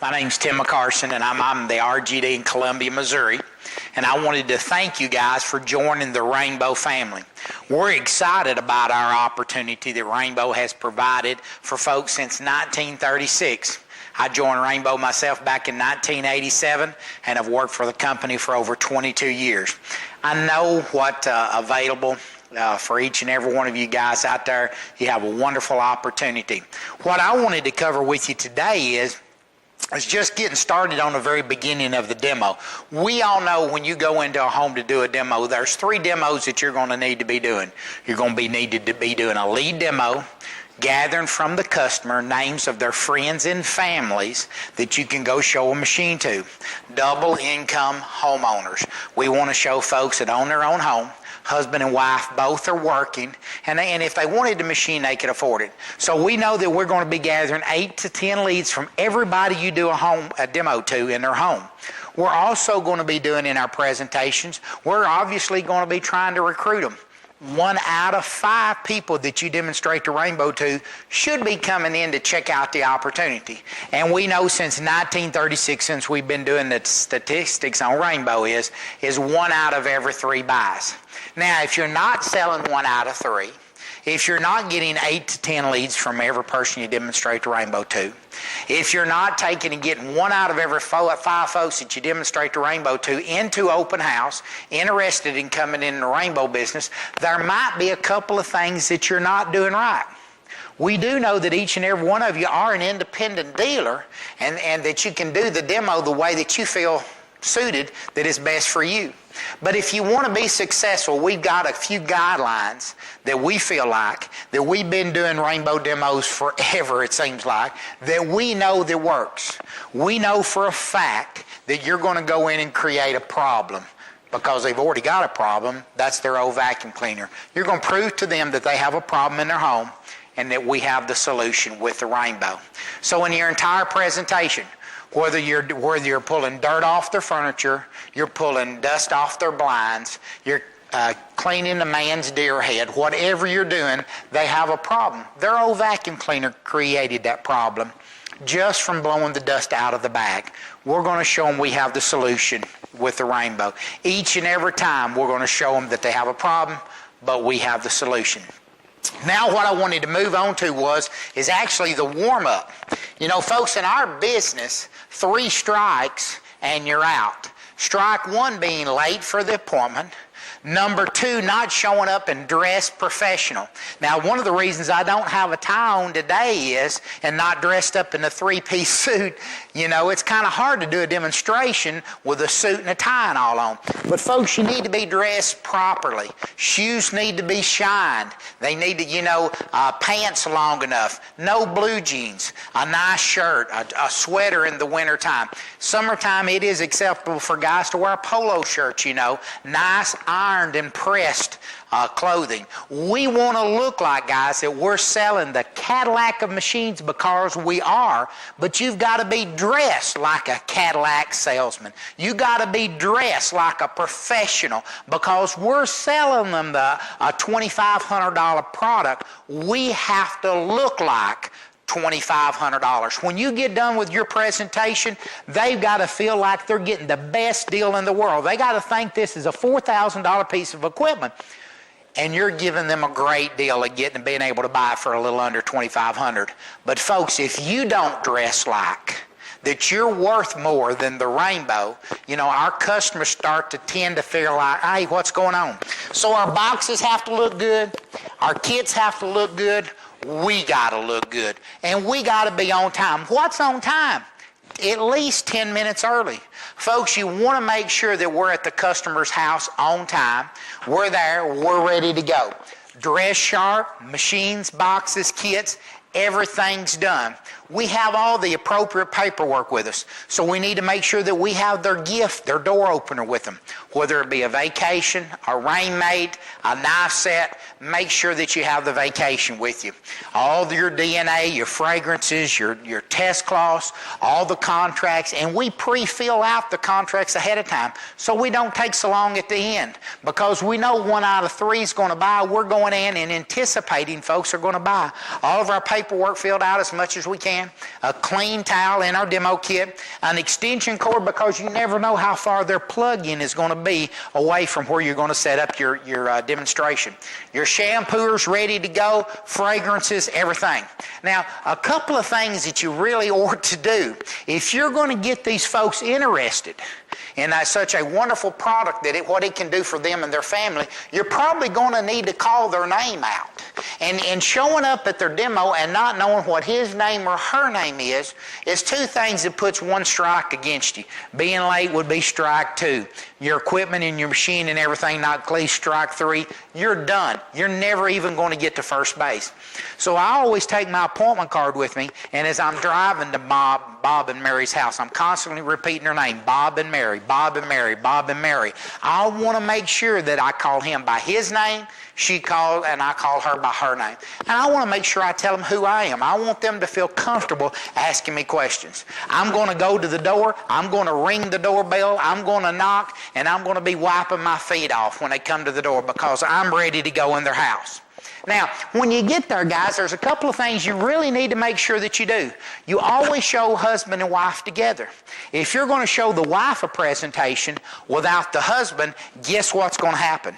My name's Tim McCarson, and I'm the RGD in Columbia, Missouri. And I wanted to thank you guys for joining the Rainbow family. We're excited about our opportunity that Rainbow has provided for folks since 1936. I joined Rainbow myself back in 1987 and have worked for the company for over 22 years. I know what's available for each and every one of you guys out there. You have a wonderful opportunity. What I wanted to cover with you today is just getting started on the very beginning of the demo. We all know when you go into a home to do a demo, there's 3 demos that you're going to need to be doing. You're going to be needed to be doing a lead demo, gathering from the customer names of their friends and families that you can go show a machine to. Double income homeowners. We want to show folks that own their own home, husband and wife both are working, and if they wanted the machine, they could afford it. So we know that we're going to be gathering 8 to 10 leads from everybody you do a demo to in their home. We're also going to be doing in our presentations, we're obviously going to be trying to recruit them. 1 out of 5 people that you demonstrate the Rainbow to should be coming in to check out the opportunity. And we know since 1936, since we've been doing the statistics on Rainbow, is 1 out of every 3 buys. Now, if you're not selling 1 out of 3, if you're not getting 8 to 10 leads from every person you demonstrate the Rainbow to, if you're not taking and getting 1 out of every 5 folks that you demonstrate the Rainbow to into open house, interested in coming in the Rainbow business, there might be a couple of things that you're not doing right. We do know that each and every one of you are an independent dealer and that you can do the demo the way that you feel suited, that is best for you. But if you want to be successful, we've got a few guidelines that we feel like, that we've been doing Rainbow demos forever, it seems like, that we know that works. We know for a fact that you're going to go in and create a problem because they've already got a problem. That's their old vacuum cleaner. You're going to prove to them that they have a problem in their home and that we have the solution with the Rainbow. So in your entire presentation, whether you're pulling dirt off their furniture, you're pulling dust off their blinds, you're cleaning the man's deer head, whatever you're doing, they have a problem. Their old vacuum cleaner created that problem just from blowing the dust out of the bag. We're going to show them we have the solution with the Rainbow. Each and every time we're going to show them that they have a problem, but we have the solution. Now what I wanted to move on to is actually the warm-up. You know, folks, in our business, 3 strikes and you're out. Strike 1 being late for the appointment. Number 2, not showing up and dressed professional. Now, one of the reasons I don't have a tie on today and not dressed up in a 3-piece suit, you know, it's kind of hard to do a demonstration with a suit and a tie and all on. But folks, you need to be dressed properly. Shoes need to be shined. They need to, pants long enough. No blue jeans. A nice shirt. A sweater in the wintertime. Summertime, it is acceptable for guys to wear a polo shirt, Nice ironed and pressed clothing. We want to look like, guys, that we're selling the Cadillac of machines because we are, but you've got to be dressed like a Cadillac salesman. You got to be dressed like a professional because we're selling them a $2,500 product. We have to look like $2,500. When you get done with your presentation, they've got to feel like they're getting the best deal in the world. They got to think this is a $4,000 piece of equipment, and you're giving them a great deal of being able to buy it for a little under $2,500. But folks, if you don't dress like that you're worth more than the Rainbow, our customers start to tend to feel like, hey, what's going on? So our boxes have to look good. Our kits have to look good. We got to look good. And we got to be on time. What's on time? At least 10 minutes early. Folks, you want to make sure that we're at the customer's house on time. We're there. We're ready to go. Dress sharp, machines, boxes, kits, everything's done. We have all the appropriate paperwork with us. So we need to make sure that we have their gift, their door opener with them. Whether it be a vacation, a rain mate, a knife set, make sure that you have the vacation with you. All your DNA, your fragrances, your test cloths, all the contracts, and we pre-fill out the contracts ahead of time so we don't take so long at the end. Because we know 1 out of 3 is going to buy, we're going in and anticipating folks are going to buy. All of our paperwork filled out as much as we can. stand, a clean towel in our demo kit, an extension cord because you never know how far their plug-in is going to be away from where you're going to set up your demonstration. Your shampooers ready to go, fragrances, everything. Now, a couple of things that you really ought to do. If you're going to get these folks interested in such a wonderful product that what it can do for them and their family, you're probably going to need to call their name out. And showing up at their demo and not knowing what his name or her name is two things that puts one strike against you. Being late would be strike 2. Your equipment and your machine and everything not clean, strike 3. You're done. You're never even going to get to first base. So I always take my appointment card with me, and as I'm driving to Bob and Mary's house, I'm constantly repeating their name, Bob and Mary, Bob and Mary, Bob and Mary. I want to make sure that I call him by his name, she called, and I call her by her name. And I want to make sure I tell them who I am. I want them to feel comfortable asking me questions. I'm going to go to the door, I'm going to ring the doorbell, I'm going to knock, and I'm going to be wiping my feet off when they come to the door because I'm ready to go in their house. Now, when you get there, guys, there's a couple of things you really need to make sure that you do. You always show husband and wife together. If you're going to show the wife a presentation without the husband, guess what's going to happen?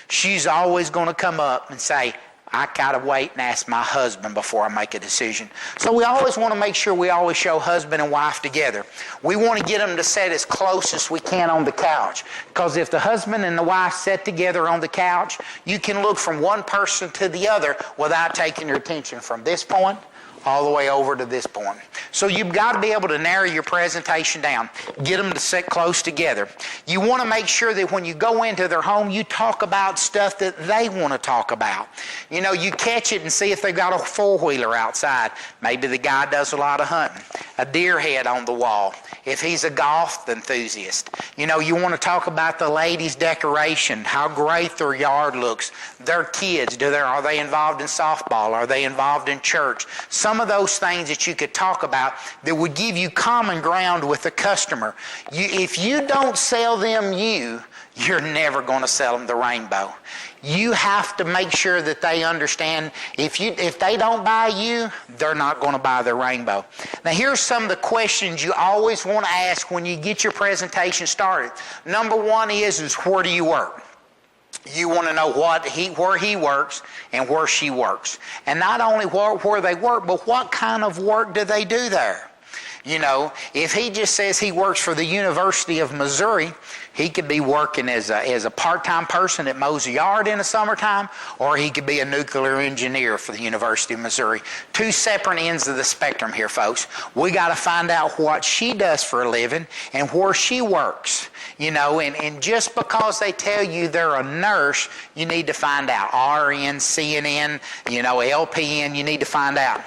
She's always going to come up and say, I got to wait and ask my husband before I make a decision. So we always want to make sure we always show husband and wife together. We want to get them to sit as close as we can on the couch. Because if the husband and the wife sit together on the couch, you can look from one person to the other without taking your attention from this point all the way over to this point. So you've got to be able to narrow your presentation down. Get them to sit close together. You want to make sure that when you go into their home, you talk about stuff that they want to talk about. You know, you catch it and see if they've got a four-wheeler outside. Maybe the guy does a lot of hunting. A deer head on the wall. If he's a golf enthusiast. You know, you want to talk about the ladies' decoration, how great their yard looks, their kids. Are they involved in softball? Are they involved in church? Some of those things that you could talk about that would give you common ground with the customer. If you don't sell them you're never going to sell them the rainbow. You have to make sure that they understand if they don't buy you, they're not going to buy the rainbow. Now here's some of the questions you always want to ask when you get your presentation started. Number one is where do you work? You want to know where he works and where she works. And not only where they work, but what kind of work do they do there? You know, if he just says he works for the University of Missouri, he could be working as a part-time person that mows a yard in the summertime, or he could be a nuclear engineer for the University of Missouri. Two separate ends of the spectrum here, folks. We got to find out what she does for a living and where she works. You know, and just because they tell you they're a nurse, you need to find out. RN, CNN, you know, LPN, you need to find out.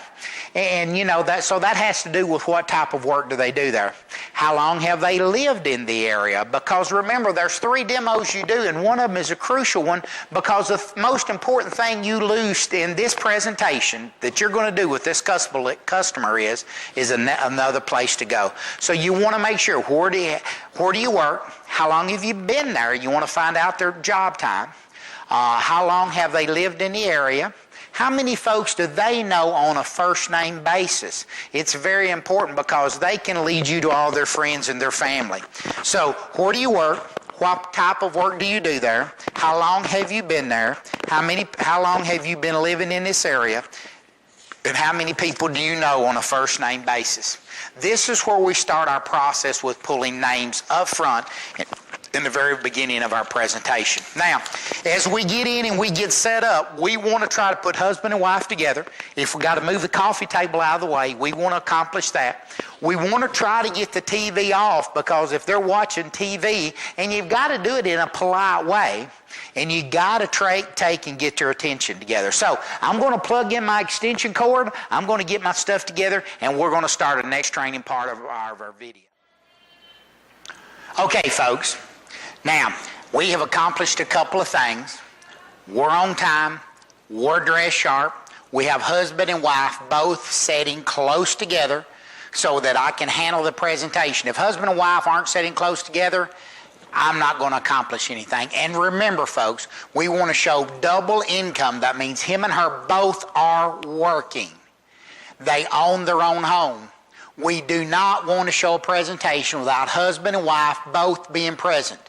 And, you know, that has to do with what type of work do they do there. How long have they lived in the area? Because remember, there's 3 demos you do, and one of them is a crucial one because the most important thing you lose in this presentation that you're going to do with this customer is another place to go. So you want to make sure, where do you work? How long have you been there? You want to find out their job time. How long have they lived in the area? How many folks do they know on a first name basis? It's very important because they can lead you to all their friends and their family. So, where do you work? What type of work do you do there? How long have you been there? How long have you been living in this area? And how many people do you know on a first name basis? This is where we start our process with pulling names up front in the very beginning of our presentation. Now, as we get in and we get set up, we want to try to put husband and wife together. If we got to move the coffee table out of the way, we want to accomplish that. We want to try to get the TV off because if they're watching TV, and you've got to do it in a polite way, and you got to take and get their attention together. So I'm going to plug in my extension cord, I'm going to get my stuff together, and we're going to start the next training part of our video. Okay, folks. Now, we have accomplished a couple of things. We're on time. We're dressed sharp. We have husband and wife both sitting close together so that I can handle the presentation. If husband and wife aren't sitting close together, I'm not going to accomplish anything. And remember, folks, we want to show double income. That means him and her both are working. They own their own home. We do not want to show a presentation without husband and wife both being present.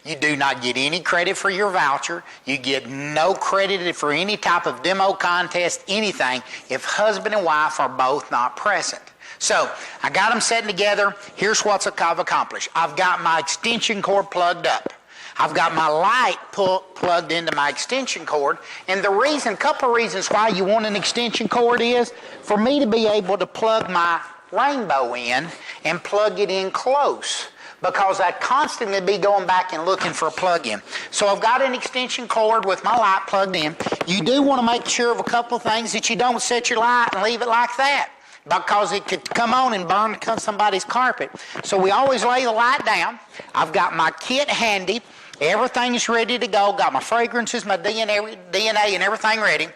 You do not get any credit for your voucher. You get no credit for any type of demo contest, anything, if husband and wife are both not present. So I got them sitting together. Here's what I've accomplished. I've got my extension cord plugged up. I've got my light plugged into my extension cord. And a couple of reasons why you want an extension cord is for me to be able to plug my rainbow in and plug it in close, because I'd constantly be going back and looking for a plug-in. So I've got an extension cord with my light plugged in. You do want to make sure of a couple of things, that you don't set your light and leave it like that, because it could come on and burn somebody's carpet. So we always lay the light down. I've got my kit handy. Everything is ready to go. Got my fragrances, my DNA and everything ready.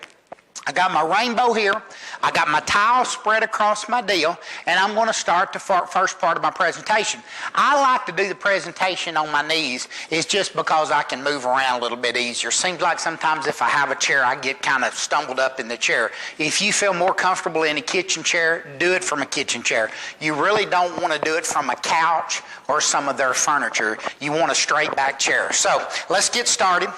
I got my rainbow here. I got my towel spread across my deal, and I'm going to start the first part of my presentation. I like to do the presentation on my knees. It's just because I can move around a little bit easier. Seems like sometimes if I have a chair, I get kind of stumbled up in the chair. If you feel more comfortable in a kitchen chair, do it from a kitchen chair. You really don't want to do it from a couch or some of their furniture. You want a straight back chair. So let's get started.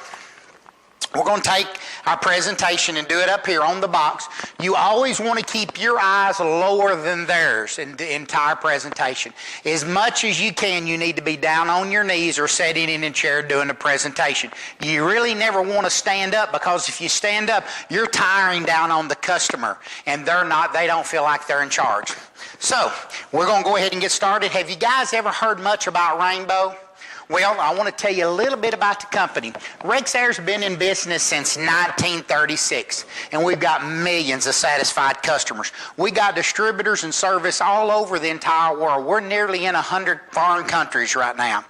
We're going to take our presentation and do it up here on the box. You always want to keep your eyes lower than theirs in the entire presentation. As much as you can, you need to be down on your knees or sitting in a chair doing the presentation. You really never want to stand up, because if you stand up, you're tiring down on the customer, and they don't feel like they're in charge. So we're going to go ahead and get started. Have you guys ever heard much about Rainbow? Well, I want to tell you a little bit about the company. Rexair's been in business since 1936, and we've got millions of satisfied customers. We got distributors and service all over the entire world. We're nearly in 100 foreign countries right now.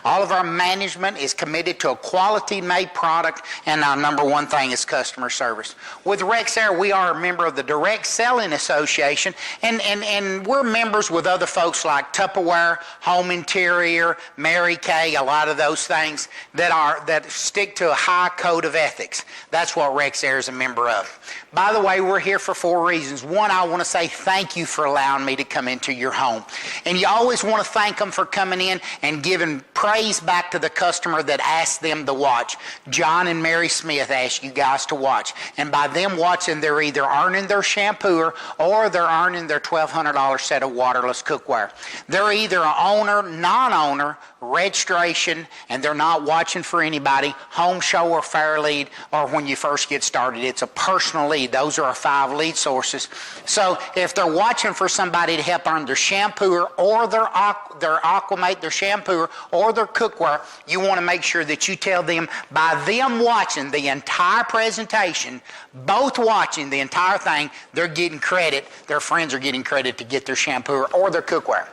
All of our management is committed to a quality-made product, and our number one thing is customer service. With Rexair, we are a member of the Direct Selling Association, and we're members with other folks like Tupperware, Home Interior, Mary Kay, a lot of those things that stick to a high code of ethics. That's what Rexair is a member of. By the way, we're here for 4 reasons. One, I want to say thank you for allowing me to come into your home. And you always want to thank them for coming in and giving praise back to the customer that asked them to watch. John and Mary Smith asked you guys to watch. And by them watching, they're either earning their shampooer or they're earning their $1,200 set of waterless cookware. They're either an owner, non-owner, registration, and they're not watching for anybody, home show or fair lead, or when you first get started, it's a personal lead. Those are our 5 lead sources. So if they're watching for somebody to help earn their shampooer or their Aquamate, their shampooer, or their cookware, you want to make sure that you tell them, by them watching the entire presentation, both watching the entire thing, they're getting credit, their friends are getting credit to get their shampooer or their cookware.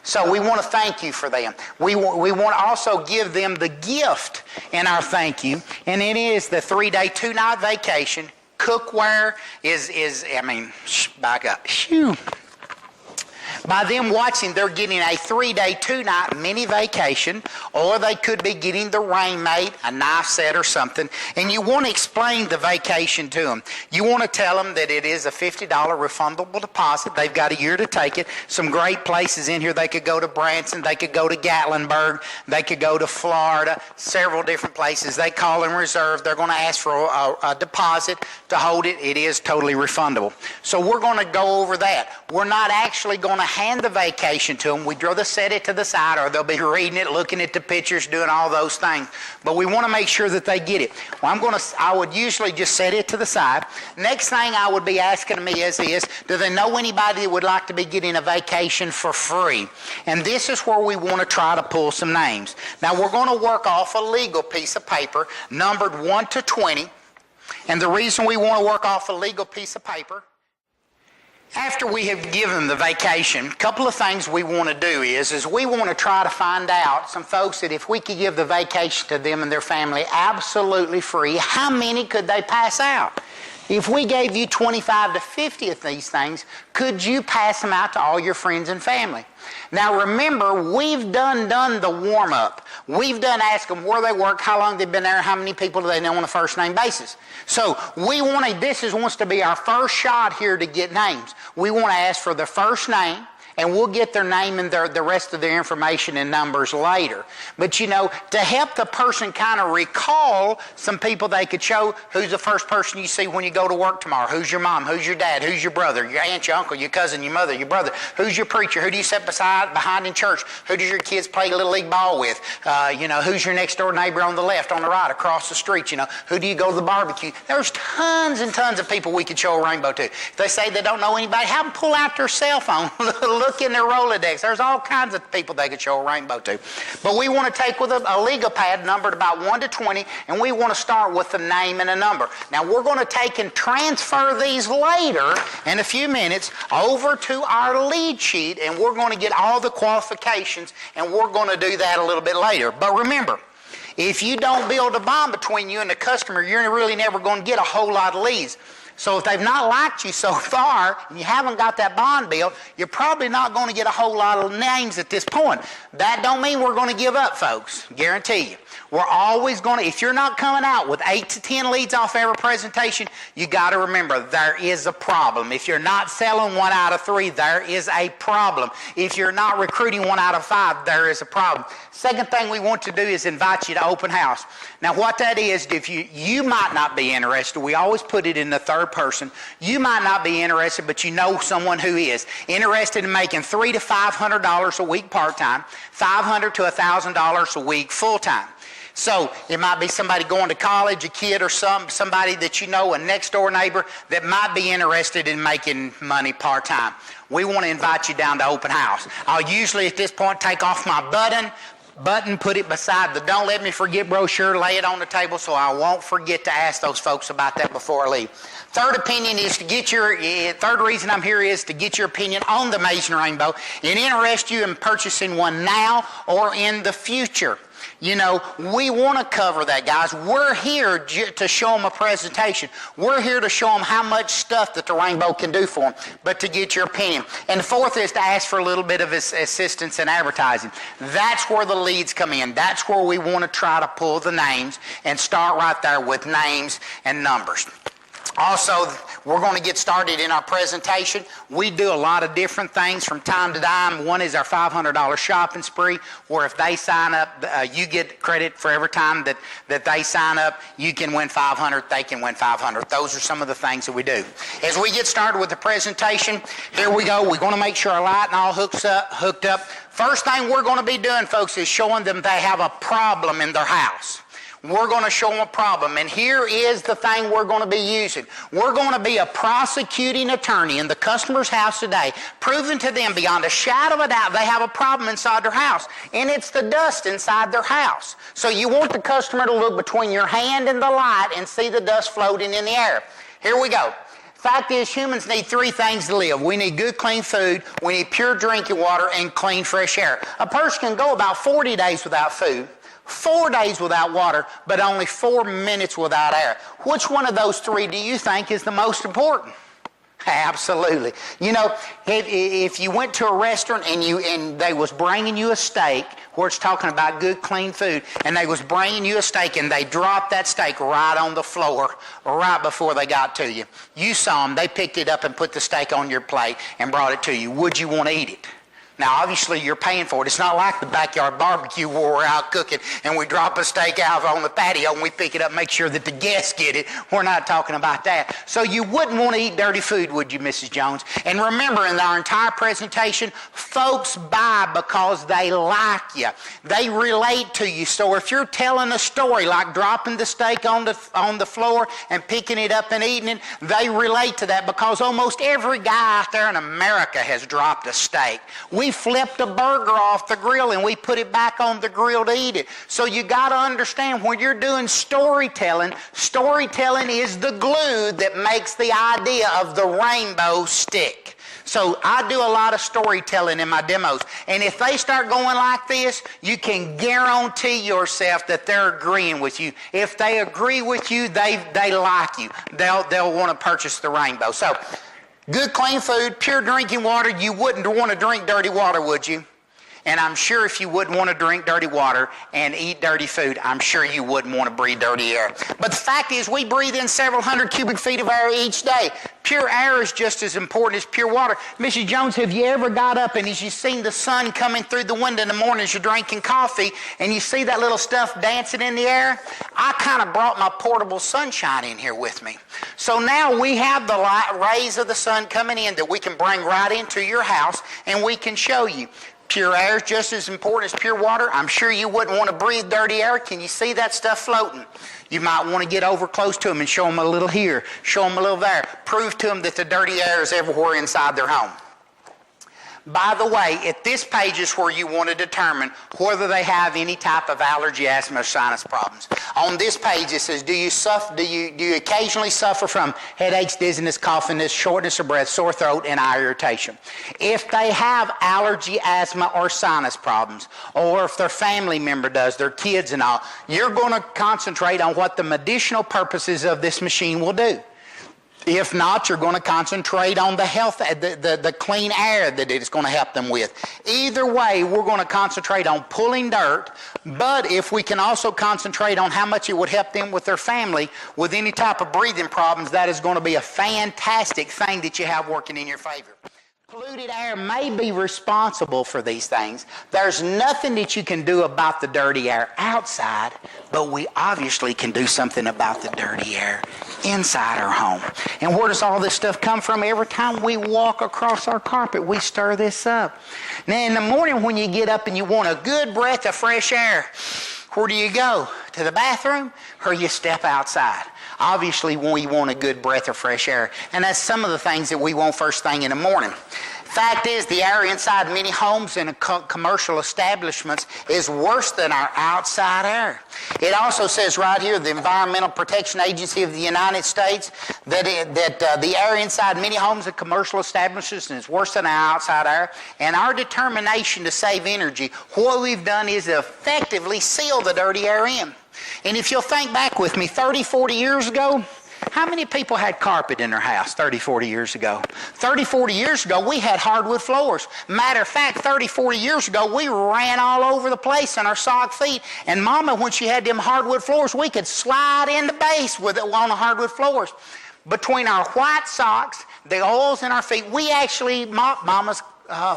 So we want to thank you for them. We want to also give them the gift in our thank you, and it is the 3-day, 2-night vacation. Cookware back up. Phew. By them watching, they're getting a 3-day, 2-night mini vacation, or they could be getting the Rainmate, a knife set or something, and you want to explain the vacation to them. You want to tell them that it is a $50 refundable deposit. They've got a year to take it. Some great places in here. They could go to Branson. They could go to Gatlinburg. They could go to Florida, several different places. They call and reserve. They're going to ask for a deposit to hold it. It is totally refundable. So we're going to go over that. We're not actually going to hand the vacation to them. We'd rather set it to the side, or they'll be reading it, looking at the pictures, doing all those things. But we want to make sure that they get it. Well, I would usually just set it to the side. Next thing I would be asking them is, do they know anybody that would like to be getting a vacation for free? And this is where we want to try to pull some names. Now, we're going to work off a legal piece of paper numbered 1 to 20. And the reason we want to work off a legal piece of paper, after we have given the vacation, a couple of things we want to do is we want to try to find out some folks that if we could give the vacation to them and their family absolutely free, how many could they pass out? If we gave you 25 to 50 of these things, could you pass them out to all your friends and family? Now remember, we've done the warm-up. We've done ask them where they work, how long they've been there, how many people do they know on a first name basis. So this wants to be our first shot here to get names. We want to ask for their first name, and we'll get their name and the rest of their information and numbers later. But to help the person kind of recall some people they could show, who's the first person you see when you go to work tomorrow? Who's your mom? Who's your dad? Who's your brother? Your aunt, your uncle, your cousin, your mother, your brother? Who's your preacher? Who do you sit behind in church? Who does your kids play Little League ball with? Who's your next door neighbor on the left, on the right, across the street? Who do you go to the barbecue? There's tons and tons of people we could show a rainbow to. If they say they don't know anybody, have them pull out their cell phone. Look in their Rolodex. There's all kinds of people they could show a rainbow to. But we want to take with a legal pad numbered about 1 to 20, and we want to start with the name and a number. Now we're going to take and transfer these later in a few minutes over to our lead sheet, and we're going to get all the qualifications, and we're going to do that a little bit later. But remember, if you don't build a bond between you and the customer, you're really never going to get a whole lot of leads. So if they've not liked you so far and you haven't got that bond built, you're probably not going to get a whole lot of names at this point. That don't mean we're going to give up, folks. Guarantee you. We're always going to, if you're not coming out with 8 to 10 leads off every presentation, you got to remember there is a problem. If you're not selling 1 out of 3, there is a problem. If you're not recruiting 1 out of 5, there is a problem. Second thing we want to do is invite you to open house. Now what that is, if you might not be interested, we always put it in the third person. You might not be interested, but you know someone who is interested in making $300 to $500 a week part-time, $500 to $1,000 a week full-time. So it might be somebody going to college, a kid or somebody that you know, a next door neighbor that might be interested in making money part-time. We want to invite you down to open house. I'll usually at this point take off my button, put it beside the don't let me forget brochure, lay it on the table so I won't forget to ask those folks about that before I leave. Third reason I'm here is to get your opinion on the Amazing Rainbow and interest you in purchasing one now or in the future. We want to cover that, guys. We're here to show them a presentation. We're here to show them how much stuff that the Rainbow can do for them, but to get your opinion. And the fourth is to ask for a little bit of assistance in advertising. That's where the leads come in. That's where we want to try to pull the names and start right there with names and numbers. Also, we're going to get started in our presentation. We do a lot of different things from time to time. One is our $500 shopping spree, where if they sign up, you get credit for every time that they sign up. You can win $500, they can win $500. Those are some of the things that we do. As we get started with the presentation, here we go. We're going to make sure our lighting all hooked up. First thing we're going to be doing, folks, is showing them they have a problem in their house. We're going to show them a problem, and here is the thing we're going to be using. We're going to be a prosecuting attorney in the customer's house today, proving to them beyond a shadow of a doubt they have a problem inside their house, and it's the dust inside their house. So you want the customer to look between your hand and the light and see the dust floating in the air. Here we go. Fact is, humans need 3 things to live. We need good, clean food, we need pure drinking water, and clean, fresh air. A person can go about 40 days without food, 4 days without water, but only 4 minutes without air. Which one of those 3 do you think is the most important? Absolutely. If you went to a restaurant and they was bringing you a steak, where it's talking about good, clean food, and they was bringing you a steak and they dropped that steak right on the floor right before they got to you. You saw them, they picked it up and put the steak on your plate and brought it to you. Would you want to eat it? Now, obviously, you're paying for it. It's not like the backyard barbecue where we're out cooking and we drop a steak out on the patio and we pick it up, make sure that the guests get it. We're not talking about that. So you wouldn't want to eat dirty food, would you, Mrs. Jones? And remember, in our entire presentation, folks buy because they like you. They relate to you. So if you're telling a story like dropping the steak on the floor and picking it up and eating it, they relate to that because almost every guy out there in America has dropped a steak. We flipped a burger off the grill and we put it back on the grill to eat it. So you got to understand, when you're doing storytelling is the glue that makes the idea of the rainbow stick. So I do a lot of storytelling in my demos. And if they start going like this, you can guarantee yourself that they're agreeing with you. If they agree with you, they like you. They'll want to purchase the rainbow. So Good, clean food, pure drinking water. You wouldn't want to drink dirty water, would you? And I'm sure if you wouldn't want to drink dirty water and eat dirty food, I'm sure you wouldn't want to breathe dirty air. But the fact is, we breathe in several hundred cubic feet of air each day. Pure air is just as important as pure water. Mrs. Jones, have you ever got up and as you seen the sun coming through the window in the morning as you're drinking coffee and you see that little stuff dancing in the air? I kind of brought my portable sunshine in here with me. So now we have the light rays of the sun coming in that we can bring right into your house and we can show you. Pure air is just as important as pure water. I'm sure you wouldn't want to breathe dirty air. Can you see that stuff floating? You might want to get over close to them and show them a little here, show them a little there. Prove to them that the dirty air is everywhere inside their home. By the way, at this page is where you want to determine whether they have any type of allergy, asthma, or sinus problems. On this page it says, do you occasionally suffer from headaches, dizziness, coughiness, shortness of breath, sore throat, and eye irritation? If they have allergy, asthma, or sinus problems, or if their family member does, their kids and all, you're going to concentrate on what the medicinal purposes of this machine will do. If not, you're going to concentrate on the health, the clean air that it's going to help them with. Either way, we're going to concentrate on pulling dirt, but if we can also concentrate on how much it would help them with their family with any type of breathing problems, that is going to be a fantastic thing that you have working in your favor. Polluted air may be responsible for these things. There's nothing that you can do about the dirty air outside, but we obviously can do something about the dirty air inside our home. And where does all this stuff come from? Every time we walk across our carpet, we stir this up. Now in the morning when you get up and you want a good breath of fresh air, where do you go? To the bathroom or you step outside? Obviously, we want a good breath of fresh air, and that's some of the things that we want first thing in the morning. Fact is, the air inside many homes and commercial establishments is worse than our outside air. It also says right here, the Environmental Protection Agency of the United States, that the air inside many homes and commercial establishments is worse than our outside air. And our determination to save energy, what we've done is effectively seal the dirty air in. And if you'll think back with me, 30, 40 years ago, how many people had carpet in their house 30, 40 years ago? 30, 40 years ago, we had hardwood floors. Matter of fact, 30, 40 years ago, we ran all over the place in our sock feet. And Mama, when she had them hardwood floors, we could slide in the base with it on the hardwood floors. Between our white socks, the oils in our feet, we actually mop Mama's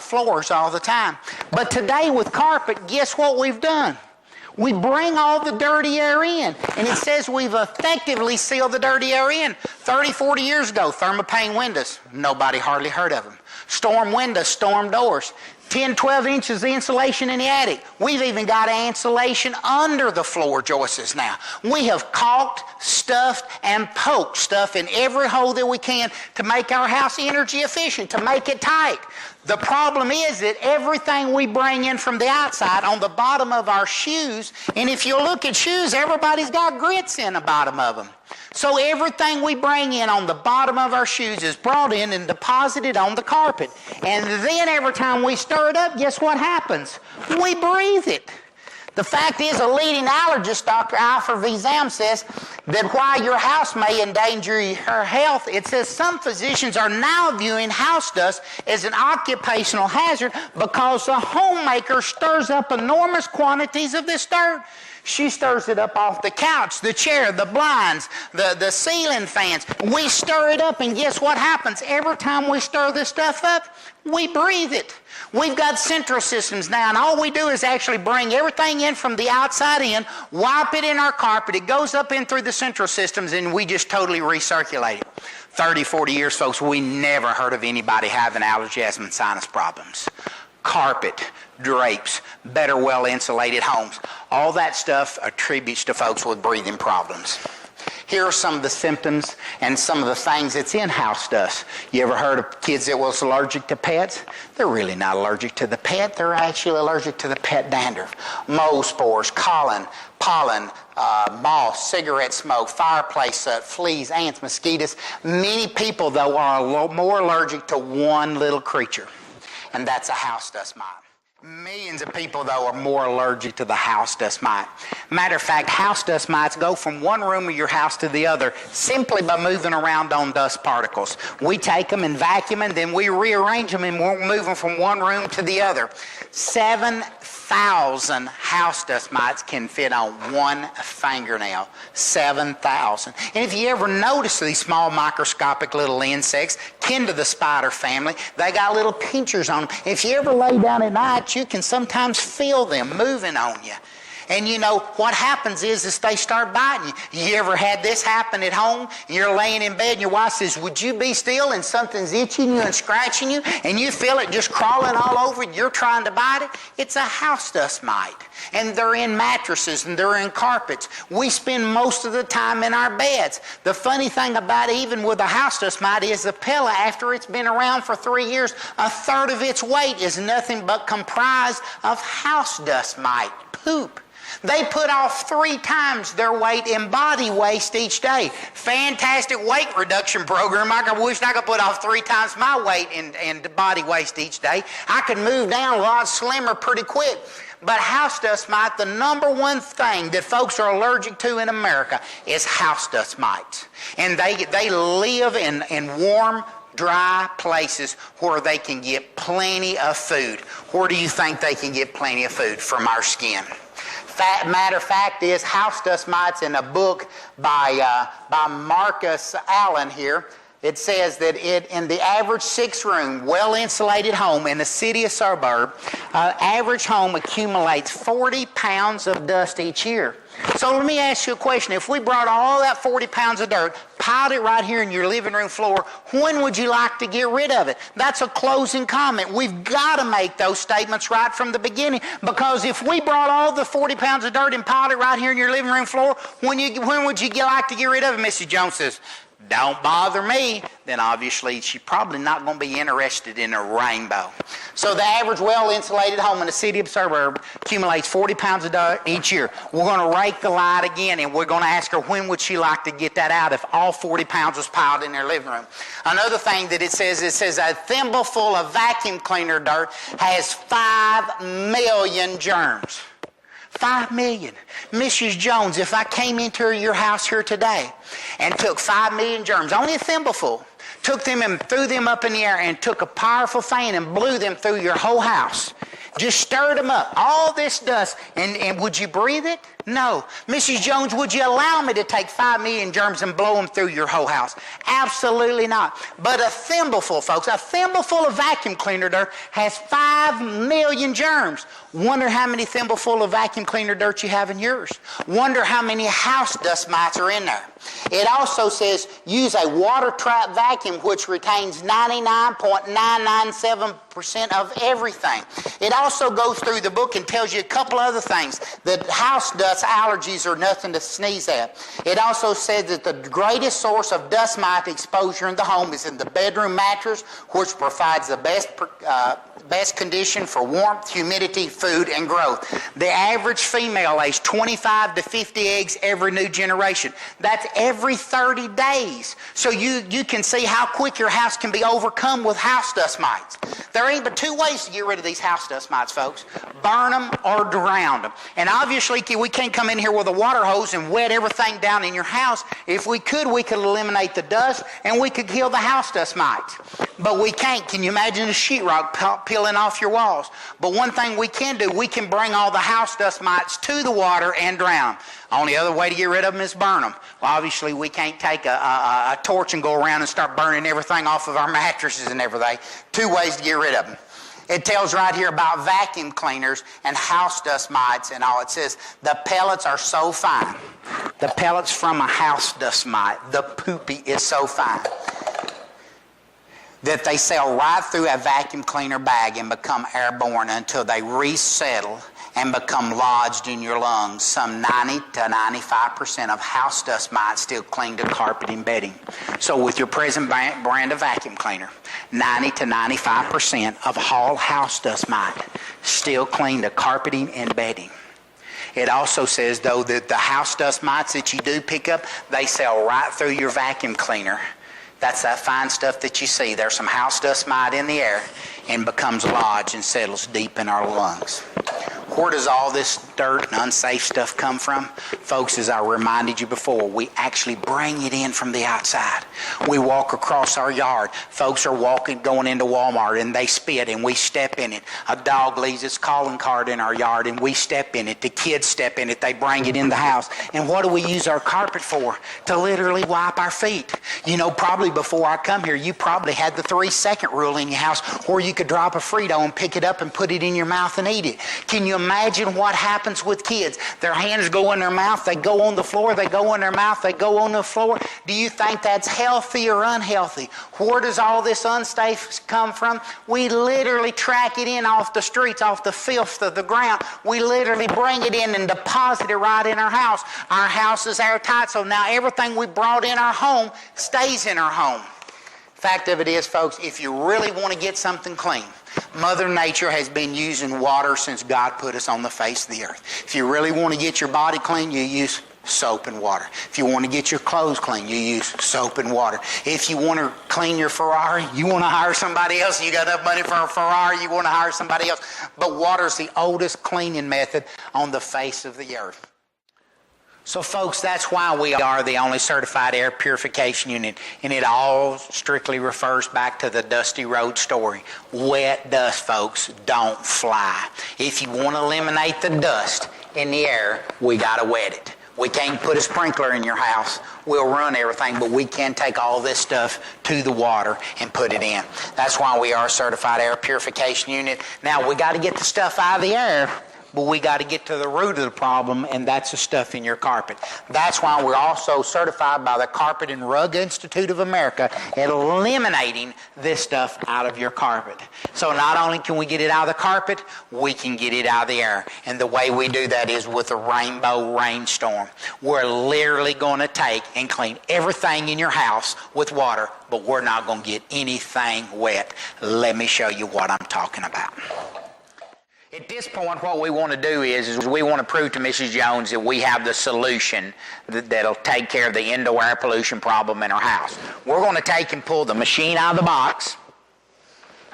floors all the time. But today with carpet, guess what we've done? We bring all the dirty air in, and it says we've effectively sealed the dirty air in. 30, 40 years ago, thermopane windows, nobody hardly heard of them. Storm windows, storm doors, 10, 12 inches of insulation in the attic. We've even got insulation under the floor joists now. We have caulked, stuffed, and poked stuff in every hole that we can to make our house energy efficient, to make it tight. The problem is that everything we bring in from the outside on the bottom of our shoes, and if you look at shoes, everybody's got grits in the bottom of them. So everything we bring in on the bottom of our shoes is brought in and deposited on the carpet. And then every time we stir it up, guess what happens? We breathe it. The fact is, a leading allergist, Dr. Alfred V. Zam, says that while your house may endanger your health, it says some physicians are now viewing house dust as an occupational hazard because the homemaker stirs up enormous quantities of this dirt. She stirs it up off the couch, the chair, the blinds, the ceiling fans. We stir it up, and guess what happens? Every time we stir this stuff up, we breathe it. We've got central systems now, and all we do is actually bring everything in from the outside in, wipe it in our carpet, it goes up in through the central systems, and we just totally recirculate it. 30, 40 years, folks, we never heard of anybody having allergy, asthma, and sinus problems. Carpet, drapes, better well-insulated homes, all that stuff attributes to folks with breathing problems. Here are some of the symptoms and some of the things that's in house dust. You ever heard of kids that was allergic to pets? They're really not allergic to the pet. They're actually allergic to the pet dandruff. Mold spores, pollen, moss, cigarette smoke, fireplace soot, fleas, ants, mosquitoes. Many people, though, are more allergic to one little creature, and that's a house dust mite. Millions of people, though, are more allergic to the house dust mite. Matter of fact, house dust mites go from one room of your house to the other simply by moving around on dust particles. We take them and vacuum and then we rearrange them and we'll move them from one room to the other. 7,000 house dust mites can fit on one fingernail. 7,000. And if you ever notice these small microscopic little insects, kin to the spider family, they got little pinchers on them. If you ever lay down at night, you can sometimes feel them moving on you. And you know, what happens is they start biting you. You ever had this happen at home? You're laying in bed and your wife says, would you be still? And something's itching you and scratching you and you feel it just crawling all over you. You're trying to bite it. It's a house dust mite. And they're in mattresses and they're in carpets. We spend most of the time in our beds. The funny thing about it, even with a house dust mite, is the pellet, after it's been around for 3 years, a third of its weight is nothing but comprised of house dust mite poop. They put off 3 times their weight in body waste each day. Fantastic weight reduction program. I wish I could put off 3 times my weight in body waste each day. I could move down a lot slimmer pretty quick. But house dust mite, the number one thing that folks are allergic to in America is house dust mites. And they live in warm, dry places where they can get plenty of food. Where do you think they can get plenty of food? From our skin. Matter of fact is, house dust mites, in a book by Marcus Allen here, it says that in the average 6-room, well-insulated home in a city or suburb, average home accumulates 40 pounds of dust each year. So let me ask you a question. If we brought all that 40 pounds of dirt, piled it right here in your living room floor, when would you like to get rid of it? That's a closing comment. We've got to make those statements right from the beginning, because if we brought all the 40 pounds of dirt and piled it right here in your living room floor, when would you like to get rid of it? Mrs. Jones says, don't bother me. Then obviously she's probably not going to be interested in a rainbow. So the average well-insulated home in a city or suburb accumulates 40 pounds of dirt each year. We're going to rake the light again, and we're going to ask her when would she like to get that out if all 40 pounds was piled in their living room. Another thing that it says a thimbleful of vacuum cleaner dirt has 5 million germs. 5 million. Mrs. Jones, if I came into your house here today and took 5 million germs, only a thimbleful, took them and threw them up in the air and took a powerful fan and blew them through your whole house, just stirred them up, all this dust, and would you breathe it? No. Mrs. Jones, would you allow me to take 5 million germs and blow them through your whole house? Absolutely not. But a thimbleful, folks, a thimbleful of vacuum cleaner dirt has 5 million germs. Wonder how many thimbleful of vacuum cleaner dirt you have in yours. Wonder how many house dust mites are in there. It also says use a water-trap vacuum which retains 99.997% of everything. It also goes through the book and tells you a couple other things. That house dust allergies are nothing to sneeze at. It also says that the greatest source of dust mite exposure in the home is in the bedroom mattress, which provides the best condition for warmth, humidity, food, and growth. The average female lays 25 to 50 eggs every new generation. That's every 30 days. So you can see how quick your house can be overcome with house dust mites. There ain't but 2 ways to get rid of these house dust mites, folks. Burn them or drown them. And obviously we can't come in here with a water hose and wet everything down in your house. If we could eliminate the dust and we could kill the house dust mites. But we can't. Can you imagine the sheetrock peeling off your walls? But one thing we can do, we can bring all the house dust mites to the water and drown. Only other way to get rid of them is burn them. Well, obviously we can't take a torch and go around and start burning everything off of our mattresses and everything. 2 ways to get rid of them. It tells right here about vacuum cleaners and house dust mites and all. It says the pellets are so fine. The pellets from a house dust mite, the poopy, is so fine that they sail right through a vacuum cleaner bag and become airborne until they resettle and become lodged in your lungs. Some 90 to 95% of house dust mites still cling to carpet and bedding. So with your present brand of vacuum cleaner, 90 to 95% of all house dust mite still cling to carpeting and bedding. It also says, though, that the house dust mites that you do pick up, they sail right through your vacuum cleaner That's that fine stuff that you see. There's some house dust mite in the air and becomes lodged and settles deep in our lungs. Where does all this dirt and unsafe stuff come from? Folks, as I reminded you before, we actually bring it in from the outside. We walk across our yard. Folks are going into Walmart, and they spit, and we step in it. A dog leaves its calling card in our yard, and we step in it. The kids step in it. They bring it in the house. And what do we use our carpet for? To literally wipe our feet. You know, probably before I come here, you probably had the 3-second rule in your house where you could drop a Frito and pick it up and put it in your mouth and eat it. Can you imagine what happens with kids? Their hands go in their mouth, they go on the floor, they go in their mouth, they go on the floor. Do you think that's healthy or unhealthy? Where does all this unsafe come from? We literally track it in off the streets, off the filth of the ground. We literally bring it in and deposit it right in our house. Our house is airtight, so now everything we brought in our home stays in our home. Fact of it is, folks, if you really want to get something clean, Mother Nature has been using water since God put us on the face of the earth. If you really want to get your body clean, you use soap and water. If you want to get your clothes clean, you use soap and water. If you want to clean your Ferrari, you want to hire somebody else. You got enough money for a Ferrari, you want to hire somebody else. But water is the oldest cleaning method on the face of the earth. So folks, that's why we are the only certified air purification unit, and it all strictly refers back to the Dusty Road story. Wet dust, folks, don't fly. If you want to eliminate the dust in the air, we got to wet it. We can't put a sprinkler in your house. We'll run everything, but we can take all this stuff to the water and put it in. That's why we are a certified air purification unit. Now, we got to get the stuff out of the air, but we got to get to the root of the problem, and that's the stuff in your carpet. That's why we're also certified by the Carpet and Rug Institute of America at eliminating this stuff out of your carpet. So not only can we get it out of the carpet, we can get it out of the air. And the way we do that is with a rainbow rainstorm. We're literally going to take and clean everything in your house with water, but we're not going to get anything wet. Let me show you what I'm talking about. At this point, what we want to do is we want to prove to Mrs. Jones that we have the solution that'll take care of the indoor air pollution problem in our house. We're going to take and pull the machine out of the box,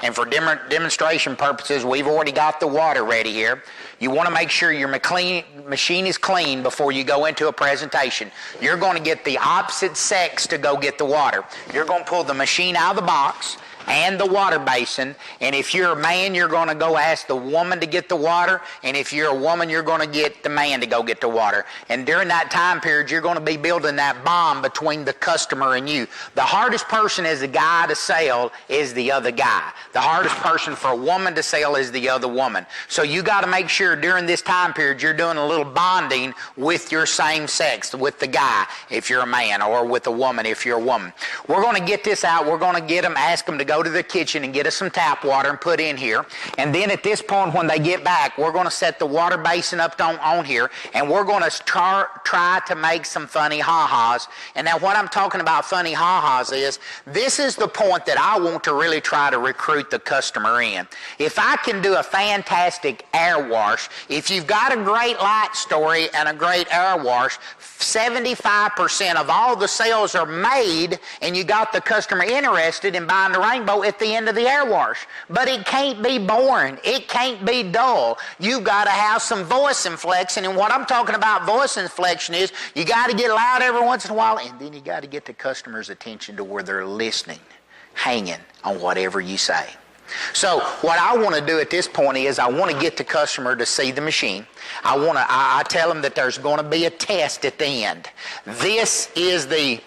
and for demonstration purposes, we've already got the water ready here. You want to make sure your machine is clean before you go into a presentation. You're going to get the opposite sex to go get the water. You're going to pull the machine out of the box and the water basin, and if you're a man, you're going to go ask the woman to get the water, and if you're a woman, you're going to get the man to go get the water. And during that time period, you're going to be building that bond between the customer and you. The hardest person as a guy to sell is the other guy. The hardest person for a woman to sell is the other woman. So you got to make sure during this time period you're doing a little bonding with your same sex, with the guy if you're a man, or with a woman if you're a woman. We're going to get this out. We're going to ask them to go to the kitchen and get us some tap water and put in here. And then at this point, when they get back, we're going to set the water basin up on here, and we're going to try to make some funny ha-has. And now what I'm talking about funny ha-has is, this is the point that I want to really try to recruit the customer in. If I can do a fantastic air wash, if you've got a great light story and a great air wash, 75% of all the sales are made, and you got the customer interested in buying the Rainbow at the end of the air wash. But it can't be boring. It can't be dull. You've got to have some voice inflection, and what I'm talking about voice inflection is you got to get loud every once in a while, and then you got to get the customer's attention to where they're listening, hanging on whatever you say. So what I want to do at this point is I want to get the customer to see the machine. I tell them that there's going to be a test at the end. This is the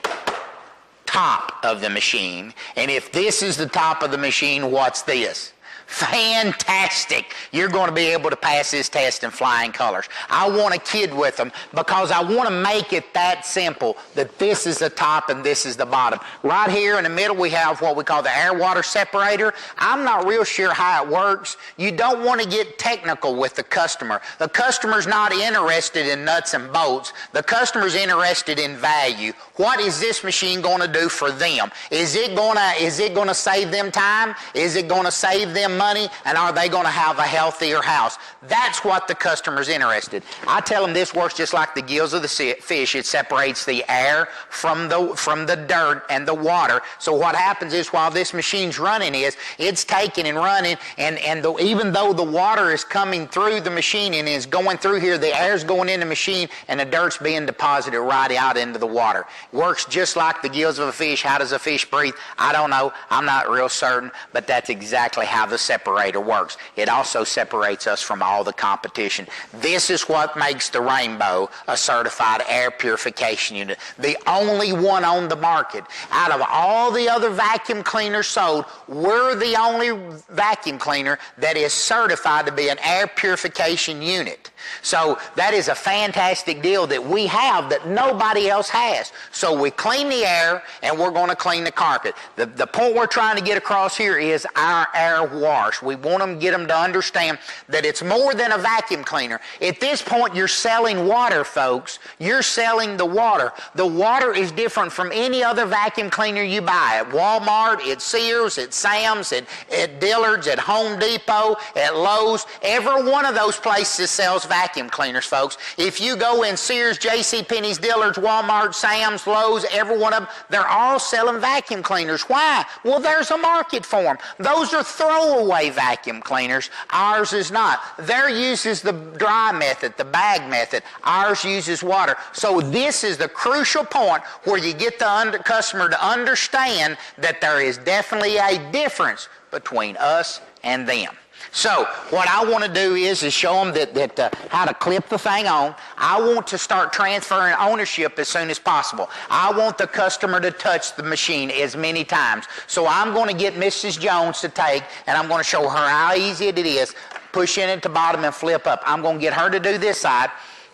top of the machine, and if this is the top of the machine, what's this? Fantastic. You're going to be able to pass this test in flying colors. I want a kid with them because I want to make it that simple, that this is the top and this is the bottom. Right here in the middle we have what we call the air-water separator. I'm not real sure how it works. You don't want to get technical with the customer. The customer's not interested in nuts and bolts. The customer's interested in value. What is this machine going to do for them? Is it going to save them time? Is it going to save them money, and are they going to have a healthier house? That's what the customer's interested. I tell them this works just like the gills of the fish. It separates the air from the dirt and the water. So what happens is while this machine's running it's taking and running, and even though the water is coming through the machine and is going through here, the air's going in the machine and the dirt's being deposited right out into the water. Works just like the gills of a fish. How does a fish breathe? I don't know. I'm not real certain, but that's exactly how the separator works. It also separates us from all the competition. This is what makes the Rainbow a certified air purification unit. The only one on the market. Out of all the other vacuum cleaners sold, we're the only vacuum cleaner that is certified to be an air purification unit. So that is a fantastic deal that we have that nobody else has. So we clean the air and we're going to clean the carpet. The point we're trying to get across here is our air wash. We want them to get them to understand that it's more than a vacuum cleaner. At this point, you're selling water, folks. You're selling the water. The water is different from any other vacuum cleaner you buy at Walmart, at Sears, at Sam's, at Dillard's, at Home Depot, at Lowe's. Every one of those places sells vacuum cleaners, folks. If you go in Sears, JCPenney's, Dillard's, Walmart, Sam's, Lowe's, every one of them, they're all selling vacuum cleaners. Why? Well, there's a market for them. Those are throwaway vacuum cleaners. Ours is not. Their use is the dry method, the bag method. Ours uses water. So this is the crucial point where you get the customer to understand that there is definitely a difference between us and them. So what I want to do is show them that how to clip the thing on. I want to start transferring ownership as soon as possible. I want the customer to touch the machine as many times. So I'm going to get Mrs. Jones to take, and I'm going to show her how easy it is. Push in at the bottom and flip up. I'm going to get her to do this side,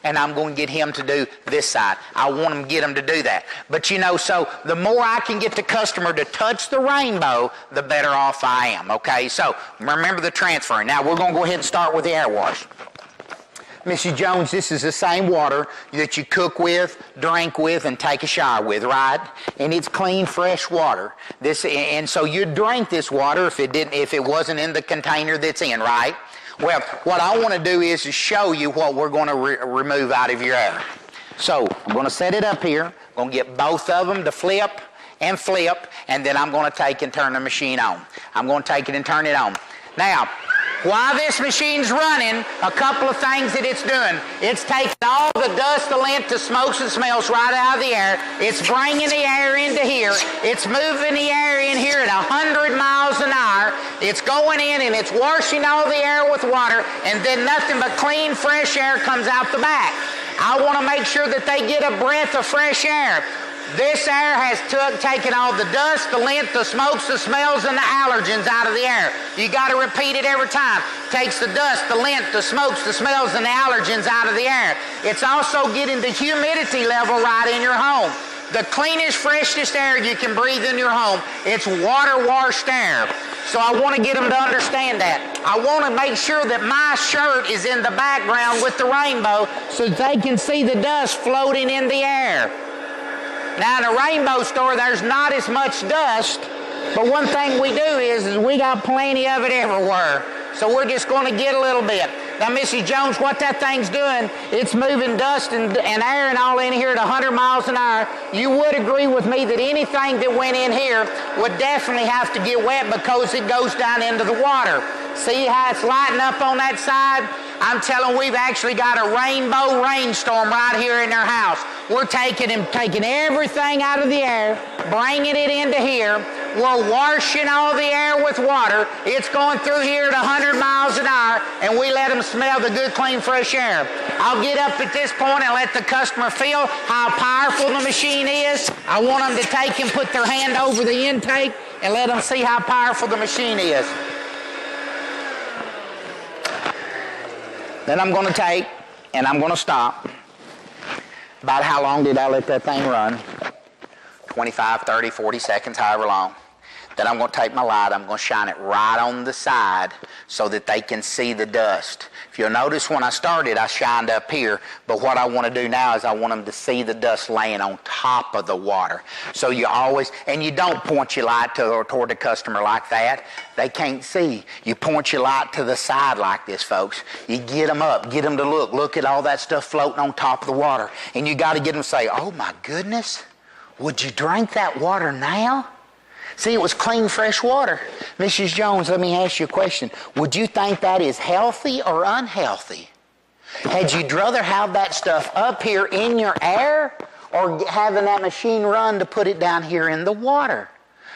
and I'm going to get him to do this side. I want him to get him to do that. But so the more I can get the customer to touch the Rainbow, the better off I am, okay? So remember the transferring. Now we're going to go ahead and start with the air wash. Mrs. Jones, this is the same water that you cook with, drink with, and take a shower with, right? And it's clean, fresh water. And so you'd drink this water if it wasn't in the container that's in, right? Well, what I want to do is show you what we're going to remove out of your air. So I'm going to set it up here. I'm going to get both of them to flip, and then I'm going to take and turn the machine on. I'm going to take it and turn it on. Now, while this machine's running, a couple of things that it's doing. It's taking all the dust, the lint, the smokes and smells right out of the air. It's bringing the air into here. It's moving the air in here at 100 miles an hour. It's going in and it's washing all the air with water, and then nothing but clean, fresh air comes out the back. I want to make sure that they get a breath of fresh air. This air has taken all the dust, the lint, the smokes, the smells, and the allergens out of the air. You got to repeat it every time. Takes the dust, the lint, the smokes, the smells, and the allergens out of the air. It's also getting the humidity level right in your home. The cleanest, freshest air you can breathe in your home, it's water-washed air. So I want to get them to understand that. I want to make sure that my shirt is in the background with the Rainbow so they can see the dust floating in the air. Now, in a Rainbow store, there's not as much dust, but one thing we do is we got plenty of it everywhere. So we're just going to get a little bit. Now, Mrs. Jones, what that thing's doing, it's moving dust and air and all in here at 100 miles an hour. You would agree with me that anything that went in here would definitely have to get wet because it goes down into the water. See how it's lighting up on that side? I'm telling you, we've actually got a rainbow rainstorm right here in our house. We're taking everything out of the air, bringing it into here. We're washing all the air with water. It's going through here at 100 miles an hour, and we let them smell the good, clean, fresh air. I'll get up at this point and let the customer feel how powerful the machine is. I want them to take and put their hand over the intake and let them see how powerful the machine is. Then I'm going to take and I'm going to stop. About how long did I let that thing run? 25, 30, 40 seconds, however long. Then I'm going to take my light, I'm going to shine it right on the side so that they can see the dust. If you'll notice when I started, I shined up here, but what I want to do now is I want them to see the dust laying on top of the water. So you always, and you don't point your light toward the customer like that. They can't see. You point your light to the side like this, folks. You get them up, get them to look at all that stuff floating on top of the water. And you got to get them to say, oh my goodness, would you drink that water now? See, it was clean, fresh water. Mrs. Jones, let me ask you a question. Would you think that is healthy or unhealthy? Had you rather have that stuff up here in your air or having that machine run to put it down here in the water?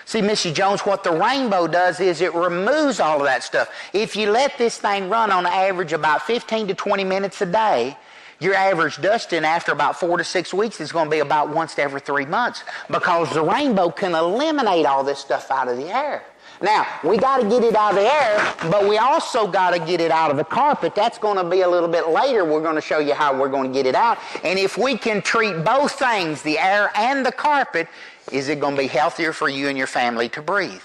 See, Mrs. Jones, what the Rainbow does is it removes all of that stuff. If you let this thing run on average about 15 to 20 minutes a day, your average dusting after about 4 to 6 weeks is going to be about once every 3 months, because the Rainbow can eliminate all this stuff out of the air. Now, we got to get it out of the air, but we also got to get it out of the carpet. That's going to be a little bit later. We're going to show you how we're going to get it out. And if we can treat both things, the air and the carpet, is it going to be healthier for you and your family to breathe?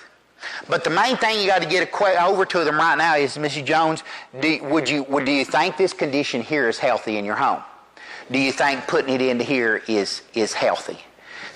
But the main thing you got to get over to them right now is, Mrs. Jones, do you think this condition here is healthy in your home? Do you think putting it into here is healthy?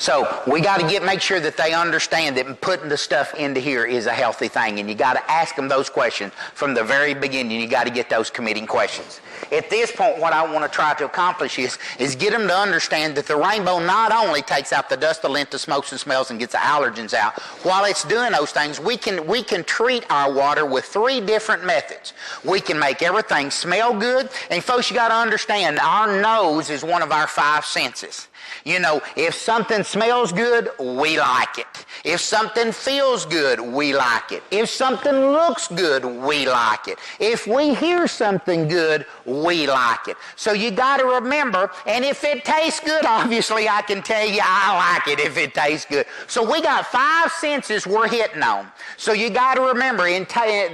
So we got to make sure that they understand that putting the stuff into here is a healthy thing, and you got to ask them those questions from the very beginning. You got to get those committing questions. At this point, what I want to try to accomplish is get them to understand that the Rainbow not only takes out the dust, the lint, the smokes and smells, and gets the allergens out. While it's doing those things, we can treat our water with 3 different methods. We can make everything smell good, and folks, you got to understand, our nose is one of our 5 senses. You know, if something smells good, we like it. If something feels good, we like it. If something looks good, we like it. If we hear something good, we like it. So you got to remember, and if it tastes good, obviously I can tell you I like it if it tastes good. So we got 5 senses we're hitting on. So you got to remember,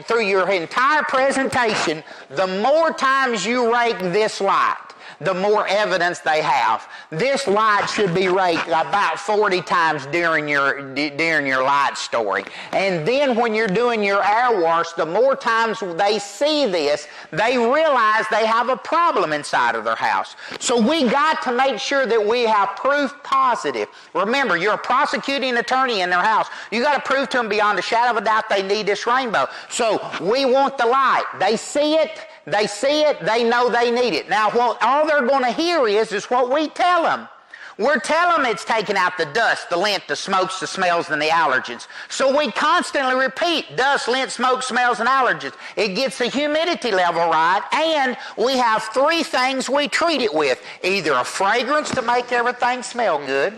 through your entire presentation, the more times you rake this light, the more evidence they have. This light should be raked about 40 times during your light story. And then when you're doing your air wash, the more times they see this, they realize they have a problem inside of their house. So we got to make sure that we have proof positive. Remember, you're a prosecuting attorney in their house. You got to prove to them beyond a shadow of a doubt they need this Rainbow. So we want the light. They see it. They see it, they know they need it. Now, all they're going to hear is what we tell them. We're telling them it's taking out the dust, the lint, the smokes, the smells, and the allergens. So we constantly repeat dust, lint, smoke, smells, and allergens. It gets the humidity level right, and we have 3 things we treat it with. Either a fragrance to make everything smell good,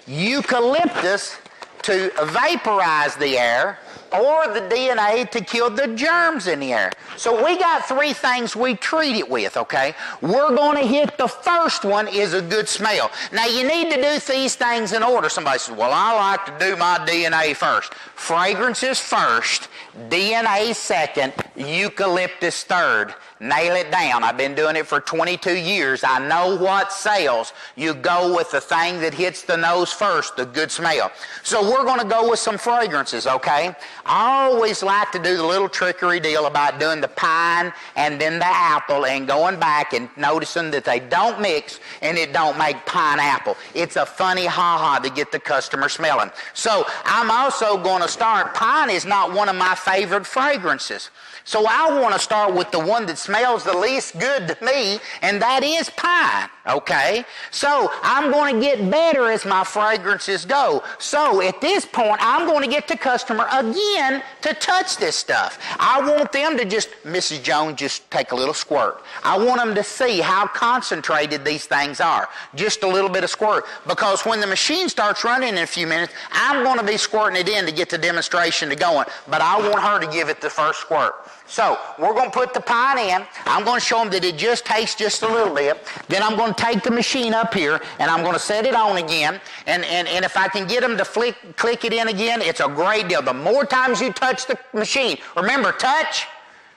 eucalyptus to vaporize the air, or the DNA to kill the germs in the air. So we got 3 things we treat it with, okay? We're going to hit the first one is a good smell. Now, you need to do these things in order. Somebody says, well, I like to do my DNA first. Fragrances first, DNA second, eucalyptus third. Nail it down. I've been doing it for 22 years. I know what sells. You go with the thing that hits the nose first, the good smell. So we're going to go with some fragrances, okay? I always like to do the little trickery deal about doing the pine and then the apple and going back and noticing that they don't mix and it don't make pineapple. It's a funny ha-ha to get the customer smelling. So I'm also going to start, pine is not one of my favorite fragrances. So I want to start with the one that smells the least good to me, and that is pine, okay? So I'm going to get better as my fragrances go. So at this point, I'm going to get the customer again to touch this stuff. I want them to just, Mrs. Jones, just take a little squirt. I want them to see how concentrated these things are. Just a little bit of squirt. Because when the machine starts running in a few minutes, I'm going to be squirting it in to get the demonstration to going. But I want her to give it the first squirt. So we're going to put the pine in. I'm going to show them that it just tastes just a little bit. Then I'm going to take the machine up here and I'm going to set it on again. And if I can get them to click it in again, it's a great deal. The more times you touch the machine, remember, touch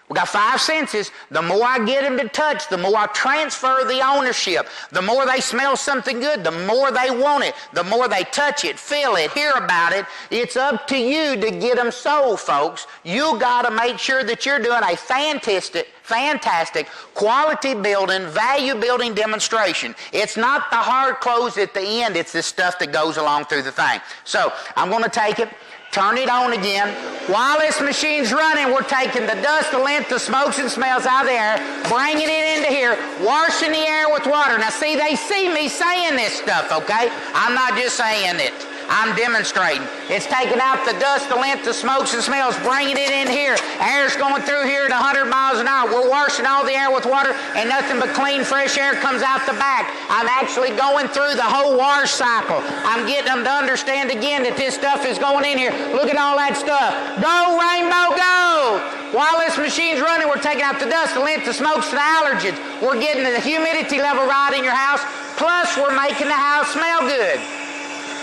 We got 5 senses. The more I get them to touch, the more I transfer the ownership. The more they smell something good, the more they want it. The more they touch it, feel it, hear about it. It's up to you to get them sold, folks. You got to make sure that you're doing a fantastic quality building, value building demonstration. It's not the hard close at the end. It's the stuff that goes along through the thing. So I'm going to take it. Turn it on again. While this machine's running, we're taking the dust, the lint, the smokes and smells out of the air, bringing it into here, washing the air with water. Now see, they see me saying this stuff, okay? I'm not just saying it. I'm demonstrating. It's taking out the dust, the lint, the smokes and smells, bringing it in here. Air's going through here at 100 miles an hour. We're washing all the air with water, and nothing but clean, fresh air comes out the back. I'm actually going through the whole wash cycle. I'm getting them to understand again that this stuff is going in here. Look at all that stuff. Go, Rainbow, go! While this machine's running, we're taking out the dust, the lint, the smokes, and the allergens. We're getting the humidity level right in your house, plus we're making the house smell good.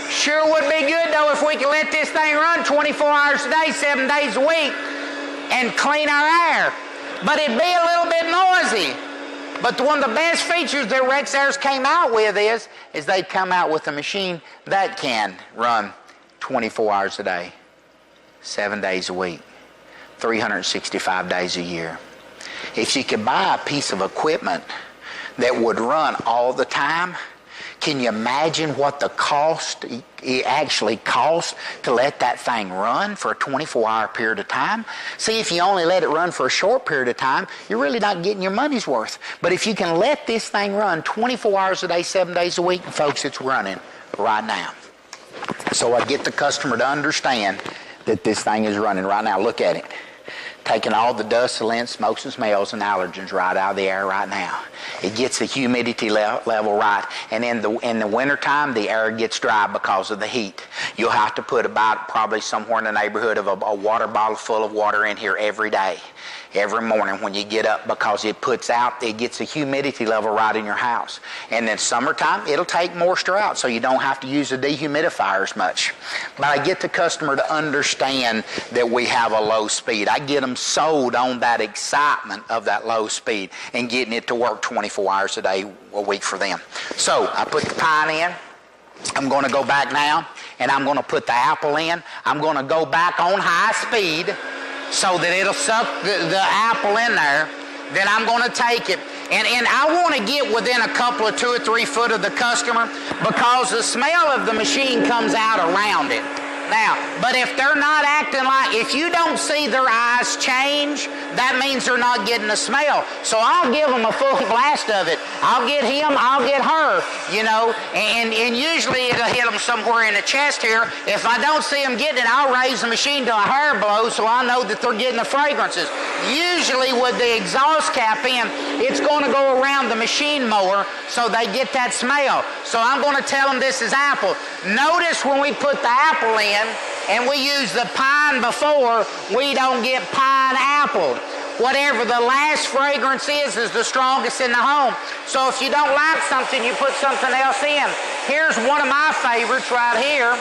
Sure would be good, though, if we could let this thing run 24 hours a day, 7 days a week, and clean our air. But it'd be a little bit noisy. But one of the best features that Rex Airs came out with is they come out with a machine that can run 24 hours a day, 7 days a week, 365 days a year. If you could buy a piece of equipment that would run all the time, can you imagine what the cost it actually costs to let that thing run for a 24-hour period of time? See, if you only let it run for a short period of time, you're really not getting your money's worth. But if you can let this thing run 24 hours a day, 7 days a week, folks, it's running right now. So I get the customer to understand that this thing is running right now. Look at it. Taking all the dust, the lint, smokes and smells and allergens right out of the air right now. It gets the humidity level right. And in the wintertime, the air gets dry because of the heat. You'll have to put about probably somewhere in the neighborhood of a water bottle full of water in here every day, every morning when you get up, because it gets the humidity level right in your house. And then summertime, it'll take moisture out, so you don't have to use the dehumidifier as much. But I get the customer to understand that we have a low speed. I get them sold on that excitement of that low speed and getting it to work 24 hours a day, a week for them. So I put the pine in. I'm going to go back now, and I'm going to put the apple in. I'm going to go back on high speed so that it'll suck the apple in there. Then I'm going to take it. And I want to get within a couple of 2 or 3 foot of the customer, because the smell of the machine comes out around it. Now, but if they're not acting like, if you don't see their eyes change, that means they're not getting the smell. So I'll give them a full blast of it. I'll get him, I'll get her, and usually it'll hit them somewhere in the chest here. If I don't see them getting it, I'll raise the machine to a hair blow so I know that they're getting the fragrances. Usually with the exhaust cap in, it's going to go around the machine mower so they get that smell. So I'm going to tell them this is apple. Notice when we put the apple in, and we use the pine before, we don't get pine apple. Whatever the last fragrance is the strongest in the home. So if you don't like something, you put something else in. Here's one of my favorites right here,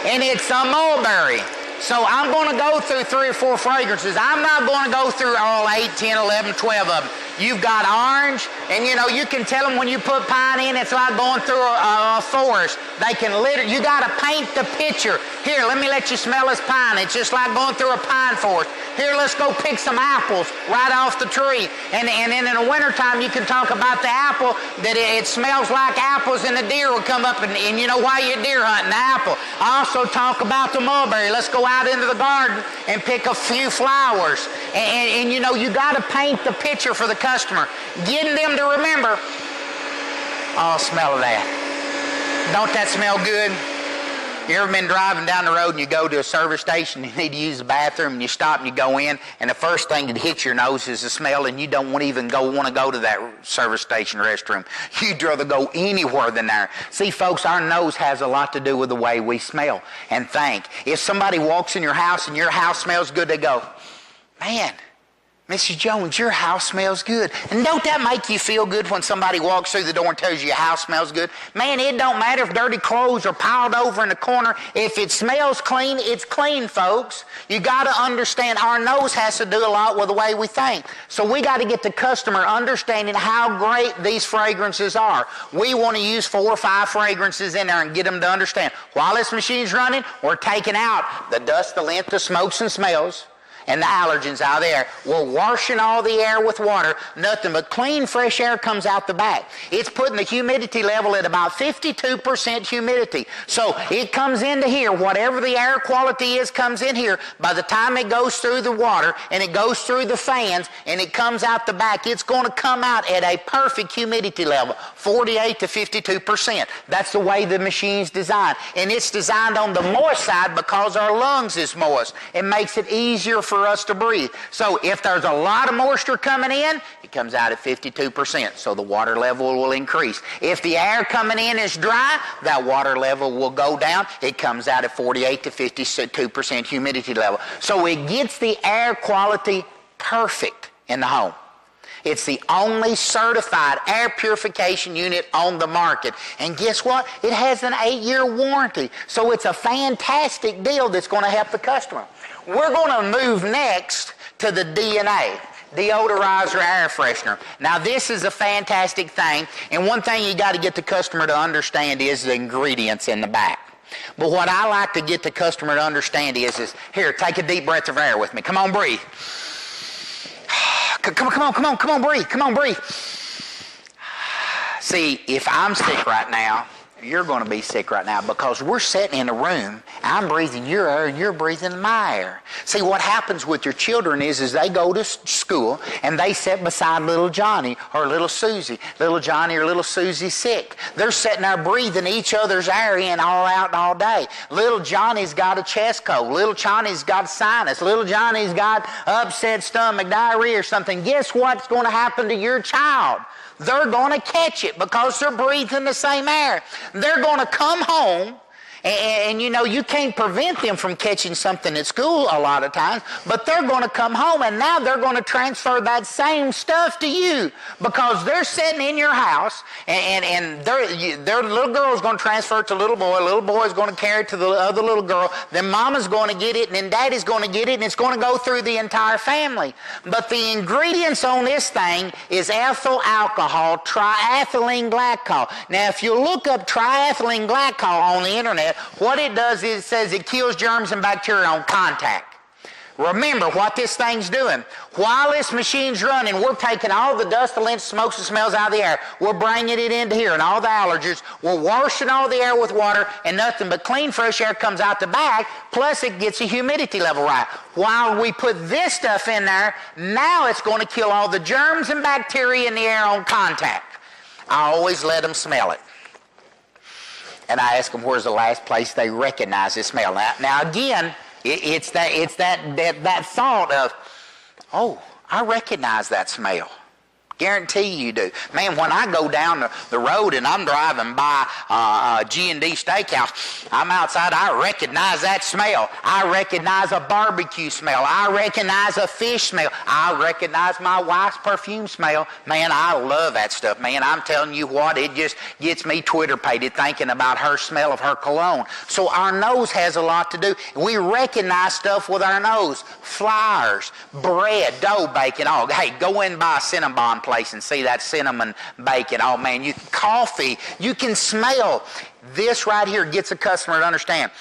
and it's a mulberry. So I'm going to go through 3 or 4 fragrances. I'm not going to go through all 8, 10, 11, 12 of them. You've got orange, and you can tell them when you put pine in, it's like going through a forest. They can literally, you got to paint the picture. Here, let me let you smell this pine. It's just like going through a pine forest. Here, let's go pick some apples right off the tree. And then in the wintertime, you can talk about the apple, that it smells like apples, and the deer will come up, and why you're deer hunting, the apple. I also talk about the mulberry. Let's go out into the garden and pick a few flowers. And you got to paint the picture for the customer, getting them to remember, oh, smell of that. Don't that smell good? You ever been driving down the road and you go to a service station, you need to use the bathroom, and you stop and you go in, and the first thing that hits your nose is the smell, and you don't want to go to that service station restroom. You'd rather go anywhere than there. See, folks, our nose has a lot to do with the way we smell and think. If somebody walks in your house and your house smells good, they go, man, Mrs. Jones, your house smells good. And don't that make you feel good when somebody walks through the door and tells you your house smells good? Man, it don't matter if dirty clothes are piled over in the corner. If it smells clean, it's clean, folks. You got to understand our nose has to do a lot with the way we think. So we got to get the customer understanding how great these fragrances are. We want to use 4 or 5 fragrances in there and get them to understand. While this machine's running, we're taking out the dust, the lint, the smokes and smells, and the allergens out there. We're washing all the air with water. Nothing but clean, fresh air comes out the back. It's putting the humidity level at about 52% humidity. So it comes into here. Whatever the air quality is comes in here. By the time it goes through the water and it goes through the fans and it comes out the back, it's going to come out at a perfect humidity level, 48 to 52%. That's the way the machine's designed. And it's designed on the moist side because our lungs is moist. It makes it easier for us to breathe. So if there's a lot of moisture coming in, it comes out at 52%, so the water level will increase. If the air coming in is dry, that water level will go down. It comes out at 48 to 52% humidity level. So it gets the air quality perfect in the home. It's the only certified air purification unit on the market. And guess what? It has an 8-year warranty. So it's a fantastic deal that's going to help the customer. We're going to move next to the DNA, deodorizer air freshener. Now this is a fantastic thing, and one thing you got to get the customer to understand is the ingredients in the back. But what I like to get the customer to understand is here, take a deep breath of air with me. Come on, breathe. Come on, breathe. See, if I'm sick right now, you're going to be sick right now because we're sitting in a room, I'm breathing your air, you're breathing my air. See, what happens with your children is they go to school and they sit beside little Johnny or little Susie. Little Johnny or little Susie's sick. They're sitting there breathing each other's air in all out all day. Little Johnny's got a chest cold. Little Johnny's got a sinus. Little Johnny's got upset stomach, diarrhea or something. Guess what's going to happen to your child? They're going to catch it because they're breathing the same air. They're going to come home, and you know, you can't prevent them from catching something at school a lot of times, but they're going to come home, and now they're going to transfer that same stuff to you because they're sitting in your house, and their little girl's going to transfer it to little boy's going to carry it to the other little girl, then mama's going to get it, and then daddy's going to get it, and it's going to go through the entire family. But the ingredients on this thing is ethyl alcohol, triethylene glycol. Now, if you look up triethylene glycol on the internet, what it does is it says it kills germs and bacteria on contact. Remember what this thing's doing. While this machine's running, we're taking all the dust, the lint, smokes, and smells out of the air. We're bringing it into here and all the allergens. We're washing all the air with water, and nothing but clean, fresh air comes out the back, plus it gets the humidity level right. While we put this stuff in there, now it's going to kill all the germs and bacteria in the air on contact. I always let them smell it. And I ask them where's the last place they recognize this smell. Now again, it's that thought of, oh, I recognize that smell. Guarantee you do. Man, when I go down the road and I'm driving by G&D Steakhouse, I'm outside, I recognize that smell. I recognize a barbecue smell. I recognize a fish smell. I recognize my wife's perfume smell. Man, I love that stuff. Man, I'm telling you what, it just gets me Twitter-pated thinking about her smell of her cologne. So our nose has a lot to do. We recognize stuff with our nose. Flours, bread, dough, bacon, all. Hey, go in by a Cinnabon place and see that cinnamon bacon. Oh man, coffee, you can smell. This right here gets a customer to understand.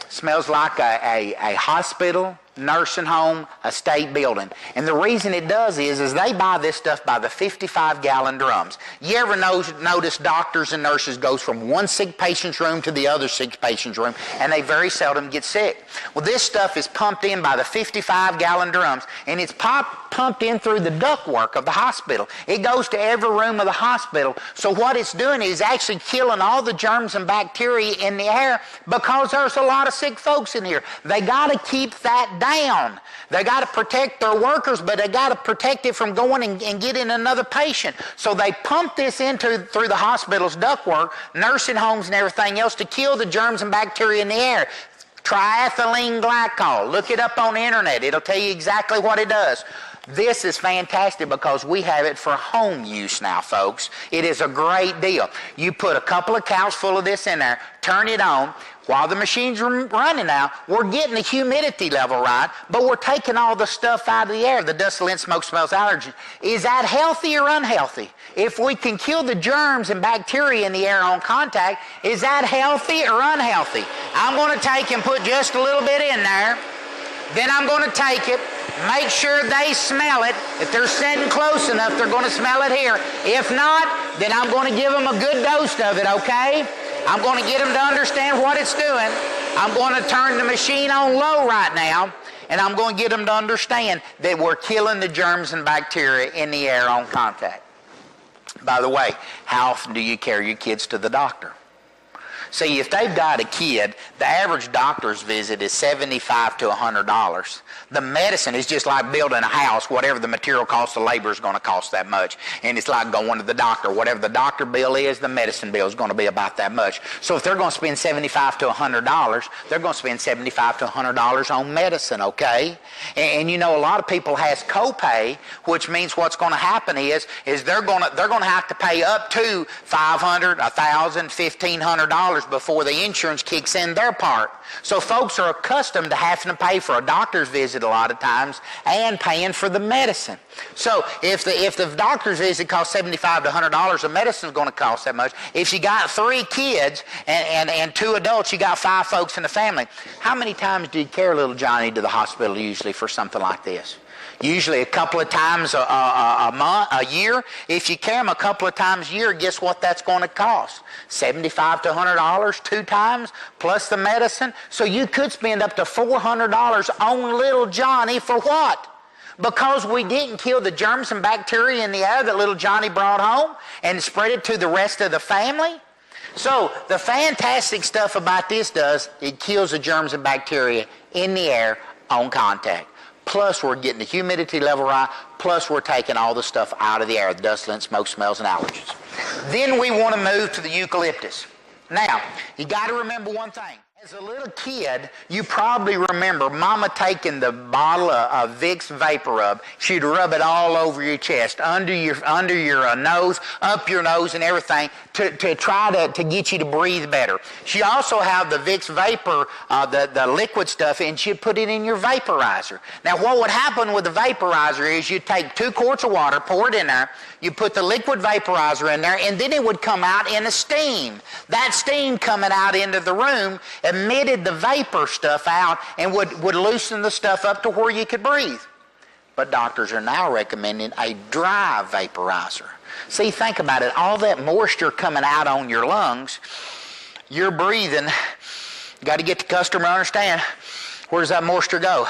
Smells like a hospital, nursing home, a state building. And the reason it does is they buy this stuff by the 55-gallon drums. You ever notice doctors and nurses goes from one sick patient's room to the other sick patient's room, and they very seldom get sick? Well, this stuff is pumped in by the 55-gallon drums, and it's pumped in through the ductwork of the hospital. It goes to every room of the hospital. So what it's doing is actually killing all the germs and bacteria in the air because there's a lot of sick folks in here. They got to keep that down. They got to protect their workers, but they got to protect it from going and getting another patient. So they pump this through the hospital's ductwork, nursing homes and everything else to kill the germs and bacteria in the air. Triethylene glycol. Look it up on the internet. It'll tell you exactly what it does. This is fantastic because we have it for home use now, folks. It is a great deal. You put a couple of cows full of this in there, turn it on. While the machine's running now, we're getting the humidity level right, but we're taking all the stuff out of the air, the dust, lint, smoke, smells, allergens. Is that healthy or unhealthy? If we can kill the germs and bacteria in the air on contact, is that healthy or unhealthy? I'm going to take and put just a little bit in there. Then I'm going to take it, make sure they smell it. If they're sitting close enough, they're going to smell it here. If not, then I'm going to give them a good dose of it, okay? I'm going to get them to understand what it's doing. I'm going to turn the machine on low right now, and I'm going to get them to understand that we're killing the germs and bacteria in the air on contact. By the way, how often do you carry your kids to the doctor? See, if they've got a kid, the average doctor's visit is $75 to $100. The medicine is just like building a house. Whatever the material cost, the labor is going to cost that much. And it's like going to the doctor. Whatever the doctor bill is, the medicine bill is going to be about that much. So if they're going to spend $75 to $100, they're going to spend $75 to $100 on medicine, okay? And you know, a lot of people has copay, which means what's going to happen is they're going to have to pay up to $500, $1,000, $1,500 before the insurance kicks in their part. So folks are accustomed to having to pay for a doctor's visit a lot of times and paying for the medicine. So if the doctor's visit costs $75 to $100, the medicine is going to cost that much. If you got 3 kids and 2 adults, you got 5 folks in the family. How many times do you carry little Johnny to the hospital usually for something like this? Usually a couple of times a year. If you carry them a couple of times a year, guess what that's going to cost? $75 to $100 2 times, plus the medicine. So you could spend up to $400 on little Johnny for what? Because we didn't kill the germs and bacteria in the air that little Johnny brought home and spread it to the rest of the family? So the fantastic stuff about this it kills the germs and bacteria in the air on contact. Plus, we're getting the humidity level right. Plus, we're taking all the stuff out of the air, the dust, lint, smoke, smells, and allergens. Then we want to move to the eucalyptus. Now, you got to remember one thing. As a little kid, you probably remember Mama taking the bottle of Vicks Vapor Rub. She'd rub it all over your chest, under your nose, up your nose, and everything to try to get you to breathe better. She also had the Vicks Vapor, the liquid stuff, and she'd put it in your vaporizer. Now, what would happen with the vaporizer is you'd take 2 quarts of water, pour it in there, you put the liquid vaporizer in there, and then it would come out in a steam. That steam coming out into the room emitted the vapor stuff out and would loosen the stuff up to where you could breathe. But doctors are now recommending a dry vaporizer. See, think about it. All that moisture coming out on your lungs, you're breathing. You got to get the customer to understand, where does that moisture go?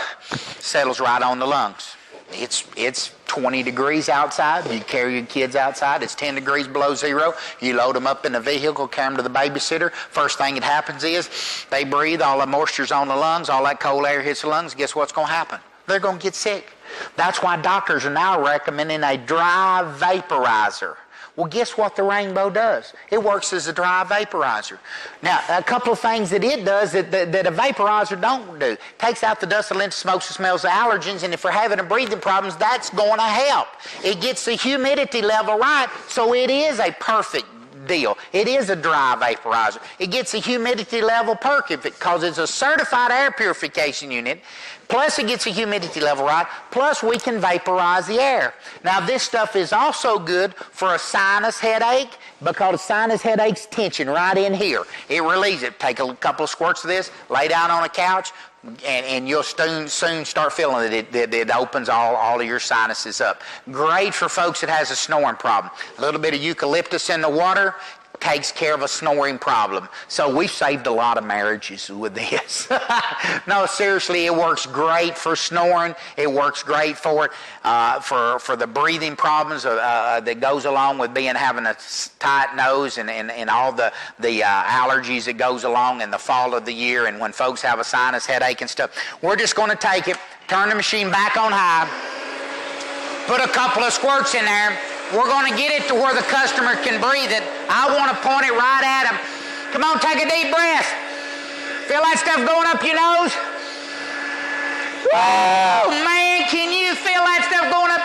Settles right on the lungs. It's 20 degrees outside. You carry your kids outside. It's 10 degrees below zero. You load them up in the vehicle, carry them to the babysitter. First thing that happens is they breathe. All the moisture's on the lungs. All that cold air hits the lungs. Guess what's going to happen? They're going to get sick. That's why doctors are now recommending a dry vaporizer. Well, guess what the Rainbow does? It works as a dry vaporizer. Now, a couple of things that it does that a vaporizer don't do. It takes out the dust, the lint, smokes, the smells, the allergens, and if we're having breathing problems, that's going to help. It gets the humidity level right, so it is a perfect deal. It is a dry vaporizer. It gets the humidity level perfect because it's a certified air purification unit. Plus, it gets the humidity level right. Plus, we can vaporize the air. Now, this stuff is also good for a sinus headache because sinus headache's tension right in here. It relieves it. Take a couple of squirts of this, lay down on a couch, and you'll soon start feeling it. It opens all of your sinuses up. Great for folks that has a snoring problem. A little bit of eucalyptus in the water takes care of a snoring problem. So we've saved a lot of marriages with this. No, seriously, it works great for snoring. It works great for it, for the breathing problems that goes along with having a tight nose and all the allergies that goes along in the fall of the year and when folks have a sinus headache and stuff. We're just going to take it, turn the machine back on high, put a couple of squirts in there. We're going to get it to where the customer can breathe it. I want to point it right at them. Come on, take a deep breath. Feel that stuff going up your nose? Woo! Man, can you feel that stuff going up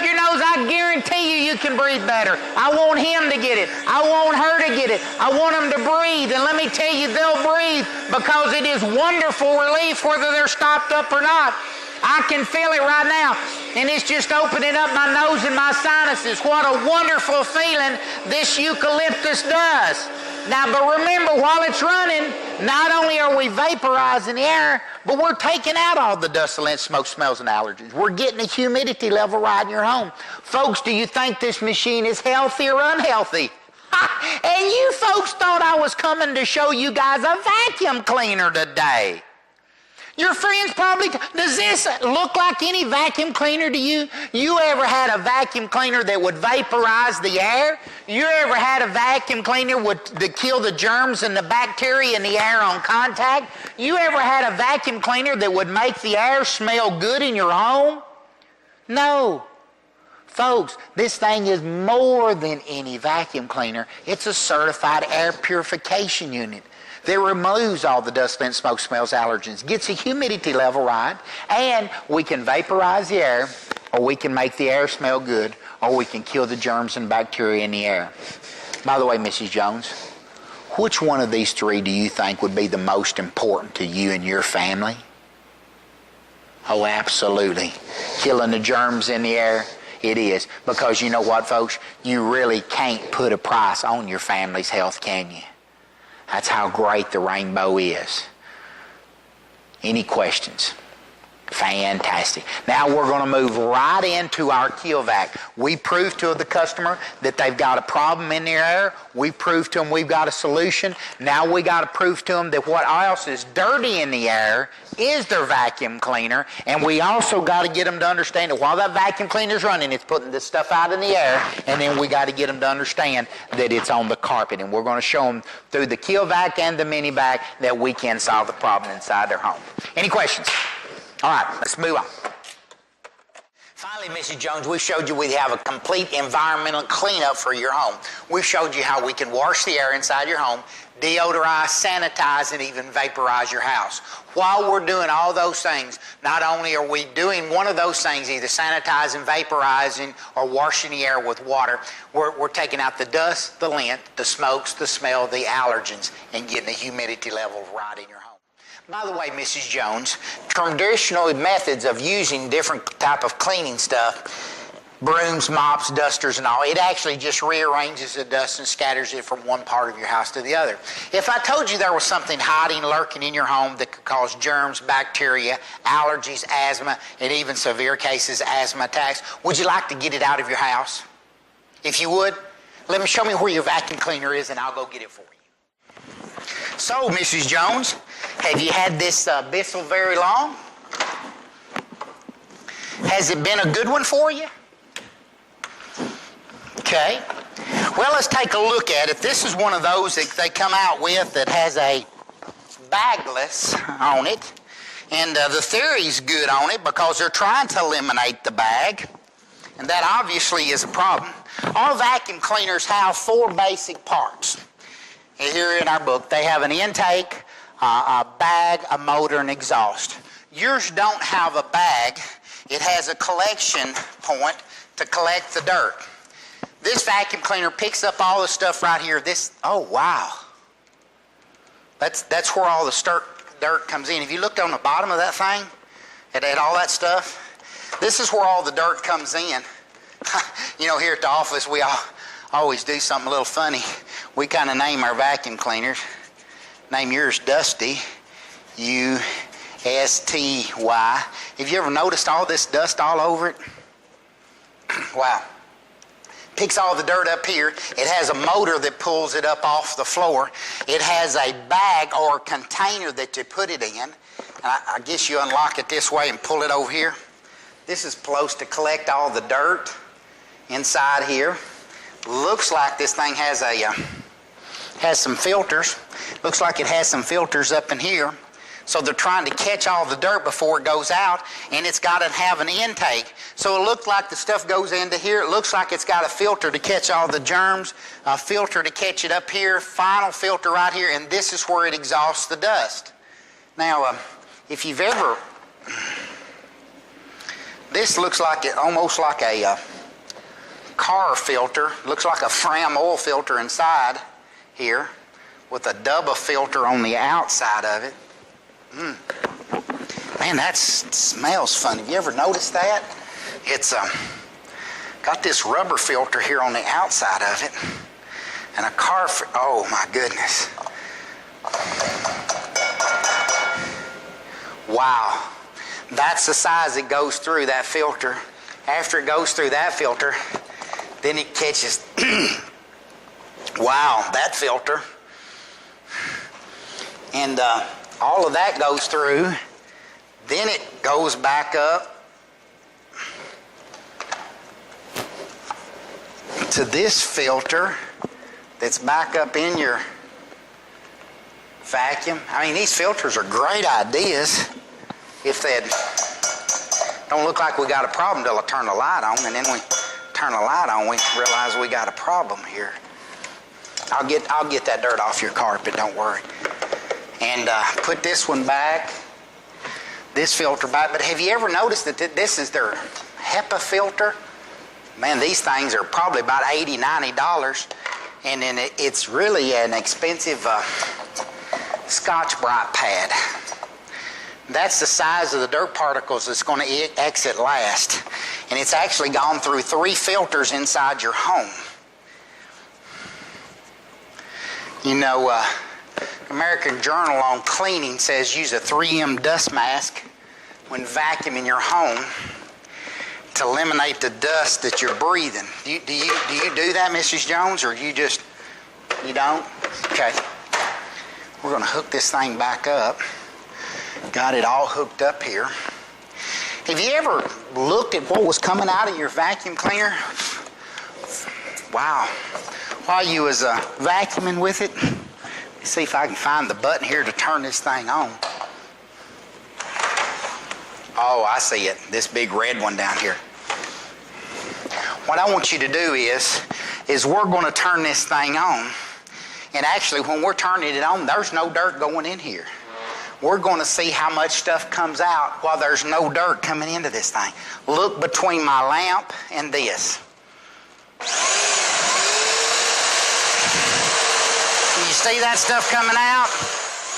you can breathe better. I want him to get it. I want her to get it. I want them to breathe. And let me tell you, they'll breathe because it is wonderful relief whether they're stopped up or not. I can feel it right now, and it's just opening up my nose and my sinuses. What a wonderful feeling this eucalyptus does. Now, but remember, while it's running, not only are we vaporizing the air, but we're taking out all the dust, lint, smoke, smells, and allergens. We're getting the humidity level right in your home. Folks, do you think this machine is healthy or unhealthy? And you folks thought I was coming to show you guys a vacuum cleaner today. Your friends probably, does this look like any vacuum cleaner to you? You ever had a vacuum cleaner that would vaporize the air? You ever had a vacuum cleaner that kill the germs and the bacteria in the air on contact? You ever had a vacuum cleaner that would make the air smell good in your home? No. Folks, this thing is more than any vacuum cleaner. It's a certified air purification unit that removes all the dust, lint, smoke, smells, allergens, gets the humidity level right, and we can vaporize the air, or we can make the air smell good, or we can kill the germs and bacteria in the air. By the way, Mrs. Jones, which one of these three do you think would be the most important to you and your family? Oh, absolutely. Killing the germs in the air. It is. Because you know what, folks? You really can't put a price on your family's health, can you? That's how great the rainbow is. Any questions? Fantastic. Now we're going to move right into our kill vac. We proved to the customer that they've got a problem in their air. We proved to them we've got a solution. Now we got to prove to them that what else is dirty in the air is their vacuum cleaner. And we also got to get them to understand that while that vacuum cleaner is running, it's putting this stuff out in the air. And then we got to get them to understand that it's on the carpet. And we're going to show them through the kill vac and the mini vac that we can solve the problem inside their home. Any questions? All right, let's move on. Finally, Mrs. Jones, we showed you we have a complete environmental cleanup for your home. We showed you how we can wash the air inside your home, deodorize, sanitize, and even vaporize your house. While we're doing all those things, not only are we doing one of those things, either sanitizing, vaporizing, or washing the air with water, we're taking out the dust, the lint, the smokes, the smell, the allergens, and getting the humidity level right in your home. By the way, Mrs. Jones, traditional methods of using different type of cleaning stuff, brooms, mops, dusters, and all, it actually just rearranges the dust and scatters it from one part of your house to the other. If I told you there was something hiding, lurking in your home that could cause germs, bacteria, allergies, asthma, and even severe cases, asthma attacks, would you like to get it out of your house? If you would, show me where your vacuum cleaner is and I'll go get it for you. So, Mrs. Jones, have you had this Bissell very long? Has it been a good one for you? Okay. Well, let's take a look at it. This is one of those that they come out with that has a bagless on it. And the theory's good on it because they're trying to eliminate the bag. And that obviously is a problem. All vacuum cleaners have 4 basic parts. Here in our book, they have an intake, a bag, a motor, and exhaust. Yours don't have a bag. It has a collection point to collect the dirt. This vacuum cleaner picks up all the stuff right here. Oh, wow. That's where all the dirt comes in. If you looked on the bottom of that thing, at all that stuff, this is where all the dirt comes in. You know, here at the office, we always do something a little funny. We kind of name our vacuum cleaners. Name yours Dusty, U-S-T-Y. Have you ever noticed all this dust all over it? Wow. Picks all the dirt up here. It has a motor that pulls it up off the floor. It has a bag or container that you put it in. And I guess you unlock it this way and pull it over here. This is supposed to collect all the dirt inside here. Looks like this thing has some filters. Looks like it has some filters up in here. So they're trying to catch all the dirt before it goes out, and it's got to have an intake. So it looks like the stuff goes into here. It looks like it's got a filter to catch all the germs, a filter to catch it up here, final filter right here, and this is where it exhausts the dust. Now, if you've ever, this looks like almost like a car filter. Looks like a Fram oil filter inside here with a double filter on the outside of it. Man, that smells fun. Have you ever noticed that? It's got this rubber filter here on the outside of it. And a car, oh my goodness. Wow. That's the size it goes through, that filter. After it goes through that filter, then it catches, wow, that filter. And all of that goes through. Then it goes back up to this filter that's back up in your vacuum. I mean, these filters are great ideas. If they don't look like we got a problem till I turn the light on, and then we turn the light on, we realize we got a problem here. I'll get that dirt off your carpet, don't worry. And put this one back, this filter back. But have you ever noticed that this is their HEPA filter? Man, these things are probably about $80, $90. And then it's really an expensive Scotch-Brite pad. That's the size of the dirt particles that's going to exit last. And it's actually gone through 3 filters inside your home. You know, American Journal on Cleaning says use a 3M dust mask when vacuuming your home to eliminate the dust that you're breathing. Do you do that, Mrs. Jones, or you don't? Okay. We're going to hook this thing back up. Got it all hooked up here. Have you ever looked at what was coming out of your vacuum cleaner? Wow. While you was vacuuming with it, let's see if I can find the button here to turn this thing on. Oh, I see it. This big red one down here. What I want you to do is we're going to turn this thing on. And actually, when we're turning it on, there's no dirt going in here. We're going to see how much stuff comes out while there's no dirt coming into this thing. Look between my lamp and this. You see that stuff coming out?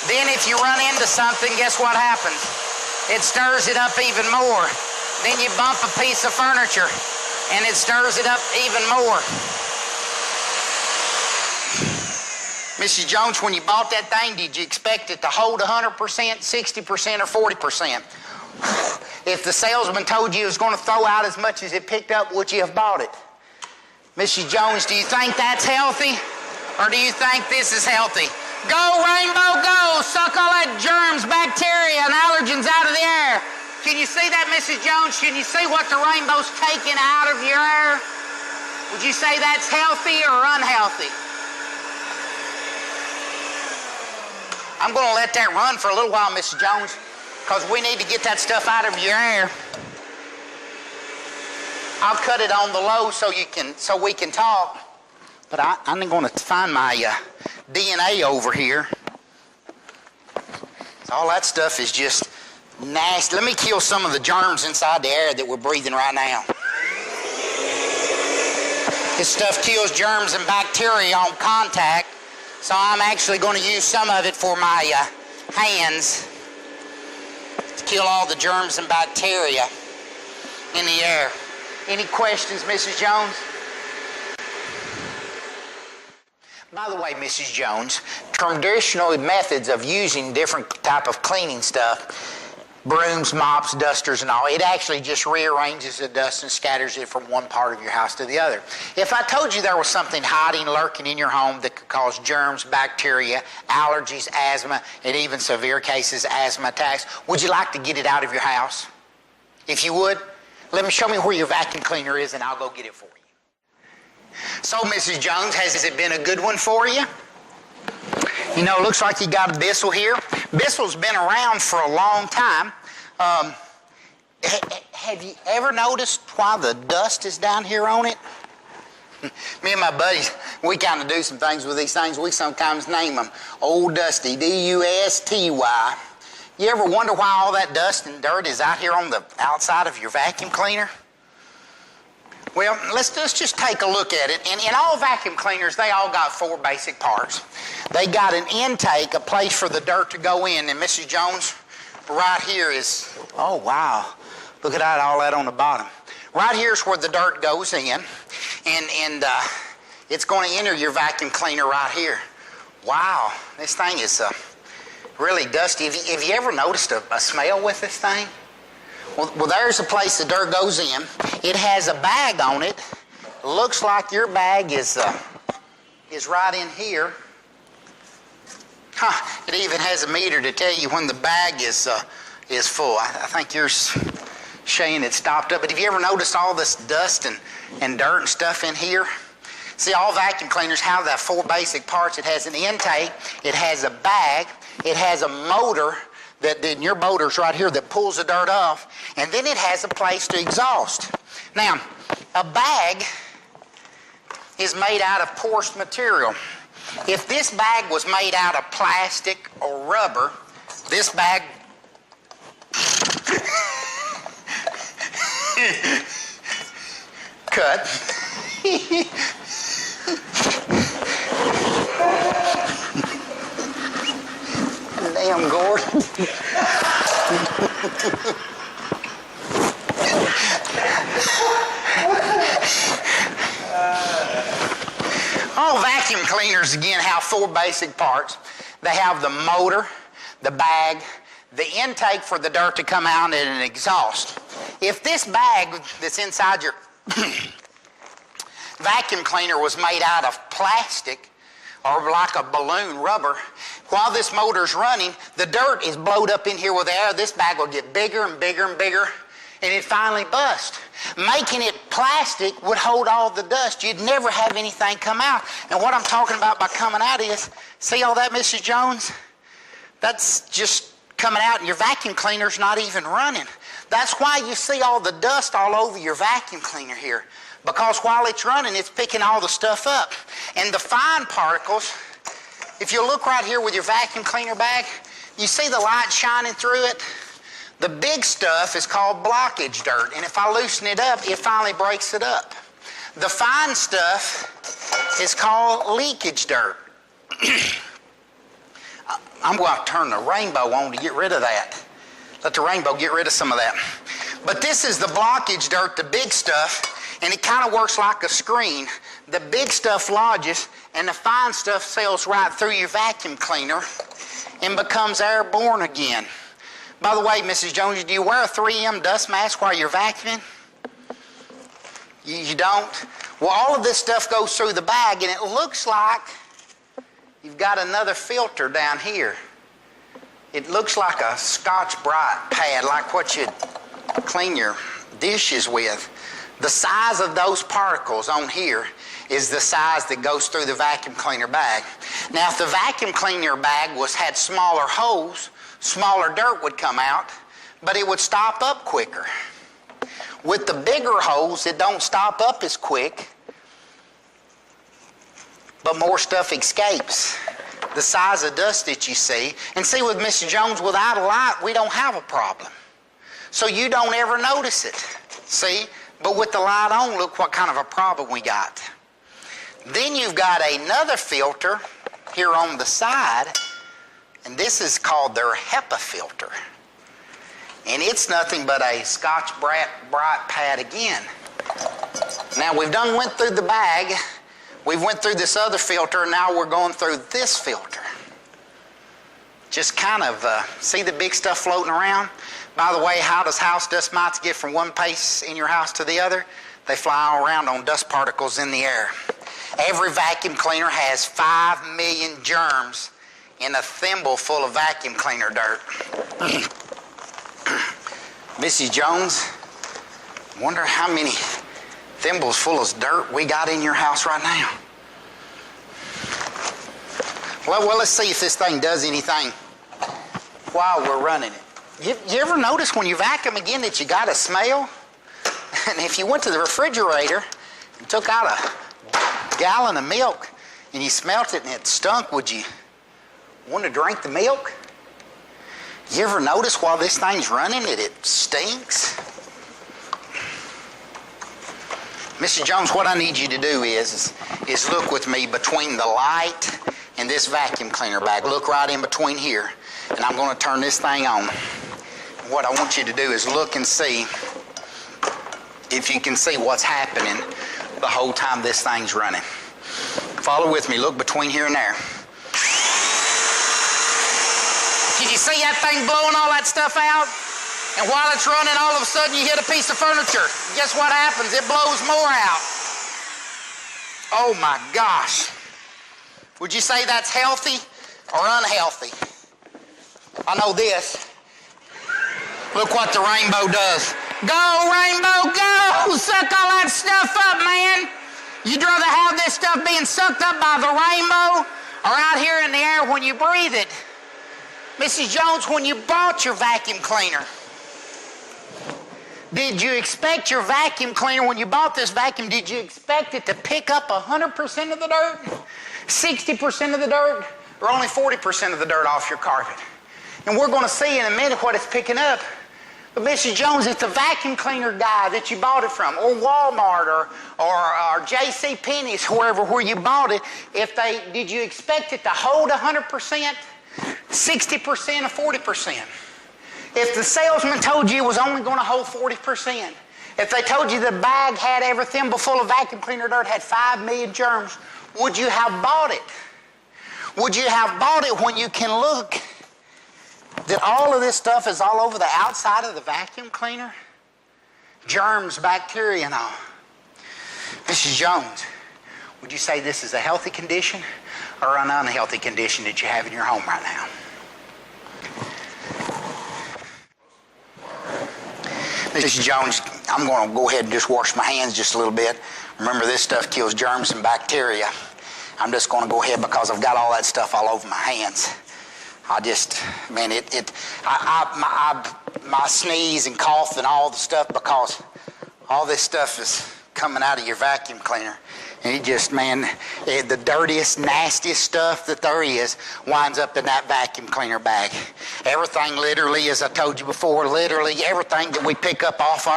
Then if you run into something, guess what happens? It stirs it up even more. Then you bump a piece of furniture and it stirs it up even more. Mrs. Jones, when you bought that thing, did you expect it to hold 100%, 60%, or 40%? If the salesman told you it was going to throw out as much as it picked up, would you have bought it? Mrs. Jones, do you think that's healthy? Or do you think this is healthy? Go, Rainbow, go! Suck all that germs, bacteria, and allergens out of the air. Can you see that, Mrs. Jones? Can you see what the rainbow's taking out of your air? Would you say that's healthy or unhealthy? I'm going to let that run for a little while, Mrs. Jones, because we need to get that stuff out of your air. I'll cut it on the low so we can talk. But I'm going to find my DNA over here. So all that stuff is just nasty. Let me kill some of the germs inside the air that we're breathing right now. This stuff kills germs and bacteria on contact. So I'm actually going to use some of it for my hands to kill all the germs and bacteria in the air. Any questions, Mrs. Jones? By the way, Mrs. Jones, traditional methods of using different type of cleaning stuff, brooms, mops, dusters, and all, it actually just rearranges the dust and scatters it from one part of your house to the other. If I told you there was something hiding, lurking in your home that could cause germs, bacteria, allergies, asthma, and even severe cases, asthma attacks, would you like to get it out of your house? If you would, show me where your vacuum cleaner is and I'll go get it for you. So, Mrs. Jones, has it been a good one for you? You know, it looks like you got a Bissell here. Bissell's been around for a long time. Have you ever noticed why the dust is down here on it? Me and my buddies, we kind of do some things with these things. We sometimes name them Old Dusty, D-U-S-T-Y. You ever wonder why all that dust and dirt is out here on the outside of your vacuum cleaner? Well, let's just take a look at it. And in all vacuum cleaners, they all got 4 basic parts. They got an intake, a place for the dirt to go in. And Mrs. Jones, right here is, oh wow, look at that, all that on the bottom. Right here is where the dirt goes in, and it's going to enter your vacuum cleaner right here. Wow, this thing is really dusty. Have you ever noticed a smell with this thing? Well, there's a place the dirt goes in. It has a bag on it. Looks like your bag is right in here. It even has a meter to tell you when the bag is full. I think yours Shane had stopped up. But have you ever noticed all this dust and dirt and stuff in here? See, all vacuum cleaners have that 4 basic parts. It has an intake, it has a bag, it has a motor that in your motor's right here that pulls the dirt off, and then it has a place to exhaust. Now, a bag is made out of porous material. If this bag was made out of plastic or rubber, this bag cut. Damn, Gordon. All vacuum cleaners, again, have 4 basic parts. They have the motor, the bag, the intake for the dirt to come out, and an exhaust. If this bag that's inside your vacuum cleaner was made out of plastic or like a balloon rubber, while this motor's running, the dirt is blowed up in here with air. This bag will get bigger and bigger and bigger, and it finally busts. Making it plastic would hold all the dust. You'd never have anything come out. And what I'm talking about by coming out is, see all that, Mrs. Jones? That's just coming out, and your vacuum cleaner's not even running. That's why you see all the dust all over your vacuum cleaner here. Because while it's running, it's picking all the stuff up. And the fine particles, if you look right here with your vacuum cleaner bag, you see the light shining through it? The big stuff is called blockage dirt, and if I loosen it up, it finally breaks it up. The fine stuff is called leakage dirt. I'm going to turn the rainbow on to get rid of that. Let the rainbow get rid of some of that. But this is the blockage dirt, the big stuff, and it kind of works like a screen. The big stuff lodges, and the fine stuff sails right through your vacuum cleaner and becomes airborne again. By the way, Mrs. Jones, do you wear a 3M dust mask while you're vacuuming? You don't? Well, all of this stuff goes through the bag, and it looks like you've got another filter down here. It looks like a Scotch-Brite pad, like what you'd clean your dishes with. The size of those particles on here is the size that goes through the vacuum cleaner bag. Now, if the vacuum cleaner bag had smaller holes, smaller dirt would come out, but it would stop up quicker. With the bigger holes, it don't stop up as quick, but more stuff escapes. The size of dust that you see. And see, with Mr. Jones, without a light, we don't have a problem. So you don't ever notice it. See? But with the light on, look what kind of a problem we got. Then you've got another filter here on the side, and this is called their HEPA filter. And it's nothing but a Scotch-Brite pad again. Now we've went through the bag, we've went through this other filter, and now we're going through this filter. Just kind of, see the big stuff floating around? By the way, how does house dust mites get from one place in your house to the other? They fly all around on dust particles in the air. Every vacuum cleaner has 5 million germs in a thimble full of vacuum cleaner dirt. Mrs. Jones, wonder how many thimbles full of dirt we got in your house right now. Well, let's see if this thing does anything while we're running it. You ever notice when you vacuum again that you got a smell? And if you went to the refrigerator and took out a gallon of milk and you smelt it and it stunk, would you want to drink the milk? You ever notice while this thing's running that it stinks? Mrs. Jones, what I need you to do is look with me between the light and this vacuum cleaner bag. Look right in between here, and I'm going to turn this thing on. What I want you to do is look and see if you can see what's happening the whole time this thing's running. Follow with me. Look between here and there. Can you see that thing blowing all that stuff out? And while it's running, all of a sudden you hit a piece of furniture. Guess what happens? It blows more out. Oh my gosh. Would you say that's healthy or unhealthy? I know this. Look what the rainbow does. Go, rainbow, go! Suck all that stuff up, man. You'd rather have this stuff being sucked up by the rainbow or out here in the air when you breathe it. Mrs. Jones, when you bought your vacuum cleaner, did you expect your vacuum cleaner, when you bought this vacuum, did you expect it to pick up 100% of the dirt, 60% of the dirt, or only 40% of the dirt off your carpet? And we're going to see in a minute what it's picking up. But Mrs. Jones, it's the vacuum cleaner guy that you bought it from, or Walmart, or J.C. Penney's, where you bought it. Did you expect it to hold 100%, 60%, or 40%? If the salesman told you it was only going to hold 40%, if they told you the bag had everything but full of vacuum cleaner dirt, had 5 million germs, would you have bought it? Would you have bought it when you can look that all of this stuff is all over the outside of the vacuum cleaner? Germs, bacteria, and all. Mrs. Jones, would you say this is a healthy condition or an unhealthy condition that you have in your home right now? Mrs. Jones, I'm going to go ahead and just wash my hands just a little bit. Remember, this stuff kills germs and bacteria. I'm just going to go ahead because I've got all that stuff all over my hands. My sneeze and cough and all the stuff, because all this stuff is coming out of your vacuum cleaner. And it just, the dirtiest, nastiest stuff that there is winds up in that vacuum cleaner bag. Everything literally, as I told you before, literally everything that we pick up off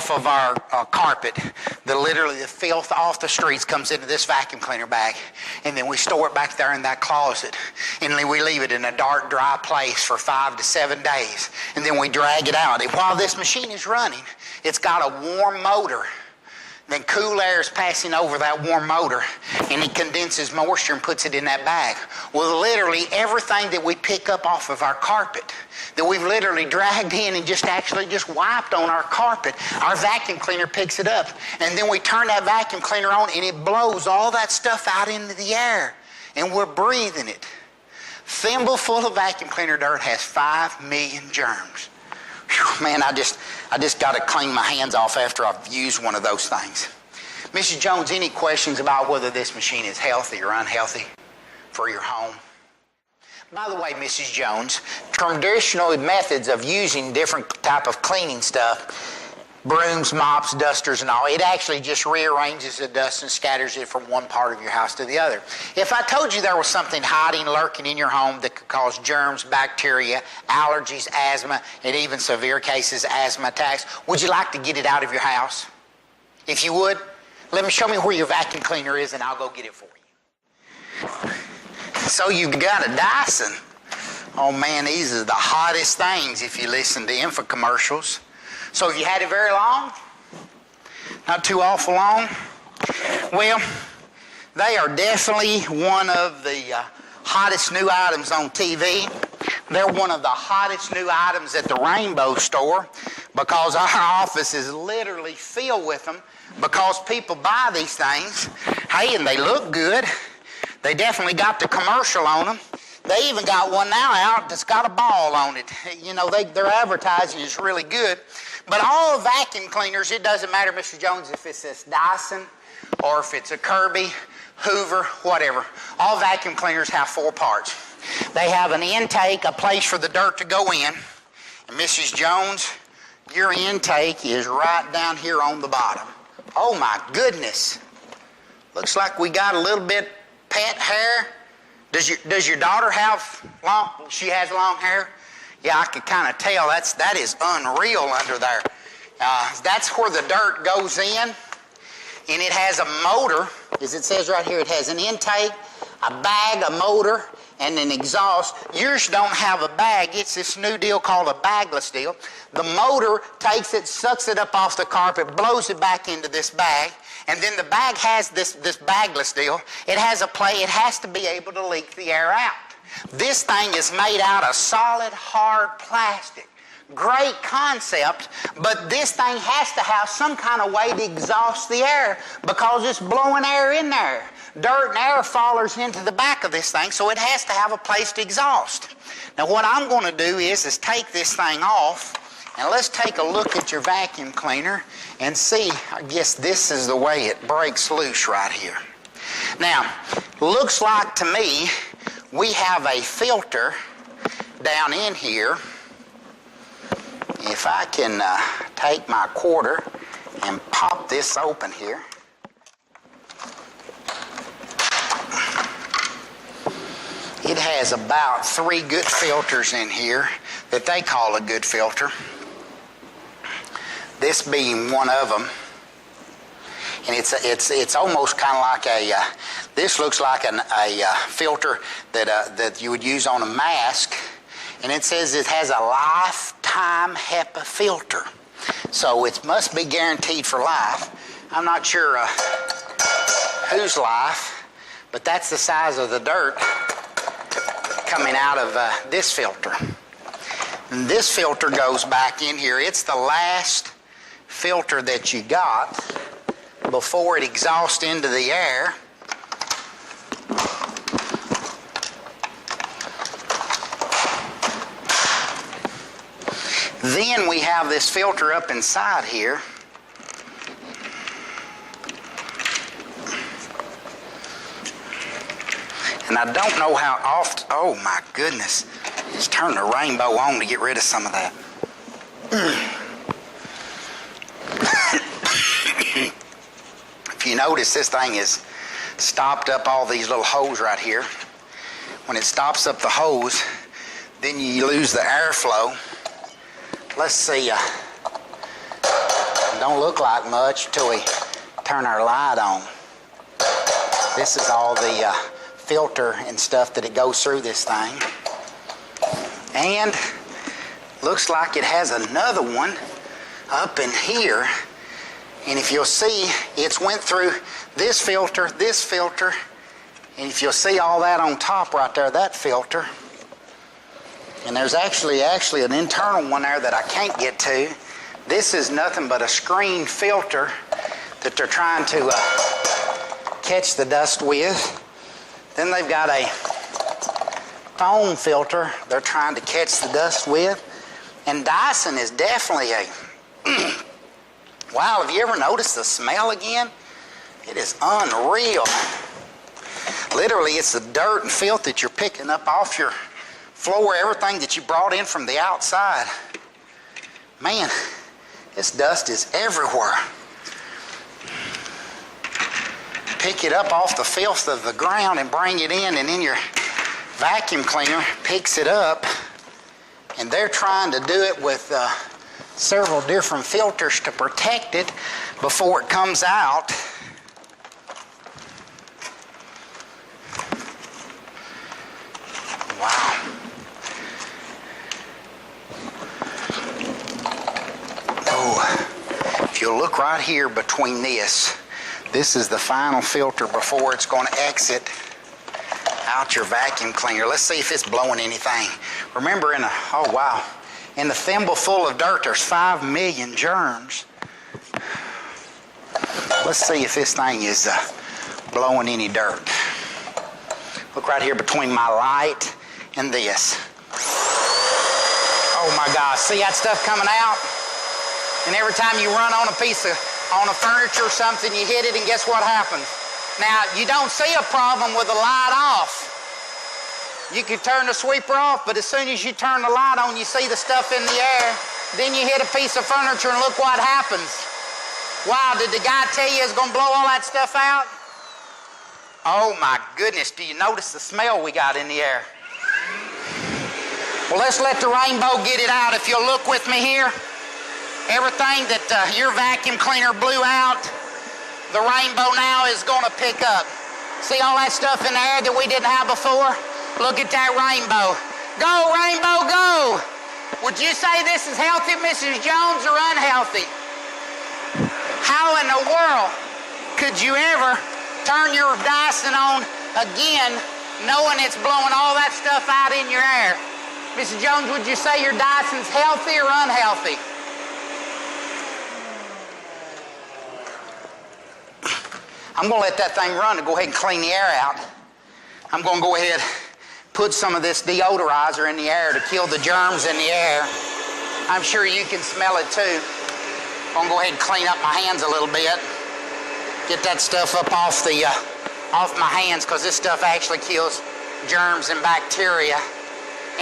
of our carpet, the filth off the streets comes into this vacuum cleaner bag. And then we store it back there in that closet. And we leave it in a dark, dry place for 5 to 7 days. And then we drag it out. And while this machine is running, it's got a warm motor. Then cool air is passing over that warm motor, and it condenses moisture and puts it in that bag. Well, literally everything that we pick up off of our carpet, that we've literally dragged in and just wiped on our carpet, our vacuum cleaner picks it up. And then we turn that vacuum cleaner on, and it blows all that stuff out into the air, and we're breathing it. Thimble full of vacuum cleaner dirt has 5 million germs. Whew, man, I just got to clean my hands off after I've used one of those things. Mrs. Jones, any questions about whether this machine is healthy or unhealthy for your home? By the way, Mrs. Jones, traditional methods of using different type of cleaning stuff, brooms, mops, dusters, and all, it actually just rearranges the dust and scatters it from one part of your house to the other. If I told you there was something hiding, lurking in your home that could cause germs, bacteria, allergies, asthma, and even severe cases, asthma attacks, would you like to get it out of your house? If you would, show me where your vacuum cleaner is and I'll go get it for you. So you've got a Dyson. Oh man, these are the hottest things if you listen to infomercials. So have you had it very long? Not too awful long? Well, they are definitely one of the hottest new items on TV. They're one of the hottest new items at the Rainbow store because our office is literally filled with them because people buy these things. Hey, and they look good. They definitely got the commercial on them. They even got one now out that's got a ball on it. You know, their advertising is really good. But all vacuum cleaners, it doesn't matter, Mr. Jones, if it's this Dyson or if it's a Kirby, Hoover, whatever. All vacuum cleaners have 4 parts. They have an intake, a place for the dirt to go in. And Mrs. Jones, your intake is right down here on the bottom. Oh my goodness. Looks like we got a little bit pet hair. Does your daughter have long? She has long hair? Yeah, I can kind of tell. That is unreal under there. That's where the dirt goes in. and it has a motor, as it says right here. It has an intake, a bag, a motor, and an exhaust. Yours don't have a bag. It's this new deal called a bagless deal. The motor takes it, sucks it up off the carpet, blows it back into this bag, and then the bag has this bagless deal. It has it has to be able to leak the air out. This thing is made out of solid, hard plastic. Great concept, but this thing has to have some kind of way to exhaust the air because it's blowing air in there. Dirt and air falls into the back of this thing, so it has to have a place to exhaust. Now what I'm going to do is take this thing off, and let's take a look at your vacuum cleaner and see. I guess this is the way it breaks loose right here. Now, looks like to me we have a filter down in here. If I can take my quarter and pop this open here. It has about 3 good filters in here that they call a good filter. This being one of them. And it's almost kind of like this looks like a filter that you would use on a mask. And it says it has a lifetime HEPA filter. So it must be guaranteed for life. I'm not sure whose life, but that's the size of the dirt coming out of this filter. And this filter goes back in here. It's the last filter that you got before it exhausts into the air. Then we have this filter up inside here. And I don't know how often, oh my goodness. Let's turn the rainbow on to get rid of some of that. If you notice, this thing is stopped up all these little holes right here. When it stops up the hose, then you lose the airflow. Let's see, don't look like much until we turn our light on. This is all the filter and stuff that it goes through this thing. And looks like it has another one up in here. And if you'll see, it's went through this filter, and if you'll see all that on top right there, that filter. And there's actually an internal one there that I can't get to. This is nothing but a screen filter that they're trying to catch the dust with. Then they've got a foam filter they're trying to catch the dust with. And Dyson is definitely a... Wow, have you ever noticed the smell again? It is unreal. Literally, it's the dirt and filth that you're picking up off your floor, everything that you brought in from the outside. Man, this dust is everywhere. Pick it up off the filth of the ground and bring it in, and then your vacuum cleaner picks it up, and they're trying to do it with several different filters to protect it before it comes out. Wow. Oh, if you'll look right here between this is the final filter before it's going to exit out your vacuum cleaner. Let's see if it's blowing anything. Remember, in the thimble full of dirt, there's 5 million germs. Let's see if this thing is blowing any dirt. Look right here between my light and this. Oh my gosh, see that stuff coming out? And every time you run on a furniture or something, you hit it, and guess what happens? Now, you don't see a problem with the light off. You can turn the sweeper off, but as soon as you turn the light on, you see the stuff in the air. Then you hit a piece of furniture, and look what happens. Wow, did the guy tell you it's going to blow all that stuff out? Oh my goodness, do you notice the smell we got in the air? Well, let's let the rainbow get it out. If you'll look with me here, everything that your vacuum cleaner blew out, The rainbow now is going to pick up. See all that stuff in the air that we didn't have before? Look at that rainbow. Go, rainbow, go! Would you say this is healthy, Mrs. Jones, or unhealthy? How in the world could you ever turn your Dyson on again knowing it's blowing all that stuff out in your air? Mrs. Jones, would you say your Dyson's healthy or unhealthy? I'm going to let that thing run to go ahead and clean the air out. I'm going to go ahead and put some of this deodorizer in the air to kill the germs in the air. I'm sure you can smell it too. I'm going to go ahead and clean up my hands a little bit. Get that stuff up off my hands, because this stuff actually kills germs and bacteria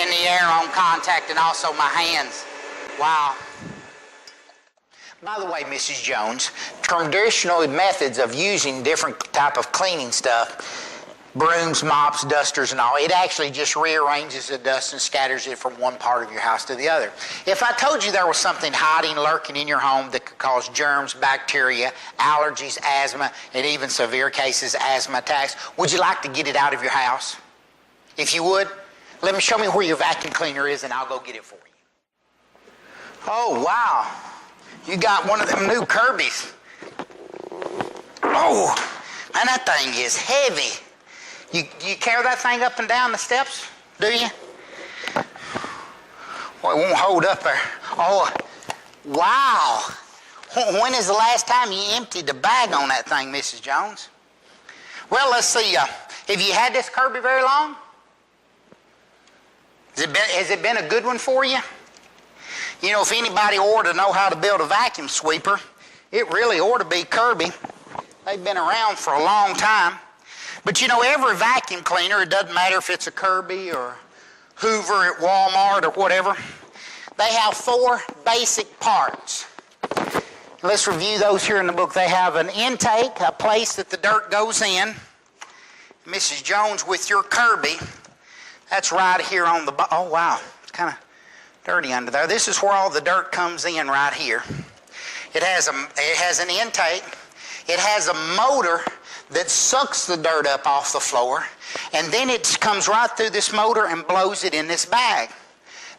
in the air on contact, and also my hands. Wow. By the way, Mrs. Jones, traditional methods of using different type of cleaning stuff, brooms, mops, dusters, and all, it actually just rearranges the dust and scatters it from one part of your house to the other. If I told you there was something hiding, lurking in your home that could cause germs, bacteria, allergies, asthma, and even severe cases, asthma attacks, would you like to get it out of your house? If you would, show me where your vacuum cleaner is, and I'll go get it for you. Oh, wow. You got one of them new Kirby's. Oh, man, that thing is heavy. You carry that thing up and down the steps, do you? Well, it won't hold up there. Oh, wow. When is the last time you emptied the bag on that thing, Mrs. Jones? Well, let's see. Have you had this Kirby very long? Has it been a good one for you? You know, if anybody ought to know how to build a vacuum sweeper, it really ought to be Kirby. They've been around for a long time. But you know, every vacuum cleaner, it doesn't matter if it's a Kirby or Hoover at Walmart or whatever, they have 4 basic parts. Let's review those here in the book. They have an intake, a place that the dirt goes in. Mrs. Jones, with your Kirby, that's right here on the bottom. Oh, wow. It's kind of dirty under there. This is where all the dirt comes in right here. It has an intake. It has a motor that sucks the dirt up off the floor, and then it comes right through this motor and blows it in this bag.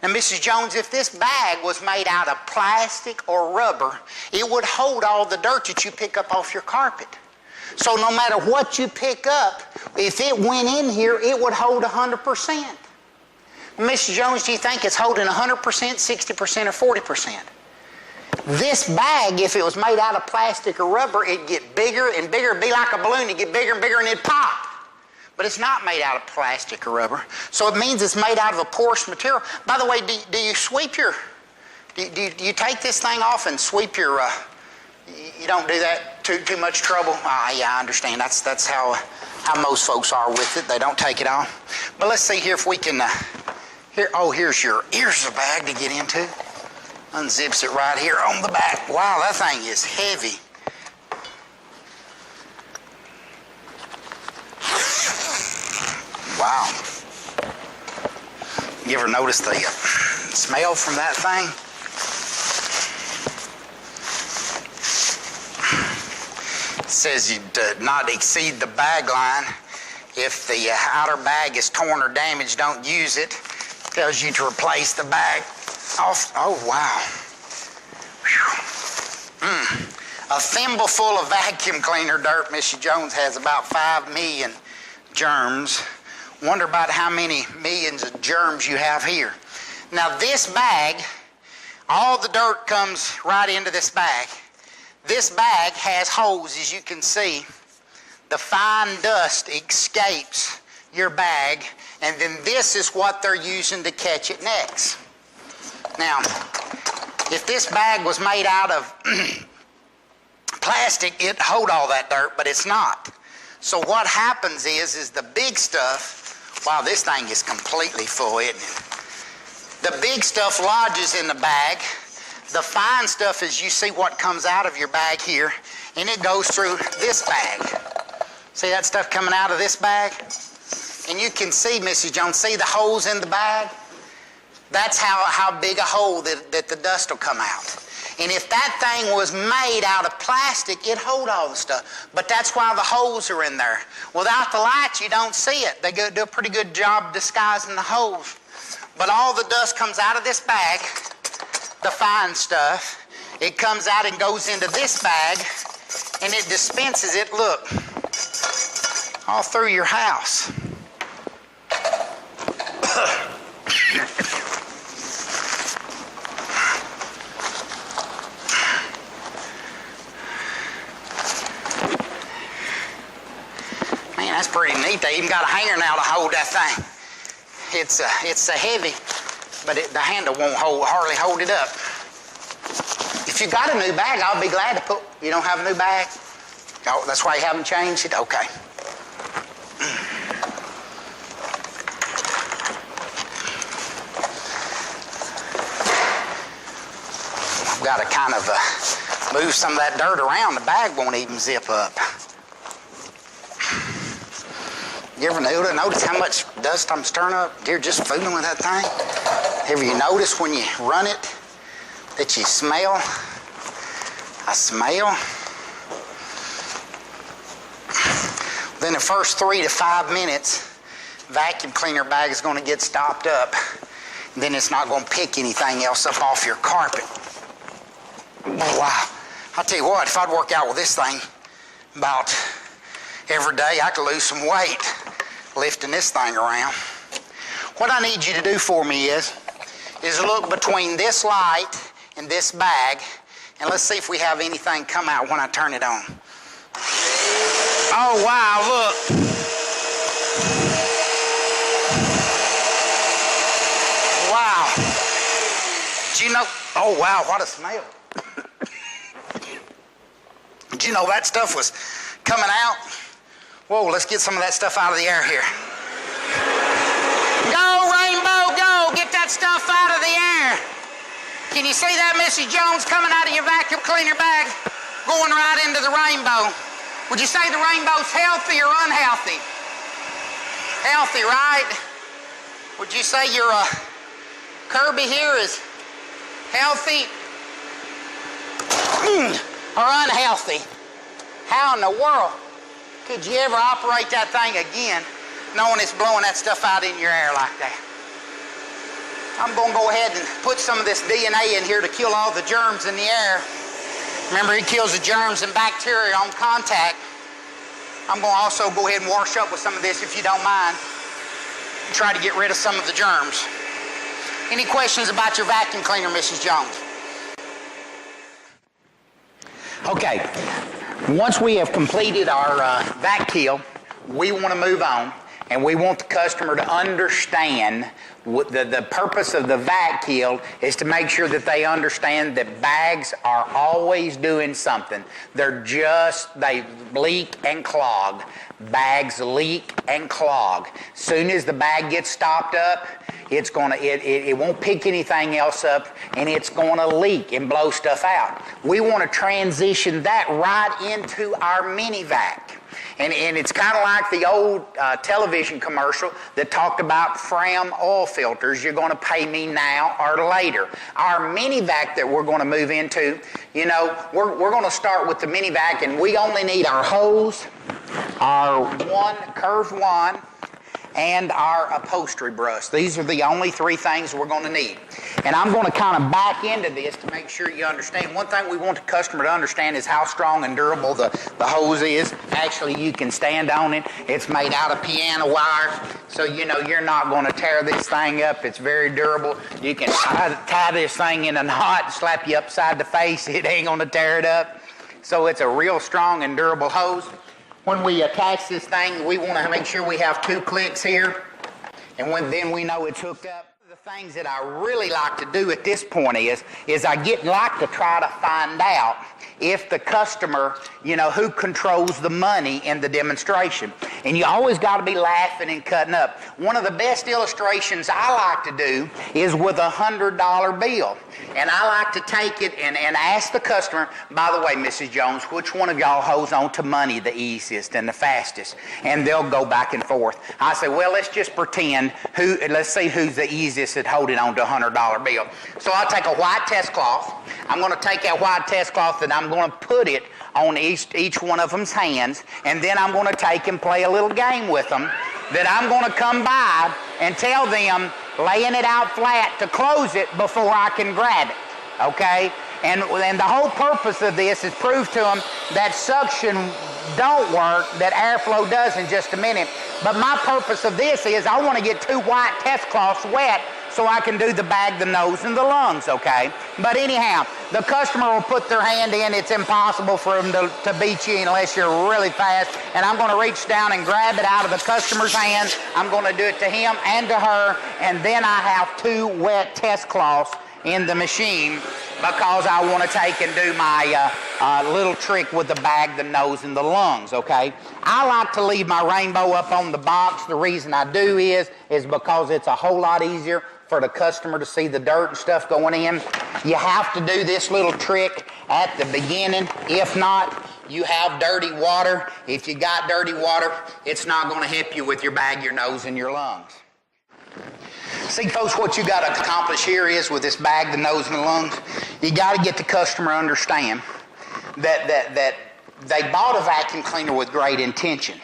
Now, Mrs. Jones, if this bag was made out of plastic or rubber, it would hold all the dirt that you pick up off your carpet. So no matter what you pick up, if it went in here, it would hold 100%. Mrs. Jones, do you think it's holding 100%, 60%, or 40%? This bag, if it was made out of plastic or rubber, it'd get bigger and bigger. It'd be like a balloon. It'd get bigger and bigger, and it'd pop. But it's not made out of plastic or rubber. So it means it's made out of a porous material. By the way, do you sweep your... Do you take this thing off and sweep your... you don't do that too much trouble? Yeah, I understand. That's how most folks are with it. They don't take it off. But let's see here if we can... here's the bag to get into. Unzips it right here on the back. Wow, that thing is heavy. Wow. You ever notice the smell from that thing? It says you do not exceed the bag line. If the outer bag is torn or damaged, don't use it. Tells you to replace the bag off. Oh, wow. A thimbleful of vacuum cleaner dirt, Mrs. Jones, has about 5 million germs. Wonder about how many millions of germs you have here. Now, this bag, all the dirt comes right into this bag. This bag has holes, as you can see. The fine dust escapes your bag, and then this is what they're using to catch it next. Now, if this bag was made out of plastic, it'd hold all that dirt, but it's not. So what happens is the big stuff, wow, this thing is completely full, isn't it? The big stuff lodges in the bag. The fine stuff is, you see what comes out of your bag here, and it goes through this bag. See that stuff coming out of this bag? And you can see, Mrs. Jones, see the holes in the bag? That's how big a hole that the dust will come out. And if that thing was made out of plastic, it'd hold all the stuff. But that's why the holes are in there. Without the lights, you don't see it. They do a pretty good job disguising the holes. But all the dust comes out of this bag, the fine stuff. It comes out and goes into this bag, and it dispenses it, look, all through your house. Man, that's pretty neat. They even got a hanger now to hold that thing. It's heavy, but the handle won't hardly hold it up. If you got a new bag, I'll be glad to put. You don't have a new bag? Oh, that's why you haven't changed it? Okay. I've got to kind of move some of that dirt around. The bag won't even zip up. You ever notice how much dust I'm stirring up? You're just fooling with that thing. Ever you notice when you run it that you smell a smell? Then the first 3 to 5 minutes, vacuum cleaner bag is going to get stopped up. Then it's not going to pick anything else up off your carpet. Oh, wow. I'll tell you what, if I'd work out with this thing about every day, I could lose some weight lifting this thing around. What I need you to do for me is look between this light and this bag, and let's see if we have anything come out when I turn it on. Oh, wow, look. Wow. Do you know, oh, wow, what a smell. Did you know that stuff was coming out? Whoa, let's get some of that stuff out of the air here. Go, Rainbow, go! Get that stuff out of the air. Can you see that, Mrs. Jones, coming out of your vacuum cleaner bag, going right into the rainbow? Would you say the rainbow's healthy or unhealthy? Healthy, right? Would you say your Kirby here is healthy or unhealthy? How in the world could you ever operate that thing again knowing it's blowing that stuff out in your air like that? I'm going to go ahead and put some of this DNA in here to kill all the germs in the air. Remember, it kills the germs and bacteria on contact. I'm going to also go ahead and wash up with some of this, if you don't mind, and try to get rid of some of the germs. Any questions about your vacuum cleaner, Mrs. Jones? Okay. Once we have completed our vac kill, we want to move on, and we want the customer to understand what the purpose of the vac kill is to make sure that they understand that bags are always doing something. They leak and clog. Bags leak and clog. Soon as the bag gets stopped up, it won't pick anything else up, and it's going to leak and blow stuff out. We want to transition that right into our mini vac. And it's kind of like the old television commercial that talked about Fram oil filters. You're going to pay me now or later. Our mini vac that we're going to move into, we're going to start with the mini vac, and we only need our hose, our curved wand, and our upholstery brush. These are the only 3 things we're going to need. And I'm going to kind of back into this to make sure you understand. One thing we want the customer to understand is how strong and durable the hose is. Actually, you can stand on it. It's made out of piano wire, so you're not going to tear this thing up. It's very durable. You can tie this thing in a knot, slap you upside the face. It ain't going to tear it up. So it's a real strong and durable hose. When we attach this thing, we want to make sure we have 2 clicks here, and then we know it's hooked up. The things that I really like to do at this point is I like to try to find out if the customer, who controls the money in the demonstration. And you always got to be laughing and cutting up. One of the best illustrations I like to do is with a $100 bill. And I like to take it and ask the customer, by the way, Mrs. Jones, which one of y'all holds on to money the easiest and the fastest? And they'll go back and forth. I say, well, let's just pretend, let's see who's the easiest this would hold it onto a $100 bill. So I'll take a white test cloth. I'm going to take that white test cloth and I'm going to put it on each one of them's hands, and then I'm going to take and play a little game with them that I'm going to come by and tell them, laying it out flat, to close it before I can grab it, okay? And the whole purpose of this is prove to them that suction don't work, that airflow does in just a minute. But my purpose of this is I want to get 2 white test cloths wet so I can do the bag, the nose, and the lungs, okay? But anyhow, the customer will put their hand in. It's impossible for them to beat you unless you're really fast. And I'm going to reach down and grab it out of the customer's hand. I'm going to do it to him and to her. And then I have 2 wet test cloths in the machine because I want to take and do my little trick with the bag, the nose, and the lungs, okay? I like to leave my rainbow up on the box. The reason I do is because it's a whole lot easier for the customer to see the dirt and stuff going in. You have to do this little trick at the beginning. If not, you have dirty water. If you got dirty water, it's not going to help you with your bag, your nose, and your lungs. See, folks, what you got to accomplish here is with this bag, the nose, and the lungs, you got to get the customer to understand that they bought a vacuum cleaner with great intention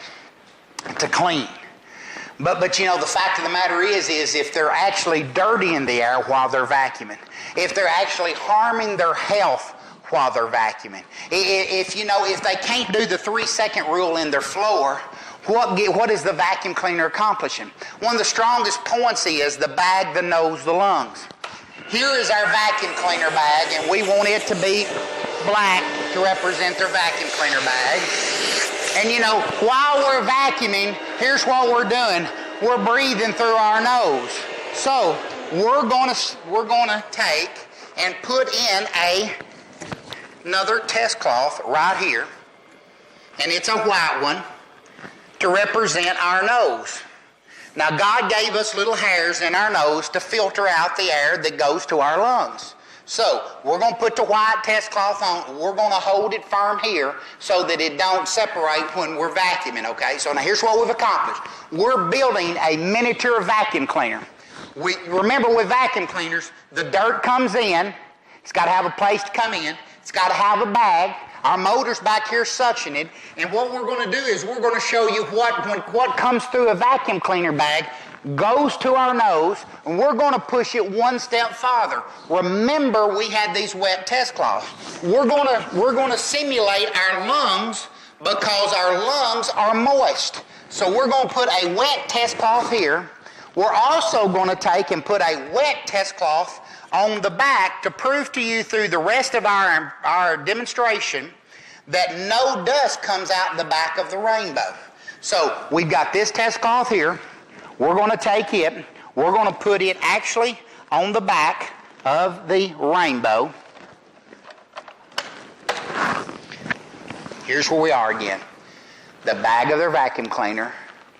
to clean. But you know, the fact of the matter is if they're actually dirtying the air while they're vacuuming, if they're actually harming their health while they're vacuuming, if they can't do the 3-second rule in their floor, what is the vacuum cleaner accomplishing? One of the strongest points is the bag, the nose, the lungs. Here is our vacuum cleaner bag, and we want it to be black to represent their vacuum cleaner bag. And you know, while we're vacuuming, here's what we're doing. We're breathing through our nose. So we're gonna take and put in another test cloth right here, and it's a white one, to represent our nose. Now, God gave us little hairs in our nose to filter out the air that goes to our lungs. So, we're going to put the white test cloth on. We're going to hold it firm here so that it don't separate when we're vacuuming, okay? So, now here's what we've accomplished. We're building a miniature vacuum cleaner. Remember, with vacuum cleaners, the dirt comes in. It's got to have a place to come in. It's got to have a bag. Our motor's back here suctioning it. And what we're going to do is we're going to show you what comes through a vacuum cleaner bag goes to our nose, and we're going to push it one step farther. Remember, we had these wet test cloths. We're going to simulate our lungs because our lungs are moist. So we're going to put a wet test cloth here. We're also going to take and put a wet test cloth on the back to prove to you through the rest of our demonstration that no dust comes out the back of the rainbow. So we've got this test cloth here. We're going to take it. We're going to put it actually on the back of the rainbow. Here's where we are again. The bag of their vacuum cleaner,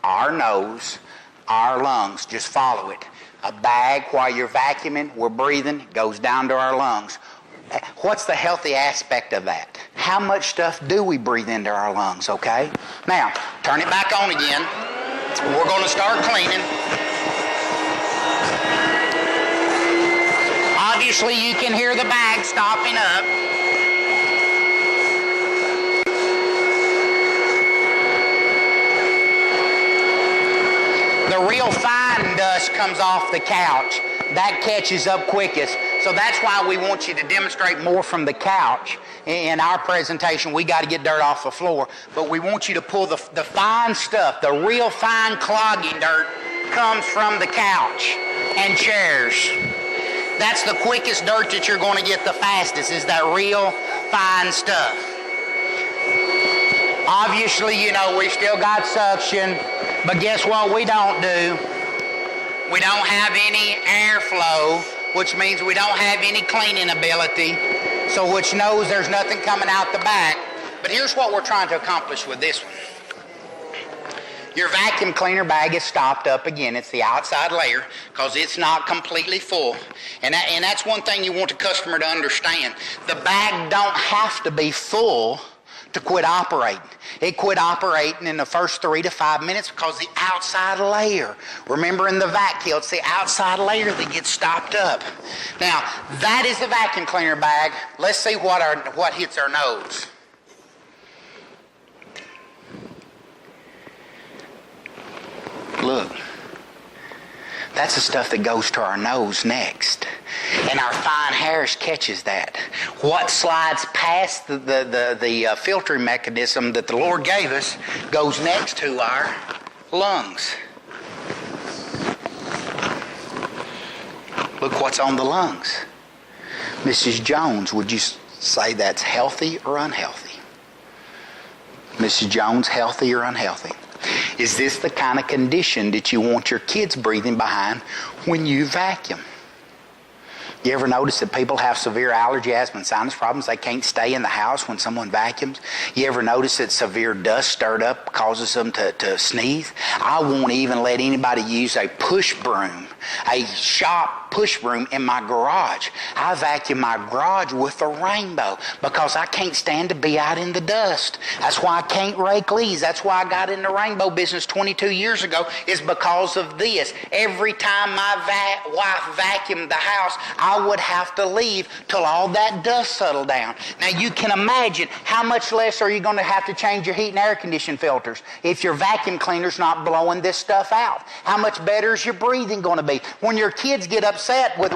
our nose, our lungs. Just follow it. A bag while you're vacuuming, we're breathing, goes down to our lungs. What's the healthy aspect of that? How much stuff do we breathe into our lungs, okay? Now, turn it back on again. We're going to start cleaning. Obviously, you can hear the bag stopping up. The real fine dust comes off the couch. That catches up quickest. So that's why we want you to demonstrate more from the couch. In our presentation, we got to get dirt off the floor. But we want you to pull the fine stuff, the real fine clogging dirt comes from the couch and chairs. That's the quickest dirt that you're going to get the fastest, is that real fine stuff. Obviously, you know, we still got suction, but guess what we don't do? We don't have any airflow, which means we don't have any cleaning ability, so which knows there's nothing coming out the back. But here's what we're trying to accomplish with this one. Your vacuum cleaner bag is stopped up again. It's the outside layer because it's not completely full. And that's one thing you want the customer to understand. The bag don't have to be full to quit operating. It quit operating in the first 3 to 5 minutes because the outside layer, remember in the vac kill, it's the outside layer that gets stopped up. Now, that is the vacuum cleaner bag. Let's see what hits our nose. Look. That's the stuff that goes to our nose next. And our fine hairs catches that. What slides past the filtering mechanism that the Lord gave us goes next to our lungs. Look what's on the lungs. Mrs. Jones, would you say that's healthy or unhealthy? Mrs. Jones, healthy or unhealthy? Is this the kind of condition that you want your kids breathing behind when you vacuum? You ever notice that people have severe allergy, asthma, and sinus problems? They can't stay in the house when someone vacuums. You ever notice that severe dust stirred up causes them to sneeze? I won't even let anybody use a push broom, a shop push broom in my garage. I vacuum my garage with a rainbow because I can't stand to be out in the dust. That's why I can't rake leaves. That's why I got in the rainbow business 22 years ago, is because of this. Every time my wife vacuumed the house, I would have to leave till all that dust settled down. Now you can imagine how much less are you going to have to change your heat and air conditioning filters if your vacuum cleaner's not blowing this stuff out. How much better is your breathing going to be? When your kids get upset with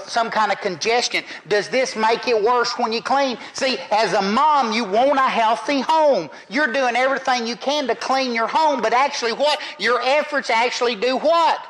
some kind of congestion, does this make it worse when you clean? See, as a mom, you want a healthy home. You're doing everything you can to clean your home, but actually what? Your efforts actually do what?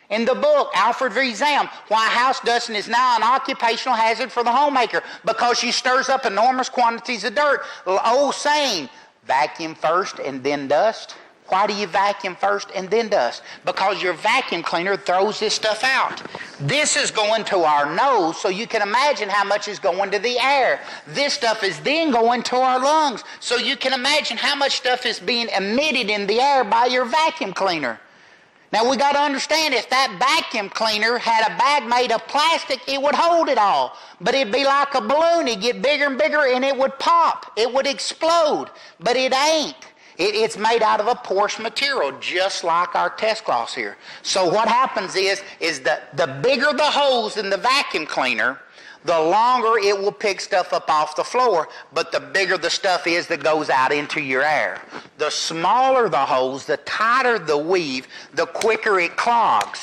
In the book, Alfred V. Zam, Why House Dusting is Now an Occupational Hazard for the Homemaker, because she stirs up enormous quantities of dirt. Old saying, vacuum first and then dust. Why do you vacuum first and then dust? Because your vacuum cleaner throws this stuff out. This is going to our nose, so you can imagine how much is going to the air. This stuff is then going to our lungs, so you can imagine how much stuff is being emitted in the air by your vacuum cleaner. Now we got to understand, if that vacuum cleaner had a bag made of plastic, it would hold it all. But it'd be like a balloon. It'd get bigger and bigger and it would pop. It would explode. But it ain't. It's made out of a porous material, just like our test cloths here. So what happens is that the bigger the hose in the vacuum cleaner, the longer it will pick stuff up off the floor, but the bigger the stuff is that goes out into your air. The smaller the hose, the tighter the weave, the quicker it clogs.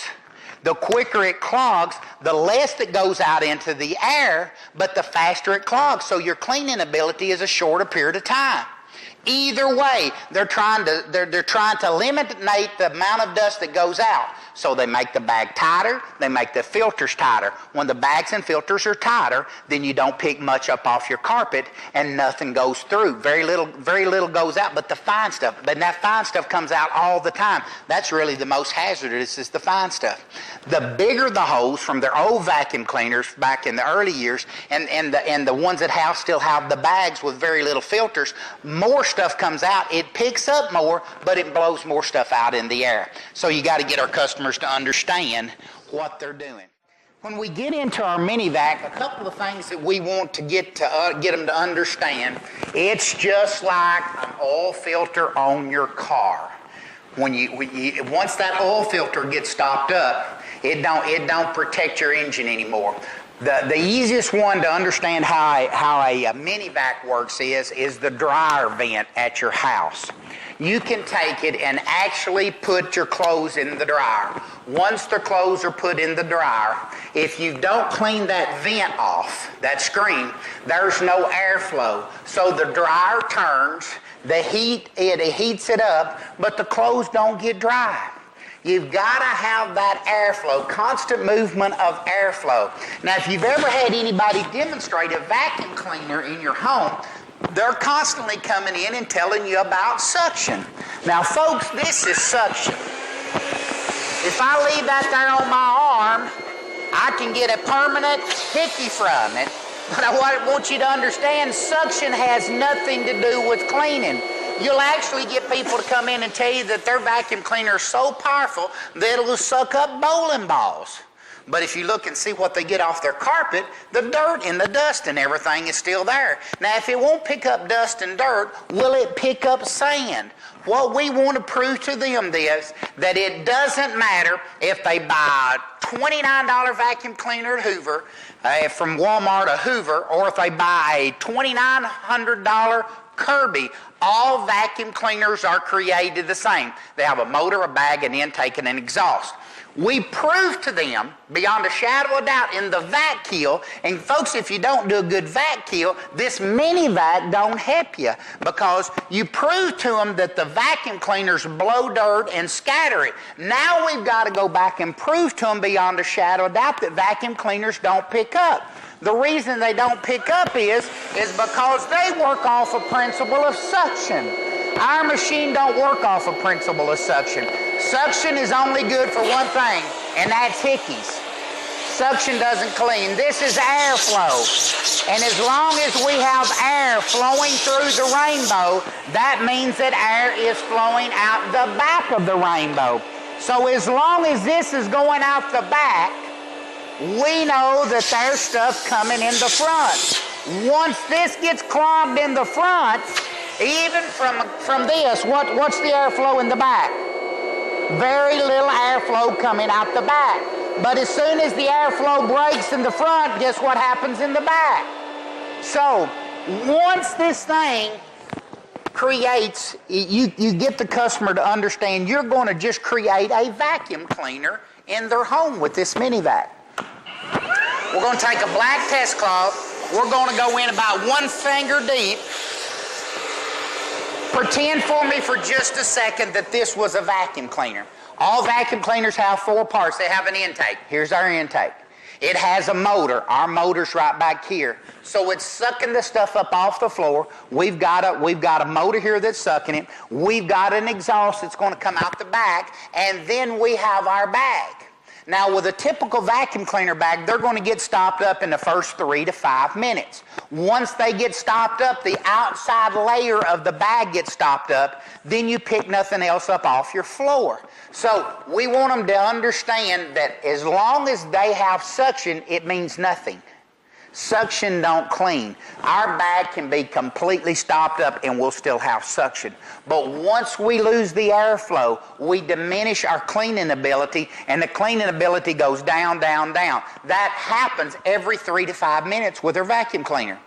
The quicker it clogs, the less that goes out into the air, but the faster it clogs. So your cleaning ability is a shorter period of time. Either way, they're trying to eliminate the amount of dust that goes out. So they make the bag tighter, they make the filters tighter. When the bags and filters are tighter, then you don't pick much up off your carpet and nothing goes through. Very little goes out, but the fine stuff. But that fine stuff comes out all the time. That's really the most hazardous, is the fine stuff. The bigger the hose from their old vacuum cleaners back in the early years, and the ones that still have the bags with very little filters, more stuff comes out. It picks up more, but it blows more stuff out in the air. So you got to get our customers to understand what they're doing. When we get into our mini vac, a couple of things that we want to get them to understand. It's just like an oil filter on your car. Once that oil filter gets stopped up, it don't protect your engine anymore. The easiest one to understand how a mini vac works is the dryer vent at your house. You can take it and actually put your clothes in the dryer. Once the clothes are put in the dryer, if you don't clean that vent off, that screen, there's no airflow. So the dryer turns, it heats it up, but the clothes don't get dry. You've got to have that airflow, constant movement of airflow. Now, if you've ever had anybody demonstrate a vacuum cleaner in your home, they're constantly coming in and telling you about suction. Now, folks, this is suction. If I leave that there on my arm, I can get a permanent hickey from it. But I want you to understand, suction has nothing to do with cleaning. You'll actually get people to come in and tell you that their vacuum cleaner is so powerful that it'll suck up bowling balls. But if you look and see what they get off their carpet, the dirt and the dust and everything is still there. Now, if it won't pick up dust and dirt, will it pick up sand? What we want to prove to them is that it doesn't matter if they buy a $29 vacuum cleaner at Hoover, from Walmart or Hoover, or if they buy a $2,900 Kirby. All vacuum cleaners are created the same. They have a motor, a bag, an intake, and an exhaust. We prove to them, beyond a shadow of doubt, in the vac kill, and folks, if you don't do a good vac kill, this mini vac don't help you, because you prove to them that the vacuum cleaners blow dirt and scatter it. Now we've got to go back and prove to them beyond a shadow of doubt that vacuum cleaners don't pick up. The reason they don't pick up is because they work off a principle of suction. Our machine don't work off a principle of suction. Suction is only good for one thing, and that's hickeys. Suction doesn't clean. This is airflow. And as long as we have air flowing through the rainbow, that means that air is flowing out the back of the rainbow. So as long as this is going out the back, we know that there's stuff coming in the front. Once this gets clogged in the front, even from this, what's the airflow in the back? Very little airflow coming out the back. But as soon as the airflow breaks in the front, guess what happens in the back? So once this thing creates, you get the customer to understand you're going to just create a vacuum cleaner in their home with this mini vac. We're going to take a black test cloth. We're going to go in about 1 finger deep. Pretend for me for just a second that this was a vacuum cleaner. All vacuum cleaners have 4 parts. They have an intake. Here's our intake. It has a motor. Our motor's right back here. So it's sucking the stuff up off the floor. We've got a motor here that's sucking it. We've got an exhaust that's going to come out the back. And then we have our bag. Now, with a typical vacuum cleaner bag, they're going to get stopped up in the first 3 to 5 minutes. Once they get stopped up, the outside layer of the bag gets stopped up, then you pick nothing else up off your floor. So we want them to understand that as long as they have suction, it means nothing. Suction don't clean. Our bag can be completely stopped up and we'll still have suction. But once we lose the airflow, we diminish our cleaning ability, and the cleaning ability goes down, down, down. That happens every 3 to 5 minutes with our vacuum cleaner.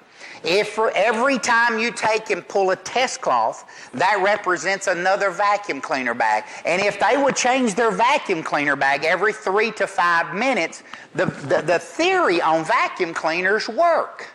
If for every time you take and pull a test cloth, that represents another vacuum cleaner bag. And if they would change their vacuum cleaner bag every 3 to 5 minutes, the theory on vacuum cleaners work.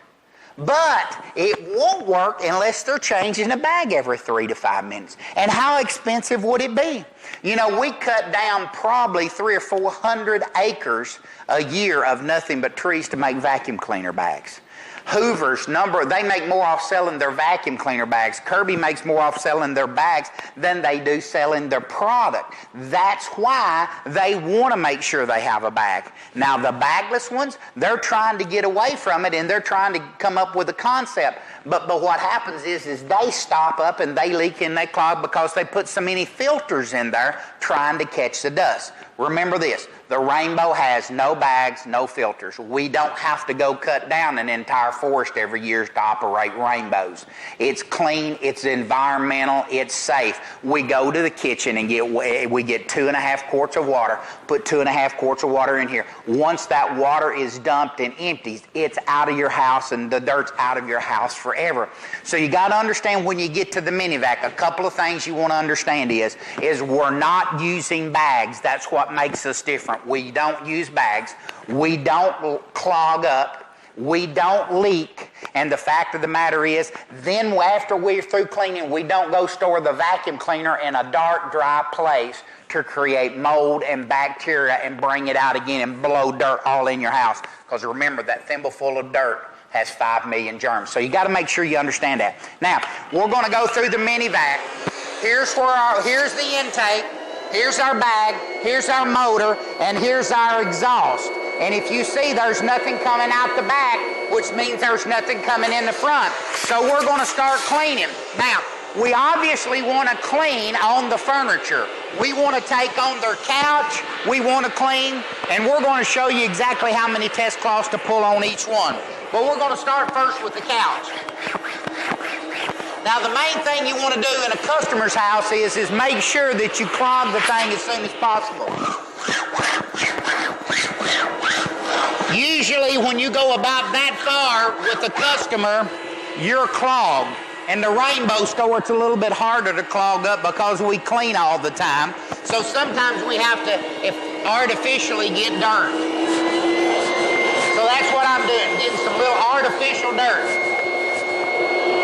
But it won't work unless they're changing the bag every 3 to 5 minutes. And how expensive would it be? You know, we cut down probably 300 or 400 acres a year of nothing but trees to make vacuum cleaner bags. Hoover's they make more off selling their vacuum cleaner bags. Kirby makes more off selling their bags than they do selling their product. That's why they want to make sure they have a bag. Now, the bagless ones, they're trying to get away from it, and they're trying to come up with a concept. But what happens is they stop up and they leak and they clog because they put so many filters in there trying to catch the dust. Remember this, the Rainbow has no bags, no filters. We don't have to go cut down an entire forest every year to operate Rainbows. It's clean, it's environmental, it's safe. We go to the kitchen and we get 2.5 quarts of water, put 2.5 quarts of water in here. Once that water is dumped and empties, it's out of your house and the dirt's out of your house forever. So you got to understand when you get to the mini-vac, a couple of things you want to understand is we're not using bags. That's what makes us different. We don't use bags. We don't clog up. We don't leak. And the fact of the matter is, then after we're through cleaning, we don't go store the vacuum cleaner in a dark, dry place to create mold and bacteria and bring it out again and blow dirt all in your house. Because remember, that thimble full of dirt has 5 million germs. So you got to make sure you understand that. Now, we're going to go through the mini-vac. Here's the intake. Here's our bag, here's our motor, and here's our exhaust. And if you see, there's nothing coming out the back, which means there's nothing coming in the front. So we're going to start cleaning. Now, we obviously want to clean on the furniture. We want to take on their couch, we want to clean, and we're going to show you exactly how many test cloths to pull on each one. But we're going to start first with the couch. Now the main thing you want to do in a customer's house is make sure that you clog the thing as soon as possible. Usually when you go about that far with a customer, you're clogged. And the Rainbow store, it's a little bit harder to clog up because we clean all the time. So sometimes we have to artificially get dirt. So that's what I'm doing, getting some little artificial dirt.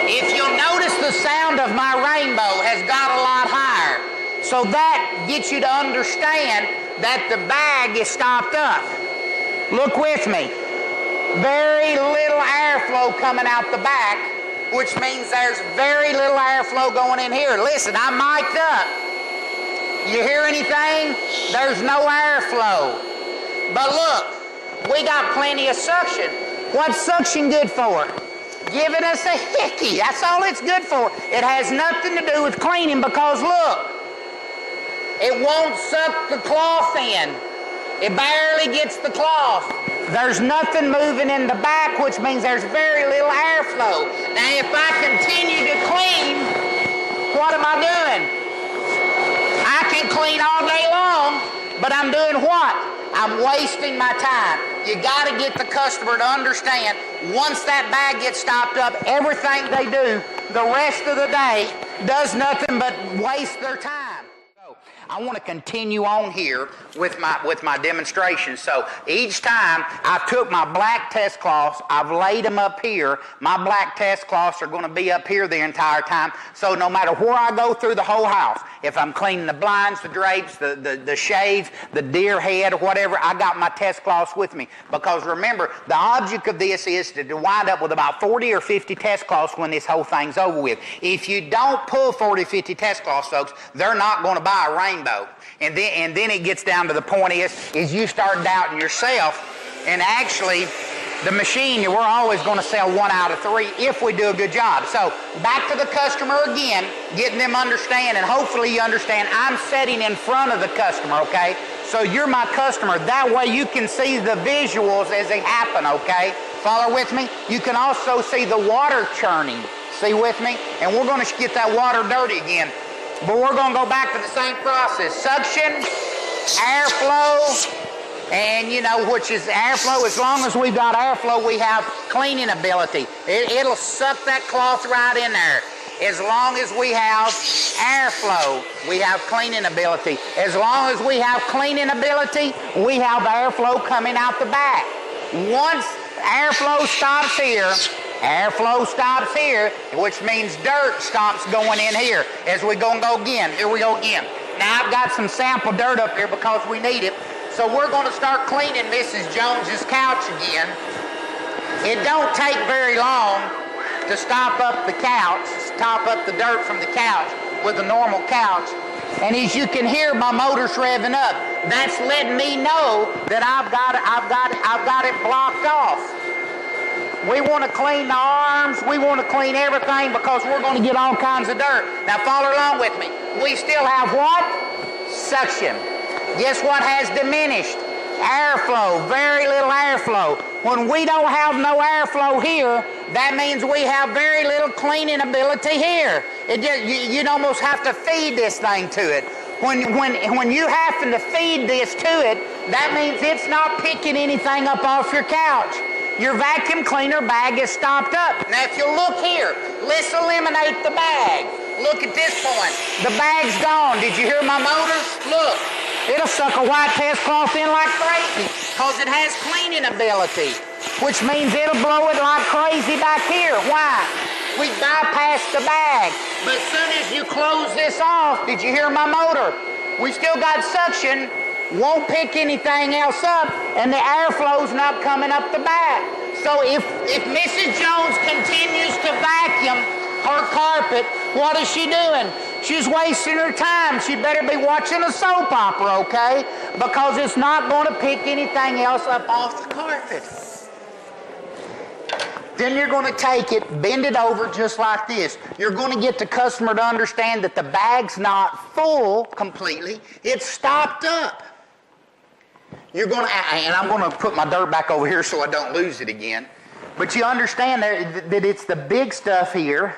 If you'll notice, the sound of my Rainbow has got a lot higher. So that gets you to understand that the bag is stopped up. Look with me. Very little airflow coming out the back, which means there's very little airflow going in here. Listen, I'm mic'd up. You hear anything? There's no airflow. But look, we got plenty of suction. What's suction good for? Giving us a hickey. That's all it's good for. It has nothing to do with cleaning because look, it won't suck the cloth in. It barely gets the cloth. There's nothing moving in the back, which means there's very little airflow. Now, if I continue to clean, what am I doing? I can clean all day long, but I'm doing what? I'm wasting my time. You got to get the customer to understand, once that bag gets stopped up, everything they do the rest of the day does nothing but waste their time. I want to continue on here with my demonstration. So each time I took my black test cloths, I've laid them up here. My black test cloths are going to be up here the entire time. So no matter where I go through the whole house, if I'm cleaning the blinds, the drapes, the shades, the deer head, or whatever, I got my test cloths with me. Because remember, the object of this is to wind up with about 40 or 50 test cloths when this whole thing's over with. If you don't pull 40 or 50 test cloths, folks, they're not going to buy a Rainbow. And then it gets down to the point is you start doubting yourself, and actually the machine, we're always going to sell 1 out of 3 if we do a good job. So back to the customer again, getting them understand, and hopefully you understand I'm sitting in front of the customer, okay? So you're my customer. That way you can see the visuals as they happen, okay? Follow with me? You can also see the water churning. See with me? And we're going to get that water dirty again. But we're going to go back to the same process. Suction, airflow, and which is airflow. As long as we've got airflow, we have cleaning ability. It'll suck that cloth right in there. As long as we have airflow, we have cleaning ability. As long as we have cleaning ability, we have airflow coming out the back. Once airflow stops here, which means dirt stops going in here. As we go again, here we go again. Now I've got some sample dirt up here because we need it. So we're going to start cleaning Mrs. Jones's couch again. It don't take very long to stop up the couch, stop up the dirt from the couch with a normal couch. And as you can hear, my motor's revving up. That's letting me know that I've got it blocked off. We want to clean the arms, we want to clean everything because we're going to get all kinds of dirt. Now follow along with me. We still have what? Suction. Guess what has diminished? Airflow, very little airflow. When we don't have no airflow here, that means we have very little cleaning ability here. You'd almost have to feed this thing to it. When you happen to feed this to it, that means it's not picking anything up off your couch. Your vacuum cleaner bag is stopped up. Now if you look here, let's eliminate the bag. Look at this point. The bag's gone. Did you hear my motor? Look. It'll suck a white test cloth in like crazy because it has cleaning ability, which means it'll blow it like crazy back here. Why? We bypassed the bag. But as soon as you close this off, did you hear my motor? We still got suction. Won't pick anything else up, and the airflow's not coming up the back. So if Mrs. Jones continues to vacuum her carpet, what is she doing? She's wasting her time. She better be watching a soap opera, okay? Because it's not going to pick anything else up off the carpet. Then you're going to take it, bend it over just like this. You're going to get the customer to understand that the bag's not full completely. It's stopped up. You're going to, and I'm going to put my dirt back over here so I don't lose it again. But you understand that it's the big stuff here.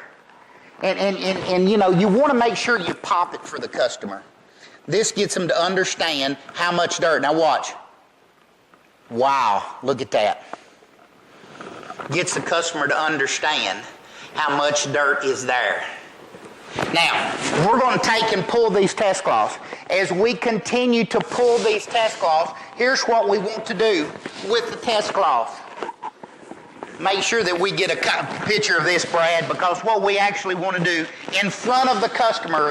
And you know, you want to make sure you pop it for the customer. This gets them to understand how much dirt. Now watch. Wow, look at that. Gets the customer to understand how much dirt is there. Now, we're going to take and pull these test cloths. As we continue to pull these test cloths, here's what we want to do with the test cloth. Make sure that we get a picture of this, Brad, because what we actually want to do in front of the customer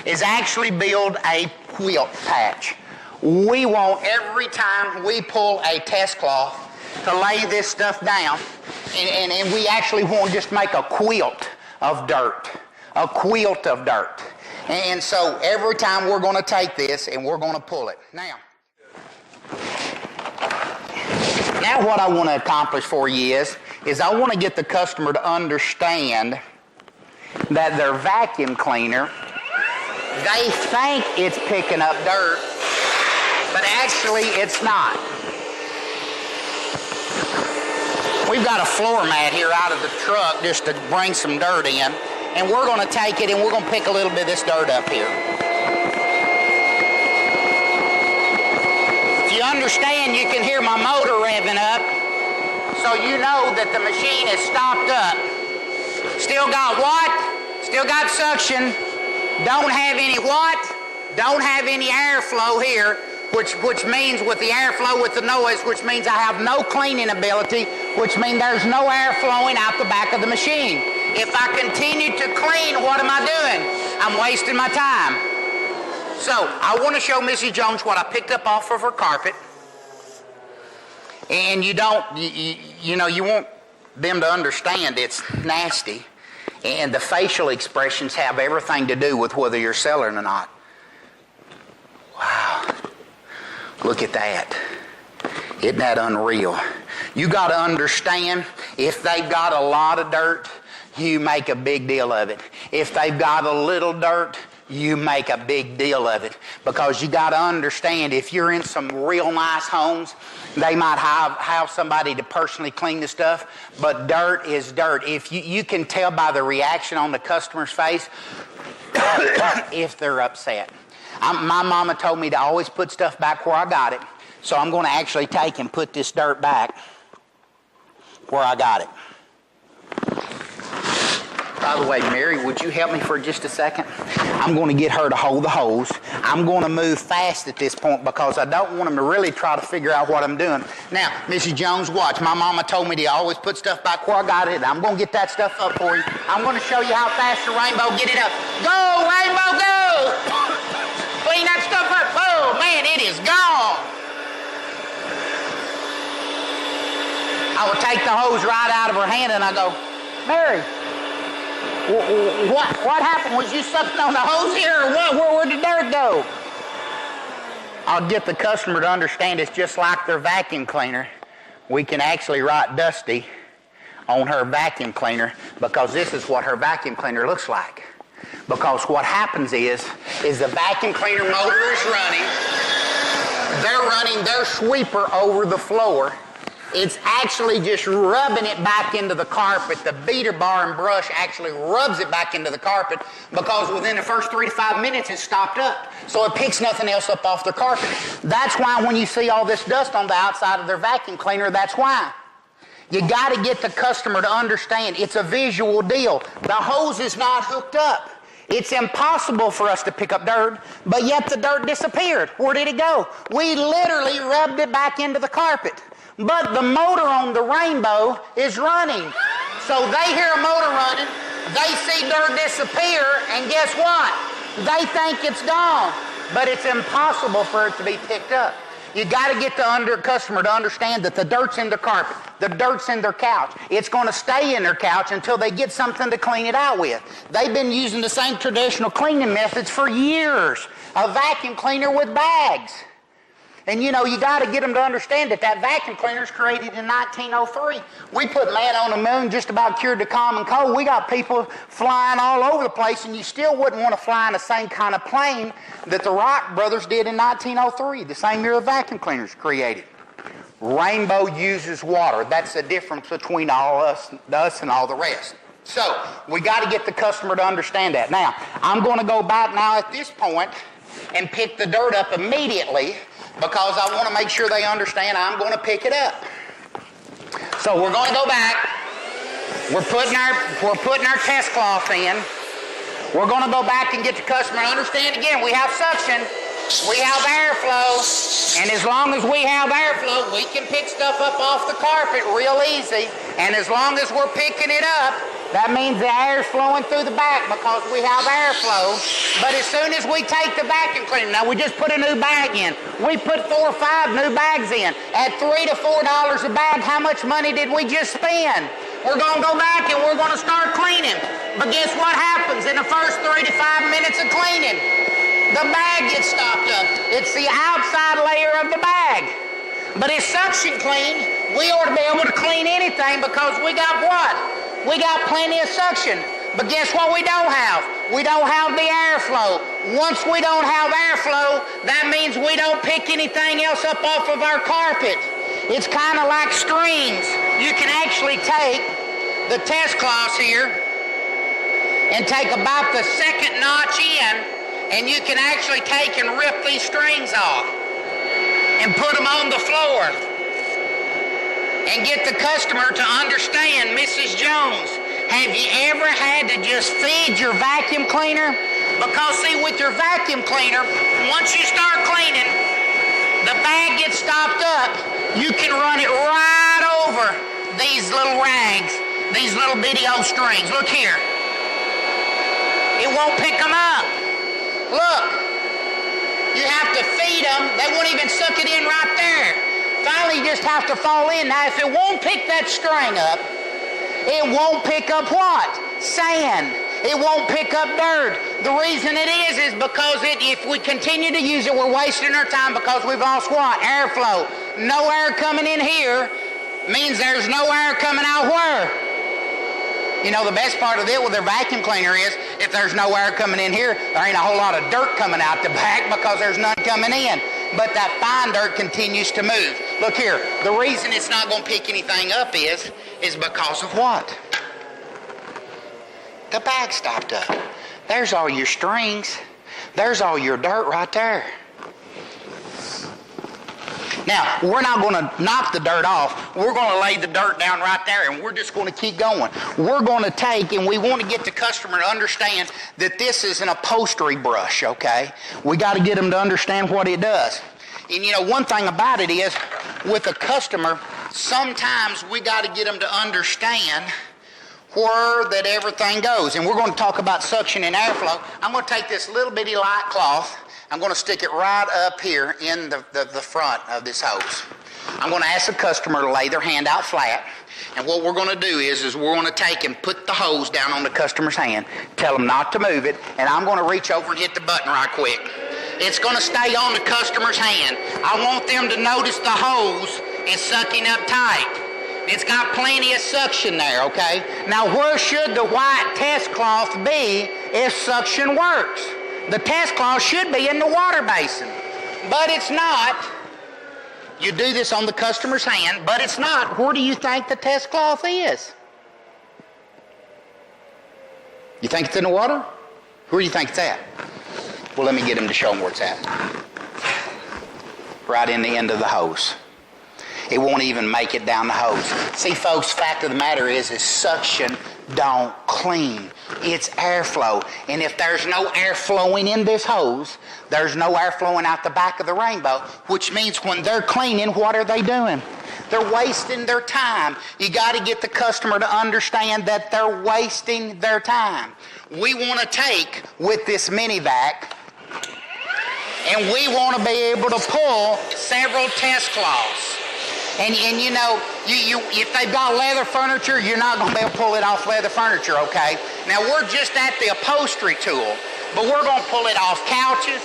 is actually build a quilt patch. We want, every time we pull a test cloth, to lay this stuff down, and we actually want to just make a quilt of dirt. A quilt of dirt. And so every time we're going to take this and we're going to pull it. Now what I want to accomplish for you is I want to get the customer to understand that their vacuum cleaner, they think it's picking up dirt, but actually it's not. We've got a floor mat here out of the truck just to bring some dirt in, and we're going to take it and we're going to pick a little bit of this dirt up here. If you understand, you can hear my motor revving up, so you know that the machine is stopped up. Still got what? Still got suction. Don't have any what? Don't have any airflow here, which means with the airflow, with the noise, which means I have no cleaning ability, which means there's no air flowing out the back of the machine. If I continue to clean, what am I doing? I'm wasting my time. So I want to show Mrs. Jones what I picked up off of her carpet. And you want them to understand it's nasty. And the facial expressions have everything to do with whether you're selling or not. Wow. Look at that. Isn't that unreal? You got to understand, if they've got a lot of dirt, you make a big deal of it. If they've got a little dirt, you make a big deal of it. Because you got to understand, if you're in some real nice homes, they might have somebody to personally clean the stuff, but dirt is dirt. If you can tell by the reaction on the customer's face if they're upset. My mama told me to always put stuff back where I got it, so I'm going to actually take and put this dirt back where I got it. By the way, Mary, would you help me for just a second? I'm going to get her to hold the hose. I'm going to move fast at this point because I don't want them to really try to figure out what I'm doing. Now, Mrs. Jones, watch. My mama told me to always put stuff back where I got it. I'm going to get that stuff up for you. I'm going to show you how fast the Rainbow get it up. Go, Rainbow, go! Clean that stuff up. Oh, man, it is gone. I would take the hose right out of her hand and I go, Mary, what happened? Was you sucking on the hose here or what? Where'd the dirt go? I'll get the customer to understand it's just like their vacuum cleaner. We can actually write Dusty on her vacuum cleaner because this is what her vacuum cleaner looks like. Because what happens is the vacuum cleaner motor is running. They're running their sweeper over the floor. It's actually just rubbing it back into the carpet. The beater bar and brush actually rubs it back into the carpet because within the first 3 to 5 minutes it's stopped up. So it picks nothing else up off the carpet. That's why when you see all this dust on the outside of their vacuum cleaner, that's why. You got to get the customer to understand it's a visual deal. The hose is not hooked up. It's impossible for us to pick up dirt, but yet the dirt disappeared. Where did it go? We literally rubbed it back into the carpet. But the motor on the Rainbow is running. So they hear a motor running, they see dirt disappear, and guess what? They think it's gone. But it's impossible for it to be picked up. You got to get the customer to understand that the dirt's in their carpet, the dirt's in their couch. It's going to stay in their couch until they get something to clean it out with. They've been using the same traditional cleaning methods for years. A vacuum cleaner with bags. And you know, you got to get them to understand that that vacuum cleaner is created in 1903. We put man on the moon, just about cured the common cold. We got people flying all over the place, and you still wouldn't want to fly in the same kind of plane that the Wright brothers did in 1903, the same year the vacuum cleaner was created. Rainbow uses water. That's the difference between us and all the rest. So we got to get the customer to understand that. Now, I'm going to go back now at this point and pick the dirt up immediately, because I want to make sure they understand I'm going to pick it up. So we're going to go back. We're putting our test cloth in. We're going to go back and get the customer to understand again. We have suction. We have airflow. And as long as we have airflow, we can pick stuff up off the carpet real easy. And as long as we're picking it up, that means the air is flowing through the back because we have airflow. But as soon as we take the vacuum cleaner, now we just put a new bag in. We put 4 or 5 new bags in. At $3 to $4 a bag, how much money did we just spend? We're going to go back and we're going to start cleaning. But guess what happens in the first 3 to 5 minutes of cleaning? The bag gets stopped up. It's the outside layer of the bag. But it's suction cleaned. We ought to be able to clean anything because we got what? We got plenty of suction. But guess what we don't have? We don't have the airflow. Once we don't have airflow, that means we don't pick anything else up off of our carpet. It's kind of like strings. You can actually take the test cloths here and take about the second notch in, and you can actually take and rip these strings off and put them on the floor and get the customer to understand, Mrs. Jones, have you ever had to just feed your vacuum cleaner? Because see, with your vacuum cleaner, once you start cleaning, the bag gets stopped up, you can run it right over these little rags, these little bitty old strings. Look here. It won't pick them up. Look. You have to feed them. They won't even suck it in right there. Finally, you just have to fall in. Now, if it won't pick that string up, it won't pick up what? Sand. It won't pick up dirt. The reason it is because if we continue to use it, we're wasting our time because we've lost what? Airflow. No air coming in here means there's no air coming out where? You know, the best part of it with their vacuum cleaner is if there's no air coming in here, there ain't a whole lot of dirt coming out the back because there's none coming in. But that fine dirt continues to move. Look here, the reason it's not going to pick anything up is because of what? The bag stopped up. There's all your strings. There's all your dirt right there. Now, we're not going to knock the dirt off. We're going to lay the dirt down right there, and we're just going to keep going. We're going to take, and we want to get the customer to understand that this is an upholstery brush, okay? We got to get them to understand what it does. And, you know, one thing about it is, with a customer, sometimes we got to get them to understand where that everything goes. And we're going to talk about suction and airflow. I'm going to take this little bitty light cloth. I'm going to stick it right up here in the front of this hose. I'm going to ask the customer to lay their hand out flat. And what we're going to do is we're going to take and put the hose down on the customer's hand, tell them not to move it, and I'm going to reach over and hit the button right quick. It's going to stay on the customer's hand. I want them to notice the hose is sucking up tight. It's got plenty of suction there, okay? Now, where should the white test cloth be if suction works? The test cloth should be in the water basin, but it's not. You do this on the customer's hand, but it's not. Where do you think the test cloth is? You think it's in the water? Where do you think it's at? Well, let me get him to show them where it's at. Right in the end of the hose. It won't even make it down the hose. See, folks, fact of the matter is suction don't clean. It's airflow. And if there's no air flowing in this hose, there's no air flowing out the back of the rainbow, which means when they're cleaning, what are they doing? They're wasting their time. You got to get the customer to understand that they're wasting their time. We want to take with this mini vac, and we want to be able to pull several test cloths. And you know, if they've got leather furniture, you're not going to be able to pull it off leather furniture, okay? Now, we're just at the upholstery tool, but we're going to pull it off couches.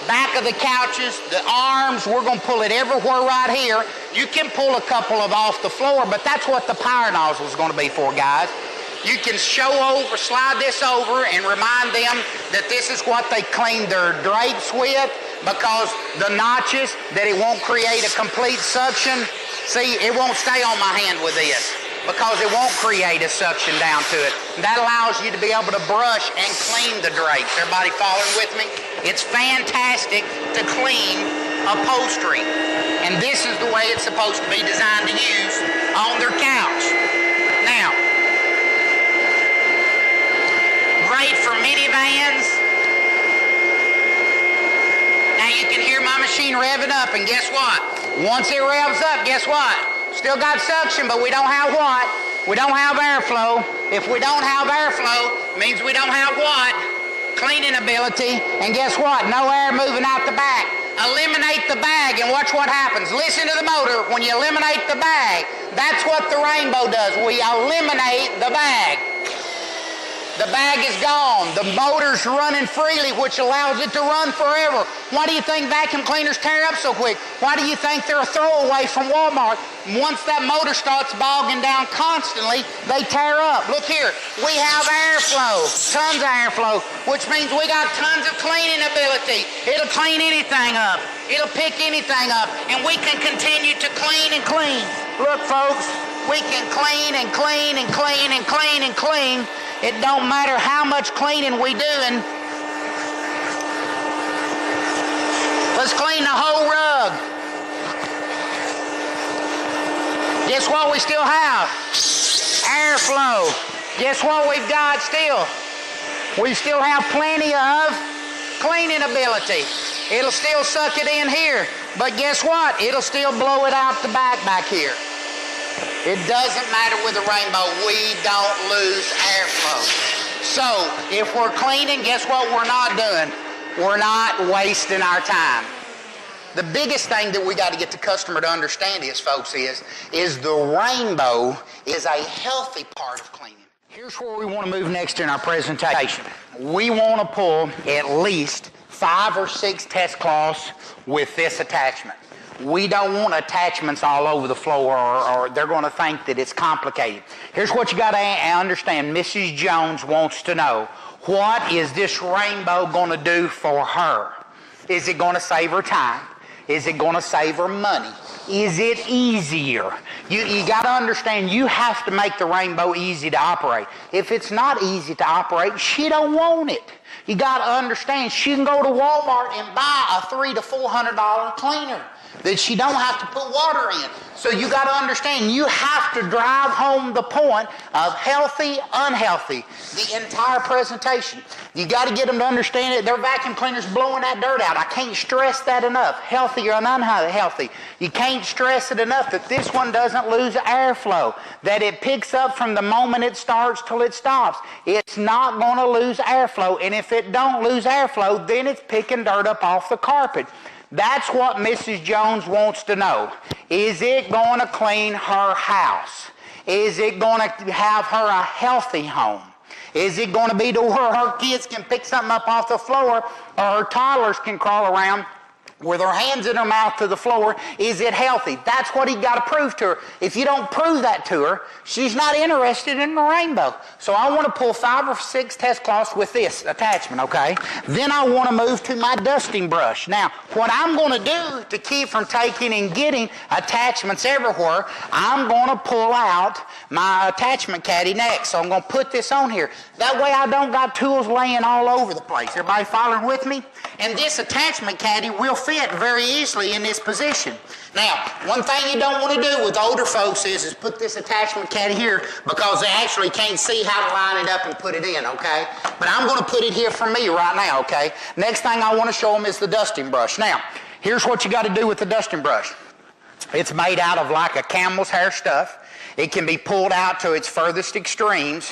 back of the couches, the arms, we're going to pull it everywhere right here. You can pull a couple of off the floor, but that's what the power nozzle is going to be for, guys. You can slide this over and remind them that this is what they clean their drapes with, because the notches, that it won't create a complete suction. See, it won't stay on my hand with this, because it won't create a suction down to it. That allows you to be able to brush and clean the drapes. Everybody following with me? It's fantastic to clean upholstery. And this is the way it's supposed to be designed to use on their couch. Now, great for minivans. Now you can hear my machine revving up, and guess what? Once it revs up, guess what? Still got suction, but we don't have what? We don't have airflow. If we don't have airflow, means we don't have what? Cleaning ability. And guess what? No air moving out the back. Eliminate the bag and watch what happens. Listen to the motor. When you eliminate the bag, that's what the Rainbow does. We eliminate the bag. The bag is gone. The motor's running freely, which allows it to run forever. Why do you think vacuum cleaners tear up so quick? Why do you think they're a throwaway from Walmart? Once that motor starts bogging down constantly, they tear up. Look here. We have airflow, tons of airflow, which means we got tons of cleaning ability. It'll clean anything up. It'll pick anything up, and we can continue to clean and clean. Look, folks, we can clean and clean and clean and clean and clean. It don't matter how much cleaning we doing. Let's clean the whole rug. Guess what we still have? Airflow. Guess what we've got still? We still have plenty of cleaning ability. It'll still suck it in here. But guess what? It'll still blow it out the back here. It doesn't matter with the Rainbow. We don't lose airflow. So, if we're cleaning, guess what we're not doing? We're not wasting our time. The biggest thing that we got to get the customer to understand is, folks, is the Rainbow is a healthy part of cleaning. Here's where we want to move next in our presentation. We want to pull at least 5 or 6 test cloths with this attachment. We don't want attachments all over the floor, or they're going to think that it's complicated. Here's what you got to understand. Mrs. Jones wants to know, what is this Rainbow going to do for her? Is it going to save her time? Is it going to save her money? Is it easier? You got to understand, you have to make the Rainbow easy to operate. If it's not easy to operate, she don't want it. You got to understand, she can go to Walmart and buy a $300 to $400 cleaner that she don't have to put water in. So you got to understand, you have to drive home the point of healthy, unhealthy, the entire presentation. You got to get them to understand it. Their vacuum cleaner's blowing that dirt out. I can't stress that enough. Healthy or unhealthy. You can't stress it enough that this one doesn't lose airflow, that it picks up from the moment it starts till it stops. It's not going to lose airflow, and if it don't lose airflow, then it's picking dirt up off the carpet. That's what Mrs. Jones wants to know. Is it going to clean her house? Is it going to have her a healthy home? Is it going to be to where her kids can pick something up off the floor, or her toddlers can crawl around with her hands in her mouth to the floor? Is it healthy? That's what he got to prove to her. If you don't prove that to her, she's not interested in the Rainbow. So I want to pull 5 or 6 test cloths with this attachment, okay? Then I want to move to my dusting brush. Now, what I'm going to do to keep from taking and getting attachments everywhere, I'm going to pull out my attachment caddy next. So I'm going to put this on here. That way I don't got tools laying all over the place. Everybody following with me? And this attachment caddy will fit very easily in this position. Now, one thing you don't want to do with older folks is put this attachment caddy here, because they actually can't see how to line it up and put it in, okay? But I'm going to put it here for me right now, okay? Next thing I want to show them is the dusting brush. Now, here's what you got to do with the dusting brush. It's made out of like a camel's hair stuff. It can be pulled out to its furthest extremes.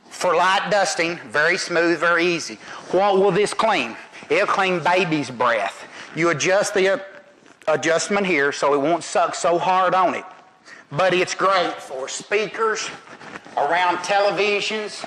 For light dusting, very smooth, very easy. What will this clean? It'll clean baby's breath. You adjust the adjustment here so it won't suck so hard on it. But it's great for speakers, around televisions,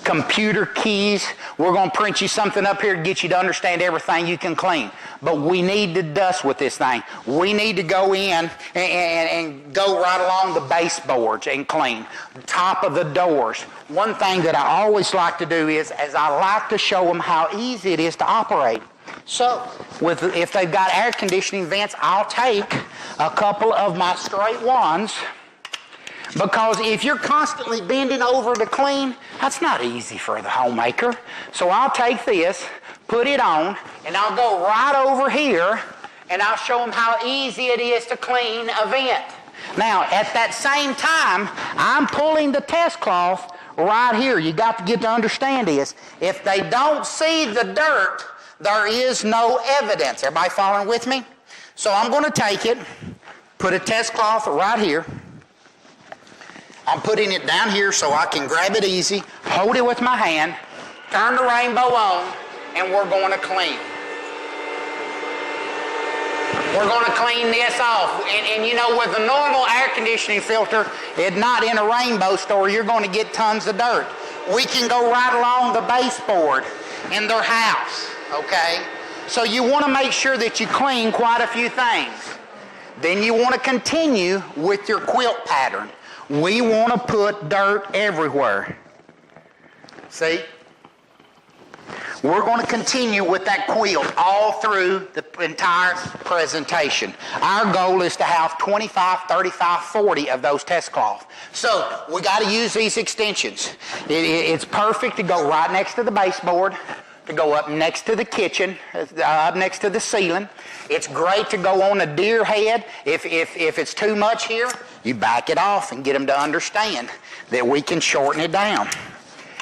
computer keys. We're going to print you something up here to get you to understand everything you can clean. But we need to dust with this thing. We need to go in and go right along the baseboards and clean. Top of the doors. One thing that I always like to do is I like to show them how easy it is to operate. So, if they've got air conditioning vents, I'll take a couple of my straight ones, because if you're constantly bending over to clean, that's not easy for the homemaker. So I'll take this, put it on, and I'll go right over here, and I'll show them how easy it is to clean a vent. Now, at that same time, I'm pulling the test cloth right here. You got to get to understand this. If they don't see the dirt, there is no evidence. Everybody following with me? So I'm going to take it, put a test cloth right here. I'm putting it down here so I can grab it easy, hold it with my hand, turn the rainbow on, and we're going to clean. We're going to clean this off. And you know, with a normal air conditioning filter, it's not in a rainbow store, you're going to get tons of dirt. We can go right along the baseboard in their house, okay? So you want to make sure that you clean quite a few things. Then you want to continue with your quilt pattern. We want to put dirt everywhere. See? We're going to continue with that quilt all through the entire presentation. Our goal is to have 25, 35, 40 of those test cloths. So we got to use these extensions. It's perfect to go right next to the baseboard, to go up next to the kitchen, up next to the ceiling. It's great to go on a deer head. If it's too much here, you back it off and get them to understand that we can shorten it down.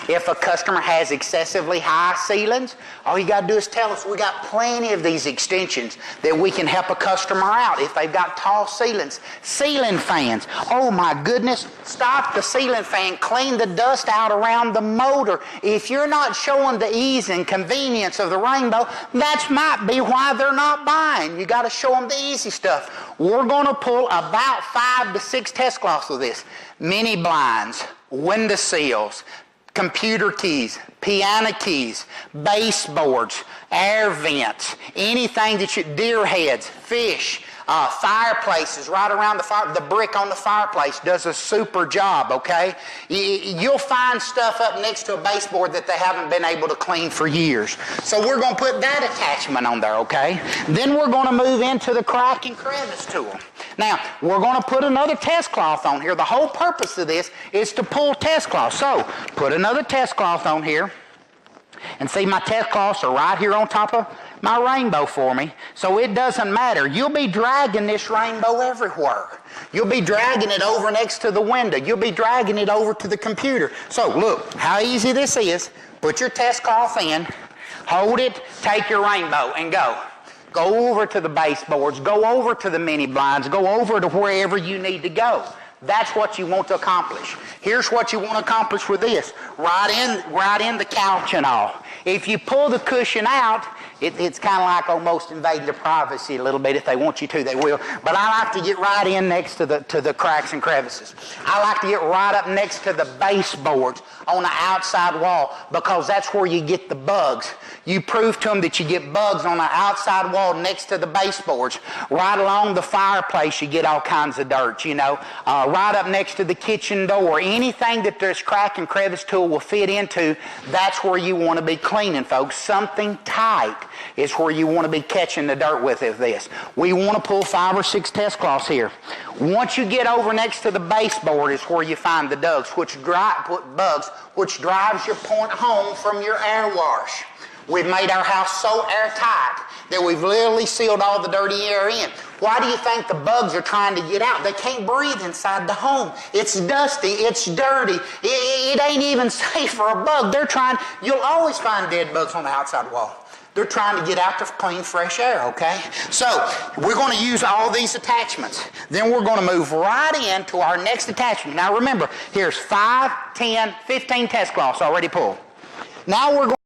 If a customer has excessively high ceilings, all you got to do is tell us. We got plenty of these extensions that we can help a customer out if they've got tall ceilings. Ceiling fans. Oh my goodness. Stop the ceiling fan. Clean the dust out around the motor. If you're not showing the ease and convenience of the rainbow, that might be why they're not buying. You got to show them the easy stuff. We're going to pull about 5 to 6 test cloths with this. Mini blinds, window sills, computer keys, piano keys, baseboards, air vents, anything that you, deer heads, fish, fireplaces right around the fire. The brick on the fireplace does a super job, okay? You'll find stuff up next to a baseboard that they haven't been able to clean for years. So we're going to put that attachment on there, okay? Then we're going to move into the crack and crevice tool. Now, we're going to put another test cloth on here. The whole purpose of this is to pull test cloth. So, put another test cloth on here. And see, my test cloths are right here on top of my rainbow for me. So it doesn't matter. You'll be dragging this rainbow everywhere. You'll be dragging it over next to the window. You'll be dragging it over to the computer. So, look how easy this is. Put your test cloth in, hold it, take your rainbow, and go. Go over to the baseboards, go over to the mini blinds, go over to wherever you need to go. That's what you want to accomplish. Here's what you want to accomplish with this. Right in the couch and all. If you pull the cushion out, it's kind of like almost invading the privacy a little bit. If they want you to, they will. But I like to get right in next to the cracks and crevices. I like to get right up next to the baseboards on the outside wall, because that's where you get the bugs. You prove to them that you get bugs on the outside wall next to the baseboards. Right along the fireplace, you get all kinds of dirt, you know. Right up next to the kitchen door. Anything that this crack and crevice tool will fit into, that's where you want to be cleaning, folks. Something tight is where you want to be catching the dirt with this. We want to pull 5 or 6 test cloths here. Once you get over next to the baseboard is where you find the bugs, which drives your point home from your air wash. We've made our house so airtight that we've literally sealed all the dirty air in. Why do you think the bugs are trying to get out? They can't breathe inside the home. It's dusty. It's dirty. It ain't even safe for a bug. You'll always find dead bugs on the outside wall. They're trying to get out to clean, fresh air, okay? So, we're going to use all these attachments. Then we're going to move right into our next attachment. Now remember, here's 5, 10, 15 test cloths already pulled. Now we're going